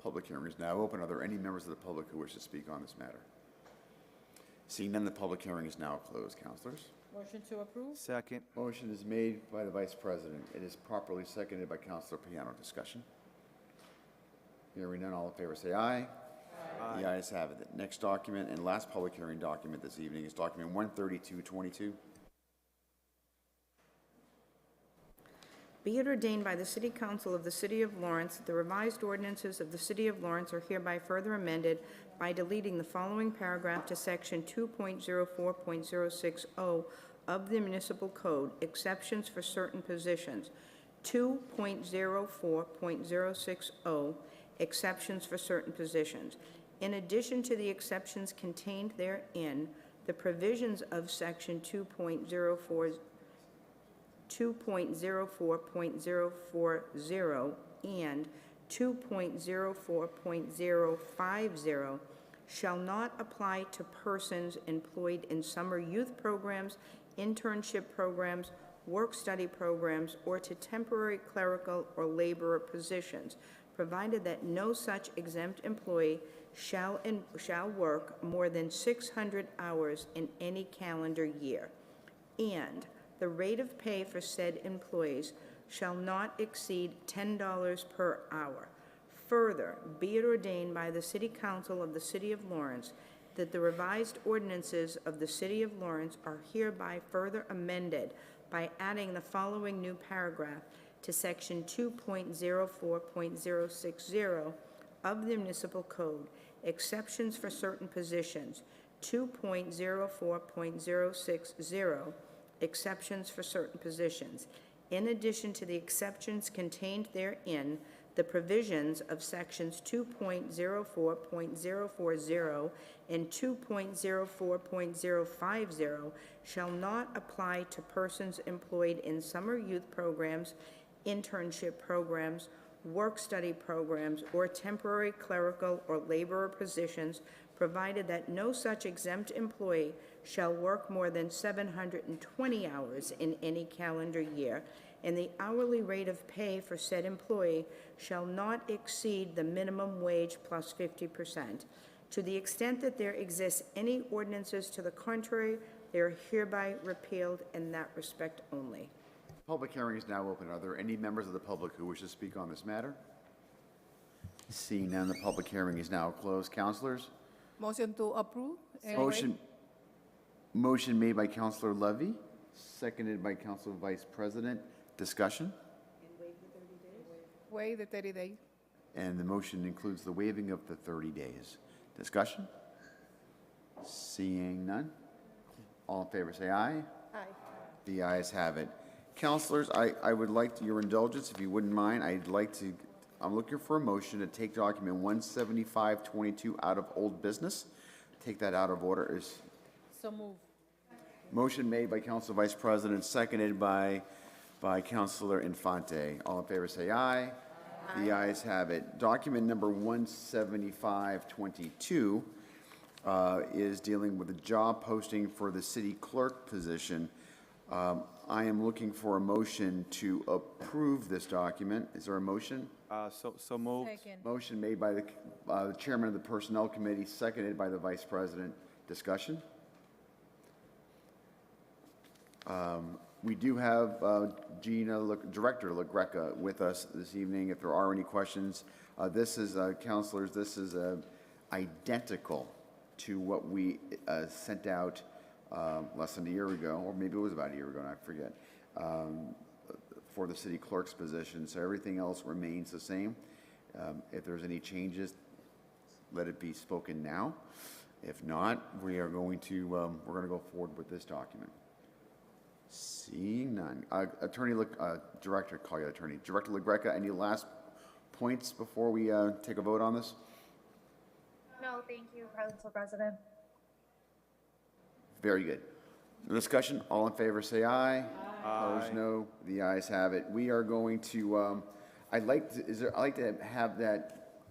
Public hearing is now open. Are there any members of the public who wish to speak on this matter? Seeing none, the public hearing is now closed. Councilors? Motion to approve? Second. Motion is made by the Vice President. It is properly seconded by Councilor Piano. Discussion? Hearing none, all in favor say aye. Aye. The ayes have it. The next document and last public hearing document this evening is document 13222. Be it ordained by the City Council of the City of Lawrence that the revised ordinances of the City of Lawrence are hereby further amended by deleting the following paragraph to Section 2.04.060 of the Municipal Code, exceptions for certain positions. 2.04.060, exceptions for certain positions. In addition to the exceptions contained therein, the provisions of Section 2.04.040 and 2.04.050 shall not apply to persons employed in summer youth programs, internship programs, work-study programs, or to temporary clerical or laborer positions, provided that no such exempt employee shall work more than 600 hours in any calendar year, and the rate of pay for said employees shall not exceed $10 per hour. Further, be it ordained by the City Council of the City of Lawrence that the revised ordinances of the City of Lawrence are hereby further amended by adding the following new paragraph to Section 2.04.060 of the Municipal Code, exceptions for certain positions. 2.04.060, exceptions for certain positions. In addition to the exceptions contained therein, the provisions of Sections 2.04.040 and 2.04.050 shall not apply to persons employed in summer youth programs, internship programs, work-study programs, or temporary clerical or laborer positions, provided that no such exempt employee shall work more than 720 hours in any calendar year, and the hourly rate of pay for said employee shall not exceed the minimum wage plus 50%. To the extent that there exists any ordinances to the contrary, they are hereby repealed in that respect only. Public hearing is now open. Are there any members of the public who wish to speak on this matter? Seeing none, the public hearing is now closed. Councilors? Motion to approve? and waive? Motion made by Councilor Levy, seconded by Councilor Vice President. Discussion? Waive the 30 days. And the motion includes the waiving of the 30 days. Discussion? Seeing none? All in favor say aye. Aye. The ayes have it. Councilors, I would like your indulgence, if you wouldn't mind. I'm looking for a motion to take document 17522 out of old business. Take that out of order. So move. Motion made by Council Vice President, seconded by Councilor Infante. All in favor say aye. Aye. The ayes have it. Document number 17522 is dealing with a job posting for the city clerk position. I am looking for a motion to approve this document. Is there a motion? So moved. Second. Motion made by the Chairman of the Personnel Committee, seconded by the Vice President. Discussion? We do have Director LaGreca with us this evening. If there are any questions, this is, counselors, this is identical to what we sent out less than a year ago, or maybe it was about a year ago, and I forget, for the city clerk's position. So everything else remains the same. If there's any changes, let it be spoken now. If not, we are going to go forward with this document. Seeing none. Director, call you attorney. Director LaGreca, any last points before we take a vote on this? No, thank you, Council President. Very good. No discussion. All in favor, say aye. Opposed, no. The ayes have it. We are going to. I'd like to have that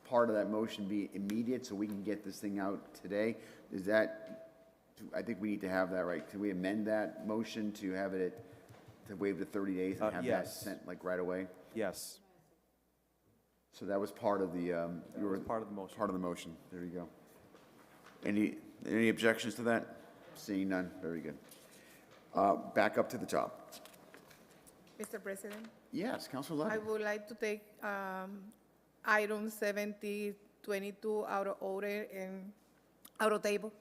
part of that motion be immediate, so we can get this thing out today. Is that? I think we need to have that, right? Can we amend that motion to have it to waive the 30 days and have that Yes. sent like right away? Yes. So that was part of the. Part of the motion. Part of the motion. There you go. Any objections to that? Seeing none. Very good. Back up to the top. Mr. President? Yes, Councilor Levy. I would like to take item 7022 out of order and out of table.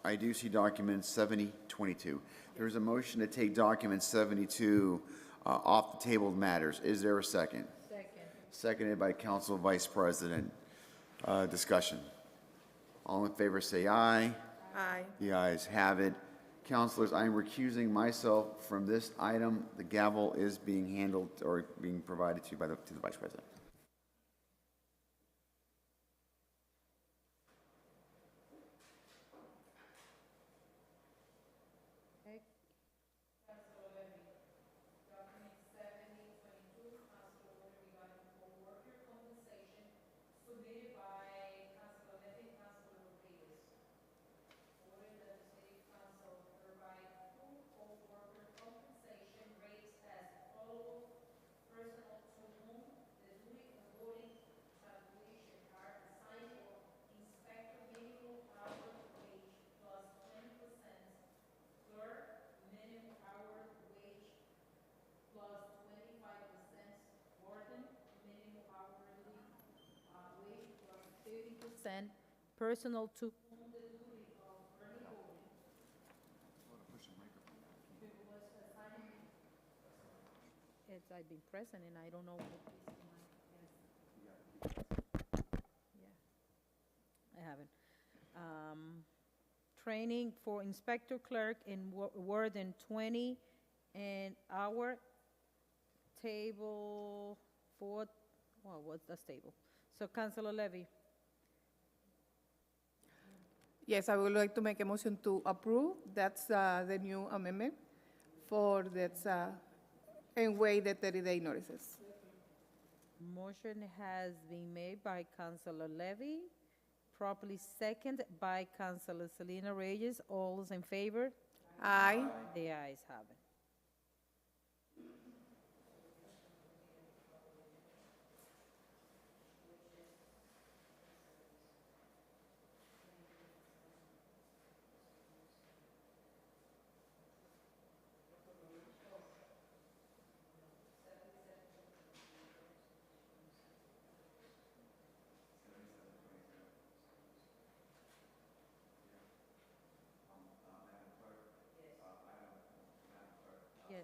I do see document 7022. There's a motion to take document 72 off the table of matters. Is there a second? Second. Seconded by Council Vice President. Discussion. All in favor say aye. Aye. The ayes have it. Councilors, I am recusing myself from this item. The gavel is being handled or being provided to you by to the Vice President. Personal to I've been present and I don't know what I haven't. Training for inspector clerk in Ward 20 and our table 4. Well, what's that table? So Councilor Levy. Yes, I would like to make a motion to approve. That's the new amendment for that and waive the 30-day notices. Motion has been made by Councilor Levy, properly seconded by Councilor Selena Reyes. All those in favor? Aye. The ayes have it. Yes.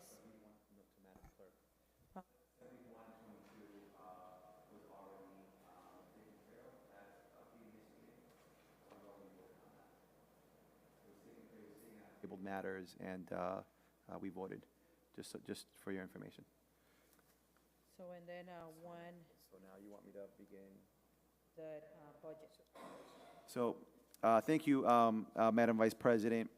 Tabled matters, and we voted, just for your information. So, and then one, So now you want me to begin? the budget. So, thank you, Madam Vice President.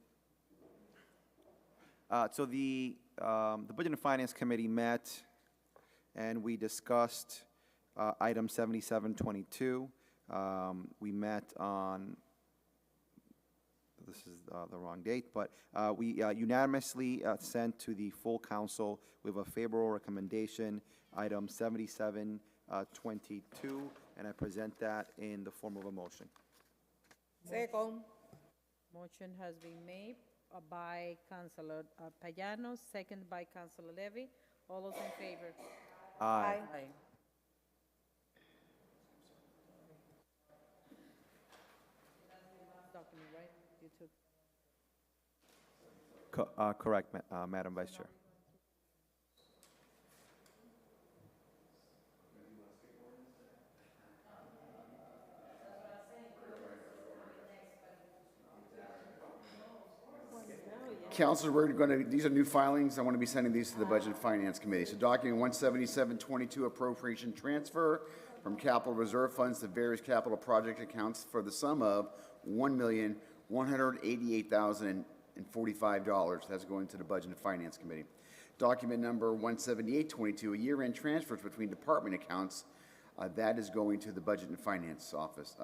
So the Budget and Finance Committee met, and we discussed item 7722. We met on, this is the wrong date, but we unanimously sent to the full council with a favorable recommendation, item 7722, and I present that in the form of a motion. Second. Motion has been made by Councilor Payano, second by Councilor Levy. All those in favor? Aye. Document, right? You took. Correct, Madam Vice Chair. Councilors, we're going to, these are new filings. I want to be sending these to the Budget and Finance Committee. So document 17722, appropriation transfer from capital reserve funds to various capital project accounts for the sum of $1,188,045. That's going to the Budget and Finance Committee. Document number 17822, a year-end transfers between department accounts. That is going to the Budget and Finance Office,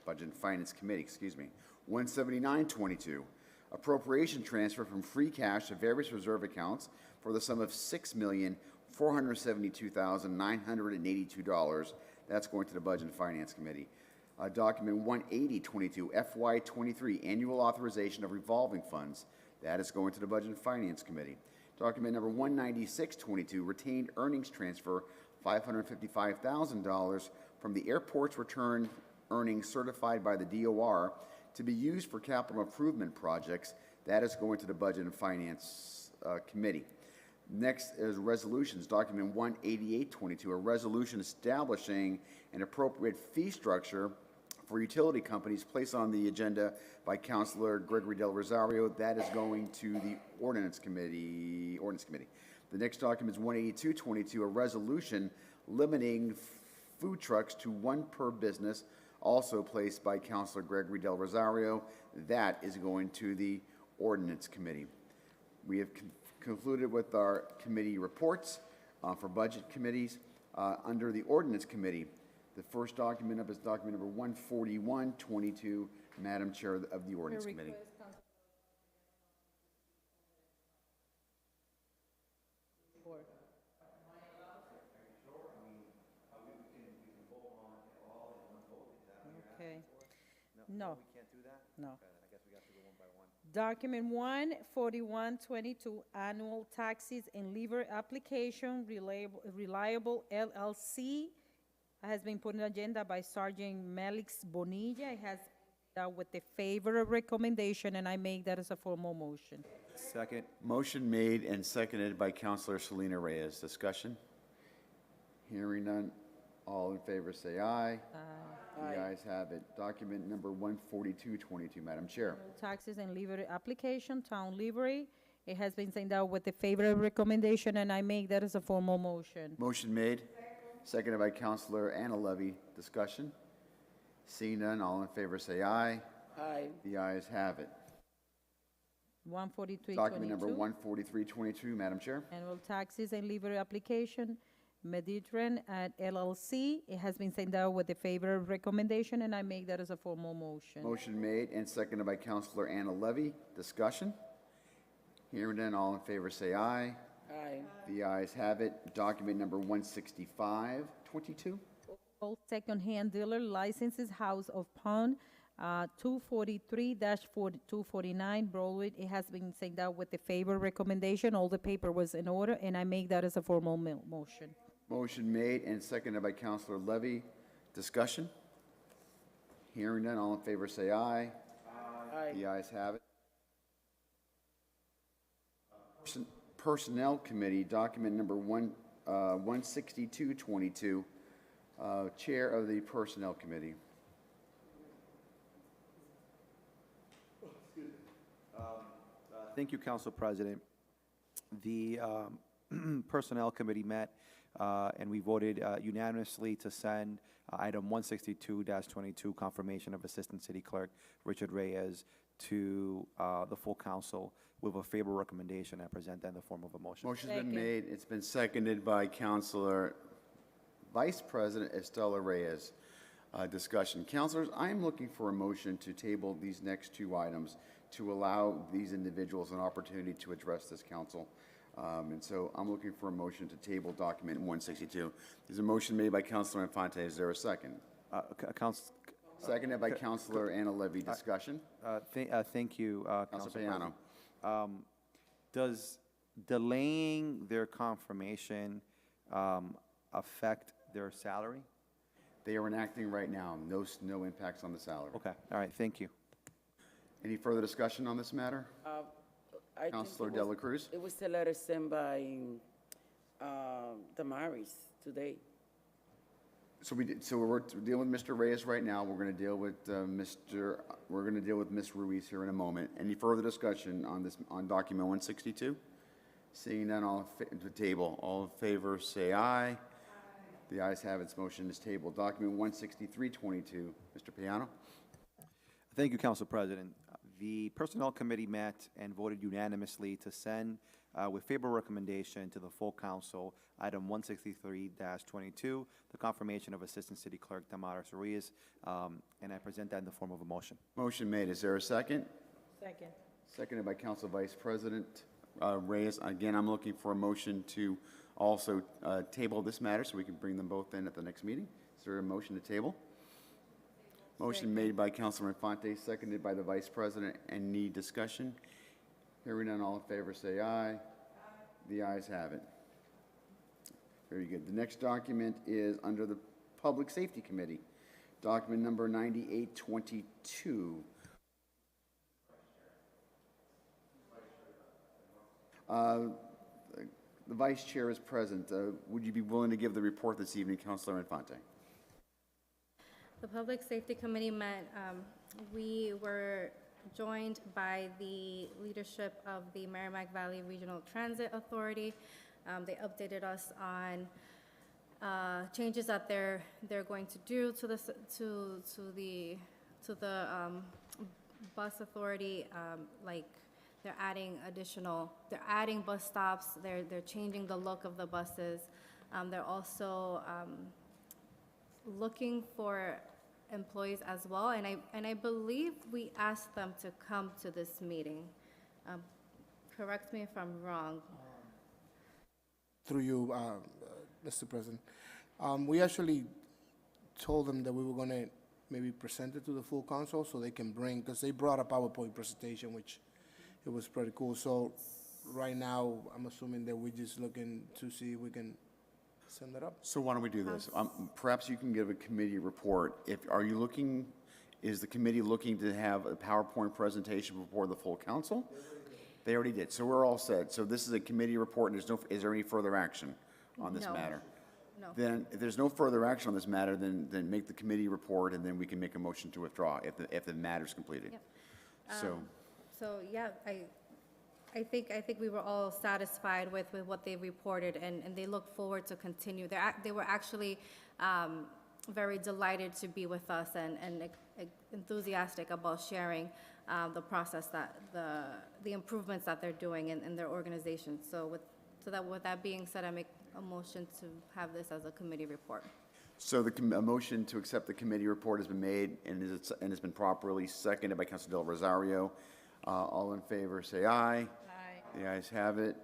Budget and Finance Committee, excuse me. 17922, appropriation transfer from free cash to various reserve accounts for the sum of $6,472,982. That's going to the Budget and Finance Committee. Document 18022, FY23, annual authorization of revolving funds. That is going to the Budget and Finance Committee. Document number 19622, retained earnings transfer, $555,000 from the airport's return earnings certified by the DOR to be used for capital improvement projects. That is going to the Budget and Finance Committee. Next is resolutions. Document 18822, a resolution establishing an appropriate fee structure for utility companies placed on the agenda by Councilor Gregory Del Rosario. That is going to the Ordinance Committee. The next document is 18222, a resolution limiting food trucks to one per business, also placed by Councilor Gregory Del Rosario. That is going to the Ordinance Committee. We have concluded with our committee reports for budget committees. Under the Ordinance Committee, the first document up is document number 14122, Madam Chair of the Ordinance Committee. Okay. No. We can't do that? No. Okay, then I guess we have to go one by one. Document 14122, annual taxes and liver application, Reliable LLC, has been put on the agenda by Sergeant Melix Bonilla. It has with the favor of recommendation, and I make that as a formal motion. Second. Motion made and seconded by Councilor Selena Reyes. Discussion? Hearing none. All in favor say aye. The ayes have it. Document number 14222, Madam Chair. Taxes and livery application, town livery. It has been sent out with the favor of recommendation, and I make that as a formal motion. Motion made, seconded by Councilor Anna Levy. Discussion? Seeing none, all in favor say aye. Aye. The ayes have it. 14322. Document number 14322, Madam Chair. Annual taxes and livery application, Mediterranean at LLC. It has been sent out with the favor of recommendation, and I make that as a formal motion. Motion made and seconded by Councilor Anna Levy. Discussion? Hearing none, all in favor say aye. Aye. The ayes have it. Document number 16522. All second-hand dealer licenses, House of Pawn, 243-249 Broadway. It has been sent out with the favor recommendation. All the paper was in order, and I make that as a formal motion. Motion made and seconded by Councilor Levy. Discussion? Hearing none, all in favor say aye. Aye. The ayes have it. Personnel Committee, document number 16222, Chair of the Personnel Committee. Thank you, Council President. The Personnel Committee met and we voted unanimously to send item 162-22, confirmation of Assistant City Clerk Richard Reyes, to the full council with a favorable recommendation. I present that in the form of a motion. Motion's been made. It's been seconded by Councilor Vice President Estela Reyes. Discussion. Counselors, I am looking for a motion to table these next two items to allow these individuals an opportunity to address this council. And so I'm looking for a motion to table document 162. There's a motion made by Councilor Infante. Is there a second? Seconded by Councilor Anna Levy. Discussion? Thank you, Councilor Council Payano. Does delaying their confirmation affect their salary? They are enacting right now. No impacts on the salary. Okay, all right, thank you. Any further discussion on this matter? I think Councilor it Dela was- Cruz? It was the letter sent by Damaris today. So we're dealing with Mr. Reyes right now. We're going to deal with we're going to deal with Ms. Ruiz here in a moment. Any further discussion on this, on document 162? Seeing none, the table. All in favor, say aye. The ayes have it. This motion is tabled. Document 16322. Mr. Piano? Thank you, Council President. The Personnel Committee met and voted unanimously to send with favorable recommendation to the full council, item 163-22, the confirmation of Assistant City Clerk Damaris Ruiz, and I present that in the form of a motion. Motion made. Is there a second? Second. Seconded by Council Vice President Reyes. Again, I'm looking for a motion to also table this matter so we can bring them both in at the next meeting. Is there a motion to table? Motion made by Councilor Infante, seconded by the Vice President. Any discussion? Hearing none, all in favor say aye. The ayes have it. Very good. The next document is under the Public Safety Committee, document number 9822. The Vice Chair is present. Would you be willing to give the report this evening, Councilor Infante? The Public Safety Committee met. We were joined by the leadership of the Merrimack Valley Regional Transit Authority. They updated us on changes that they're going to do to the bus authority, like they're adding bus stops. They're changing the look of the buses. They're also looking for employees as well, and I believe we asked them to come to this meeting. Correct me if I'm wrong. Through you, Mr. President. We actually told them that we were going to maybe present it to the full council so they can bring, because they brought a PowerPoint presentation, which it was pretty cool. So right now, I'm assuming that we're just looking to see if we can send that up. So why don't we do this? Perhaps you can give a committee report. Is the committee looking to have a PowerPoint presentation before the full council? They already did, so we're all set. So this is a committee report, and is there any further action on this No. matter? No. Then, if there's no further action on this matter, then make the committee report, and then we can make a motion to withdraw if the matter's completed. Yep. So, So, yeah, I think we were all satisfied with what they reported, and they look forward to continue. They were actually very delighted to be with us and enthusiastic about sharing the process the improvements that they're doing in their organization. So with that being said, I make a motion to have this as a committee report. so a motion to accept the committee report has been made and has been properly seconded by Councilor Del Rosario. All in favor, say aye. Aye. The ayes have it.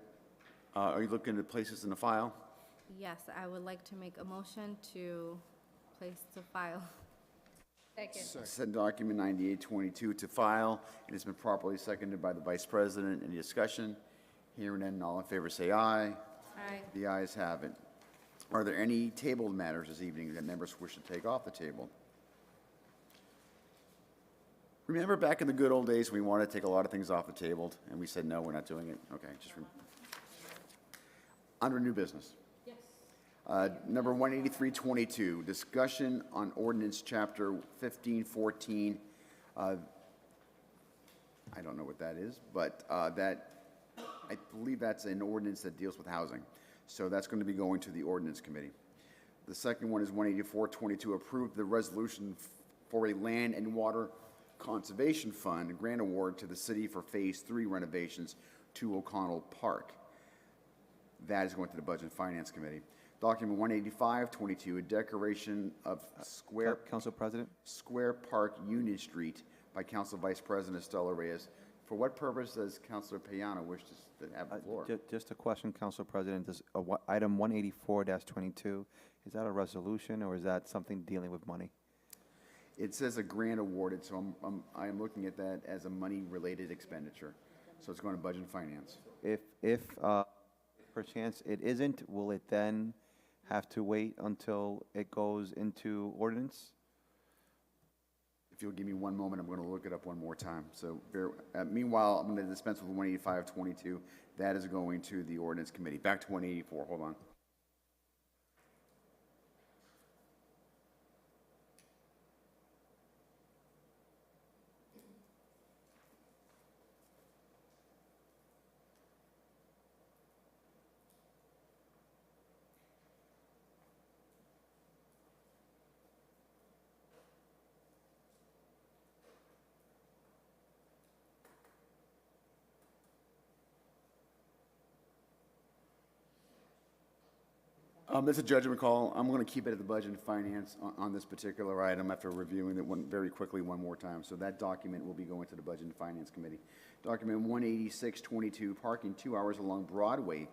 Are you looking to place this in the file? Yes, I would like to make a motion to place to file. Second. Send document 9822 to file. It has been properly seconded by the Vice President. Any discussion? Hearing none, all in favor say aye. Aye. The ayes have it. Are there any tabled matters this evening that members wish to take off the table? Remember back in the good old days, we wanted to take a lot of things off the table, and we said, no, we're not doing it? Okay, under new business. Yes. Number 18322, discussion on ordinance chapter 1514. I don't know what that is, but I believe that's an ordinance that deals with housing. So that's going to be going to the ordinance committee. The second one is 18422, approve the resolution for a land and water conservation fund grant award to the city for phase 3 renovations to O'Connell Park. That is going to the Budget and Finance Committee. Document 18522, a decoration of Council President? Square Park Union Street by Council Vice President Estela Reyes. For what purpose does Councilor Payano wish to have the floor? Just a question, Council President. Does, item 184-22, is that a resolution or is that something dealing with money? It says a grant awarded, so I'm looking at that as a money-related expenditure. So it's going to Budget and Finance. If perchance it isn't, will it then have to wait until it goes into ordinance? If you'll give me one moment, I'm going to look it up one more time. So meanwhile, I'm going to dispense with 18522. That is going to the Ordinance Committee. Back to 184, hold on. It's a judgment call. I'm going to keep it at the Budget and Finance on this particular item after reviewing it very quickly one more time. So that document will be going to the Budget and Finance Committee. Document 18622, parking 2 hours along Broadway.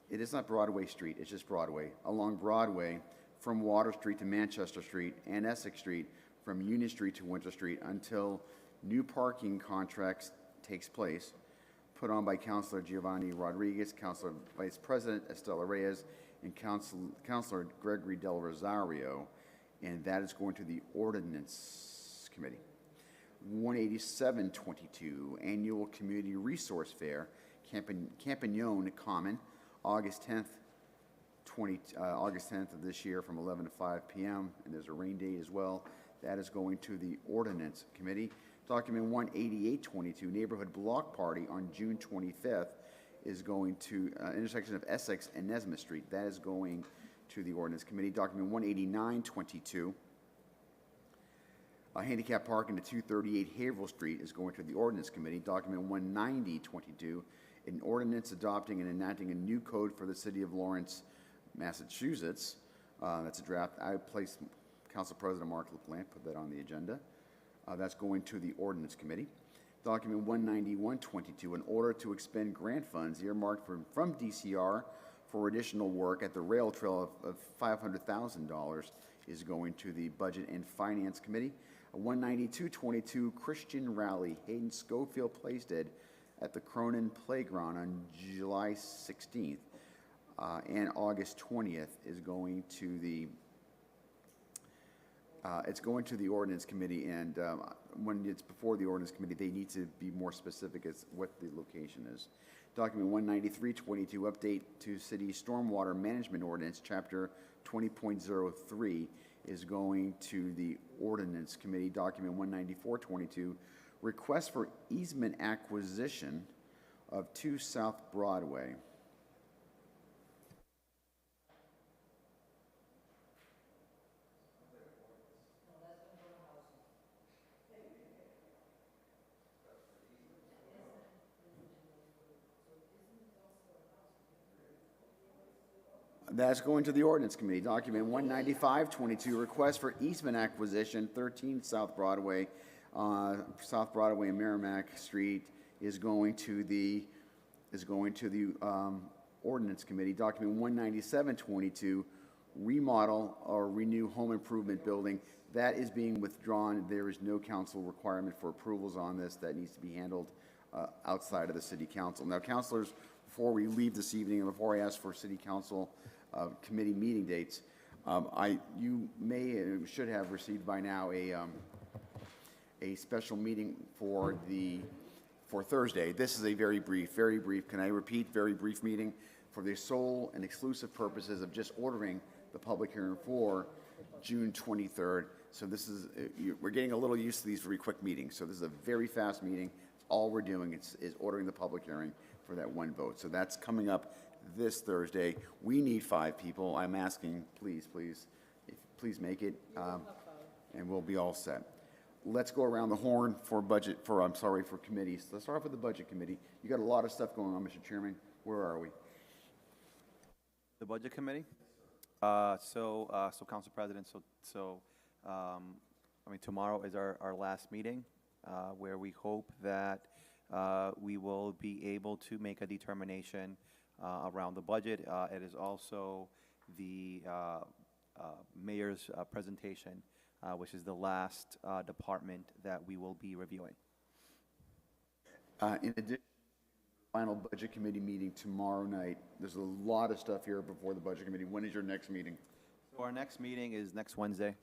It is not Broadway Street, it's just Broadway. Along Broadway from Water Street to Manchester Street and Essex Street, from Union Street to Winter Street until new parking contracts takes place, put on by Councilor Giovanni Rodriguez, Councilor Vice President Estela Reyes, and Councilor Gregory Del Rosario, and that is going to the Ordinance Committee. 18722, Annual Community Resource Fair, Campagnon Common, August 10th of this year from 11 to 5 p.m., and there's a rain date as well. That is going to the Ordinance Committee. Document 18822, Neighborhood Block Party on June 25th, is going to intersection of Essex and Nesmith Street. That is going to the Ordinance Committee. Document 18922, handicap parking to 238 Haverhill Street is going to the Ordinance Committee. Document 19022, an ordinance adopting and enacting a new code for the City of Lawrence, Massachusetts. That's a draft. I placed Council President Mark LaPlante, put that on the agenda. That's going to the Ordinance Committee. Document 19122, an order to expend grant funds earmarked from DCR for additional work at the rail trail of $500,000 is going to the Budget and Finance Committee. 19222, Christian Rally, Hayden Schofield Plaisted at the Cronin Playground on July 16th and August 20th is going to the it's going to the Ordinance Committee, and when it's before the Ordinance Committee, they need to be more specific as what the location is. Document 19322, update to City Stormwater Management Ordinance, Chapter 20.03, is going to the Ordinance Committee. Document 19422, request for easement acquisition of 2 South Broadway. That's going to the Ordinance Committee. Document 19522, request for easement acquisition, 13 South Broadway, and Merrimack Street is going to the Ordinance Committee. Document 19722, remodel or renew home improvement building. That is being withdrawn. There is no council requirement for approvals on this. That needs to be handled outside of the City Council. Now, councilors, before we leave this evening and before I ask for City Council committee meeting dates, you may and should have received by now a special meeting for Thursday. This is a very brief, can I repeat, very brief meeting for the sole and exclusive purposes of just ordering the public hearing for June 23rd. So this is, we're getting a little used to these very quick meetings. So this is a very fast meeting. All we're doing is ordering the public hearing for that one vote. So that's coming up this Thursday. We need 5 people. I'm asking, please make it, and we'll be all set. Let's go around the horn for committees. Let's start off with the Budget Committee. You got a lot of stuff going on, Mr. Chairman. Where are we? The Budget Committee? So Council President, tomorrow is our last meeting, where we hope that we will be able to make a determination around the budget. It is also the mayor's presentation, which is the last department that we will be reviewing. In addition, final Budget Committee meeting tomorrow night. There's a lot of stuff here before the Budget Committee. When is your next meeting? So our next meeting is next Wednesday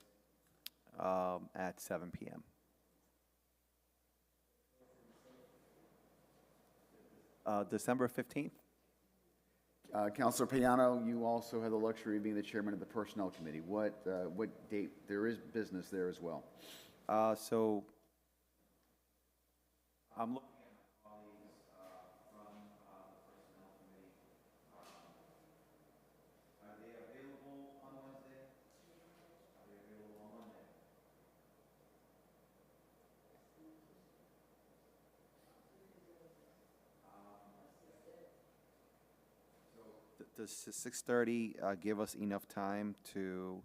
at 7 p.m. December 15th. Councilor Payano, you also have the luxury of being the chairman of the Personnel Committee. What date? There is business there as well. So I'm looking at my colleagues from the Personnel Committee. Are they available on Wednesday? Are they available on Monday? Does 6:30 give us enough time to,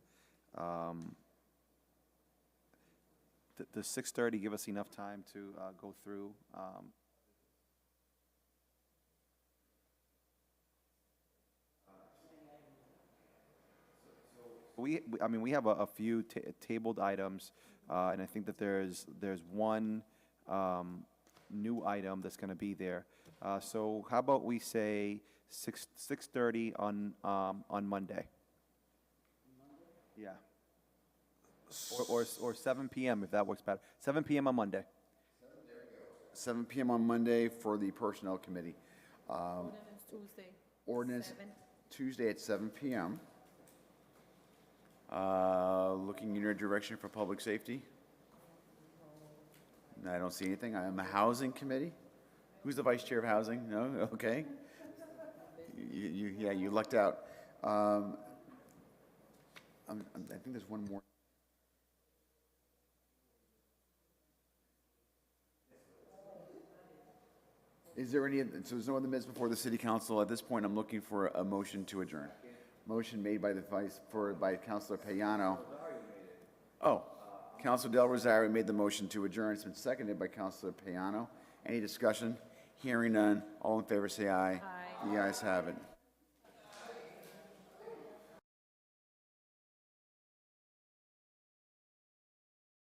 does 6:30 give us enough time to go through? We have a few tabled items, and I think that there's one new item that's going to be there. So how about we say 6:30 on Monday? Yeah. Or 7 p.m. if that works better. 7 p.m. on Monday. 7 p.m. on Monday for the Personnel Committee. Ordinance Tuesday. Ordinance 7. Tuesday at 7 p.m. Looking in your direction for Public Safety. I don't see anything. I am the Housing Committee. Who's the Vice Chair of Housing? No? Okay. You lucked out. I think there's one more. Is there any, so there's no other minutes before the City Council. At this point, I'm looking for a motion to adjourn. Motion made by by Councilor Payano. Oh, Councilor Del Rosario made the motion to adjourn. It's been seconded by Councilor Payano. Any discussion? Hearing none. All in favor say aye. Aye. The ayes have it.